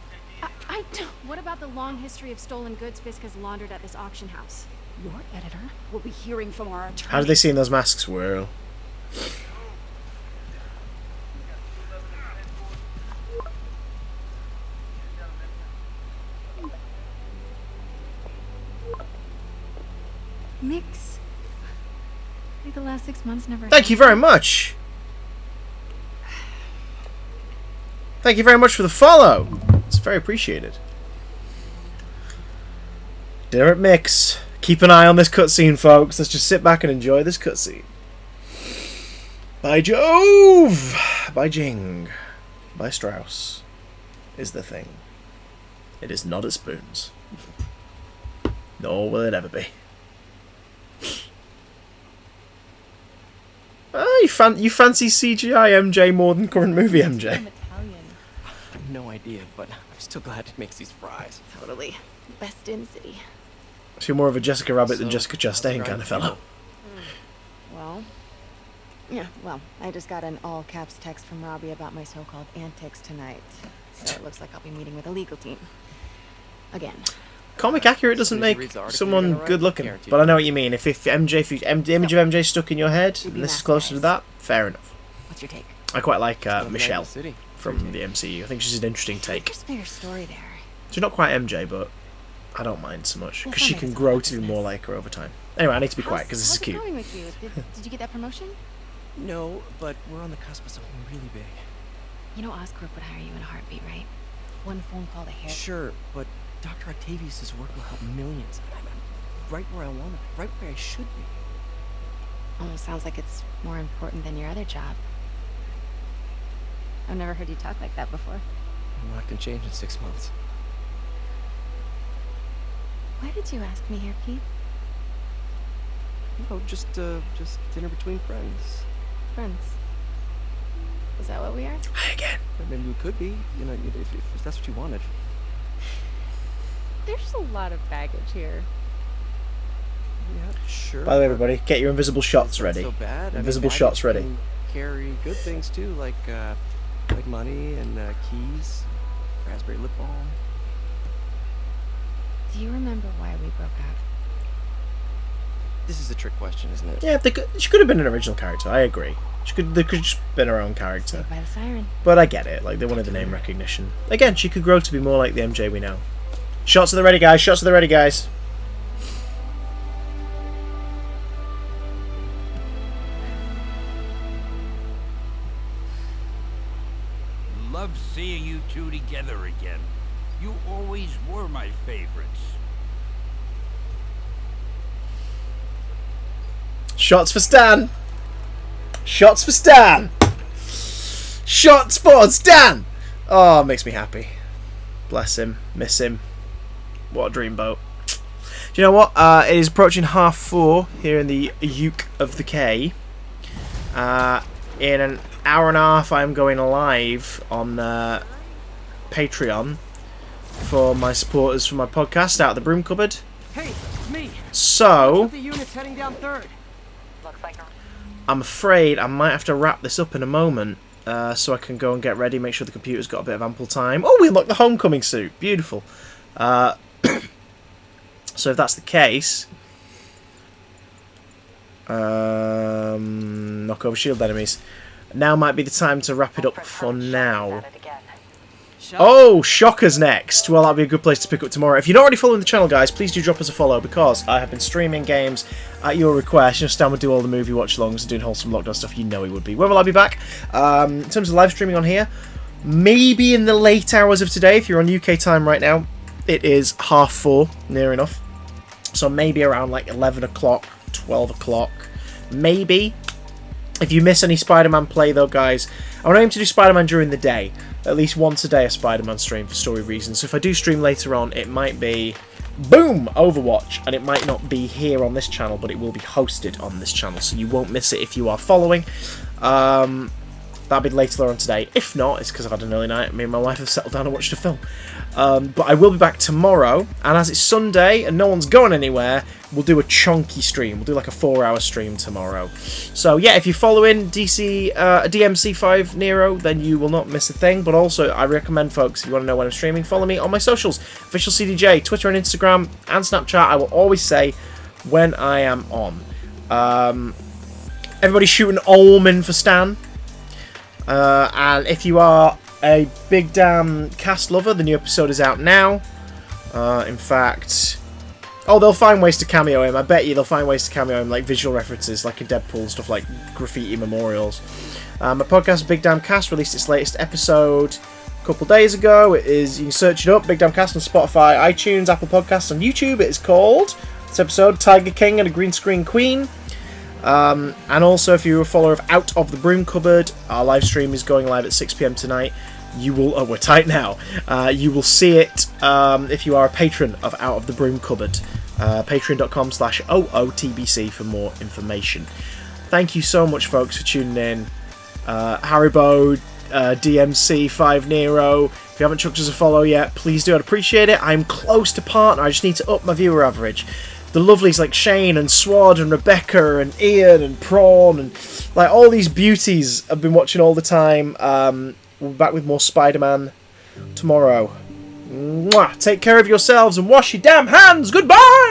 I don't. What about the long history of stolen goods Fisk has laundered at this auction house? Your editor will be hearing from our attorney. How did they see in those masks whirl? Mix. Like the last 6 months never. Thank you very much. Thank you very much for the follow. It's very appreciated. Dinner at Mix. Keep an eye on this cutscene, folks. Let's just sit back and enjoy this cutscene. By Jove! By Jing. By Strauss. Is the thing. It is not at Spoons. Nor will it ever be. Oh, you fancy CGI MJ more than current movie MJ? No idea, but I'm still glad it makes these fries. Totally. Best in city. So you're more of a Jessica Rabbit than Jessica Chastain kind of fellow. Well, I just got an all-caps text from Robbie about my so-called antics tonight. So it looks like I'll be meeting with a legal team. Again. Comic accurate doesn't make someone good looking, but I know what you mean. If the image of MJ stuck in your head, and this is closer to that, fair enough. What's your take? I quite like Michelle from the MCU. I think she's an interesting take. There's a bigger story there. She's not quite MJ, but I don't mind so much because she can grow to be more like her over time. Anyway, I need to be quiet because this is cute. How's it going with you? Did you get that promotion? No, but we're on the cusp of something really big. You know Oscorp would hire you in a heartbeat, right? One phone call to hair. Sure, but Dr. Octavius' work will help millions. I'm right where I want to be, right where I should be. Almost sounds like it's more important than your other job. I've never heard you talk like that before. A lot can change in 6 months. Why did you ask me here, Pete? No, just dinner between friends. Friends. Is that what we are? Hi again. Maybe we could be, you know, if that's what you wanted. There's a lot of baggage here. Yeah, sure. By the way, everybody, get your invisible shots ready. So bad. Invisible shots ready. Can carry good things too, like money and keys, raspberry lip balm. Do you remember why we broke up? This is a trick question, isn't it? Yeah, she could have been an original character. I agree. They could just been her own character. By the siren. But I get it. Like, they wanted the name recognition. Again, she could grow to be more like the MJ we know. Shots at the ready, guys. Shots at the ready, guys. Love seeing you two together again. You always were my favorites. Shots for Stan! Shots for Stan! Shots for Stan! Oh, it makes me happy. Bless him. Miss him. What a dreamboat. Do you know what? It is approaching 4:30 here in the Uke of the K. In an hour and a half, I'm going live on Patreon for my supporters for my podcast, Out of the Broom Cupboard. Hey, it's me. So, The unit's heading down 3rd. Looks like I'm afraid I might have to wrap this up in a moment, so I can go and get ready, make sure the computer's got a bit of ample time. Oh, we unlocked the homecoming suit. Beautiful. So if that's the case, knock over shield enemies. Now might be the time to wrap it up for now. Oh, Shocker's next. Well, that'll be a good place to pick up tomorrow. If you're not already following the channel, guys, please do drop us a follow, because I have been streaming games at your request. You know, Stan would do all the movie watch-alongs and doing wholesome lockdown stuff. You know he would be. When will I be back? In terms of live streaming on here, maybe in the late hours of today. If you're on UK time right now, it is 4:30, near enough. So maybe around like 11 o'clock, 12 o'clock, maybe. If you miss any Spider-Man play, though, guys, I want to aim to do Spider-Man during the day. At least once a day a Spider-Man stream for story reasons. So if I do stream later on, it might be, boom, Overwatch. And it might not be here on this channel, but it will be hosted on this channel. So you won't miss it if you are following. That'll be later on today. If not, it's because I've had an early night. Me and my wife have settled down and watched a film. But I will be back tomorrow. And as it's Sunday and no one's going anywhere, we'll do a chunky stream. We'll do like a 4-hour stream tomorrow. So yeah, if you're following DMC5 Nero, then you will not miss a thing. But also, I recommend, folks, if you want to know when I'm streaming, follow me on my socials. Official CDJ, Twitter and Instagram, and Snapchat. I will always say when I am on. Everybody shoot an omen for Stan. And if you are a Big Damn cast lover, the new episode is out now. In fact, they'll find ways to cameo him. I bet you they'll find ways to cameo him, like visual references, like in Deadpool, stuff like graffiti memorials. My podcast, Big Damn Cast, released its latest episode a couple days ago. It is, you can search it up, Big Damn Cast on Spotify, iTunes, Apple Podcasts, and YouTube. It is called, this episode, Tiger King and a Green Screen Queen. And also, if you're a follower of Out of the Broom Cupboard, our live stream is going live at 6 PM tonight. You will, we're tight now. You will see it if you are a patron of Out of the Broom Cupboard. Patreon.com/OOTBC for more information. Thank you so much, folks, for tuning in. Haribo, DMC5 Nero. If you haven't chucked us a follow yet, please do. I'd appreciate it. I'm close to partner. I just need to up my viewer average. The lovelies like Shane and Swad and Rebecca and Ian and Prawn and like all these beauties I've been watching all the time. We'll be back with more Spider-Man tomorrow. Mwah! Take care of yourselves and wash your damn hands. Goodbye!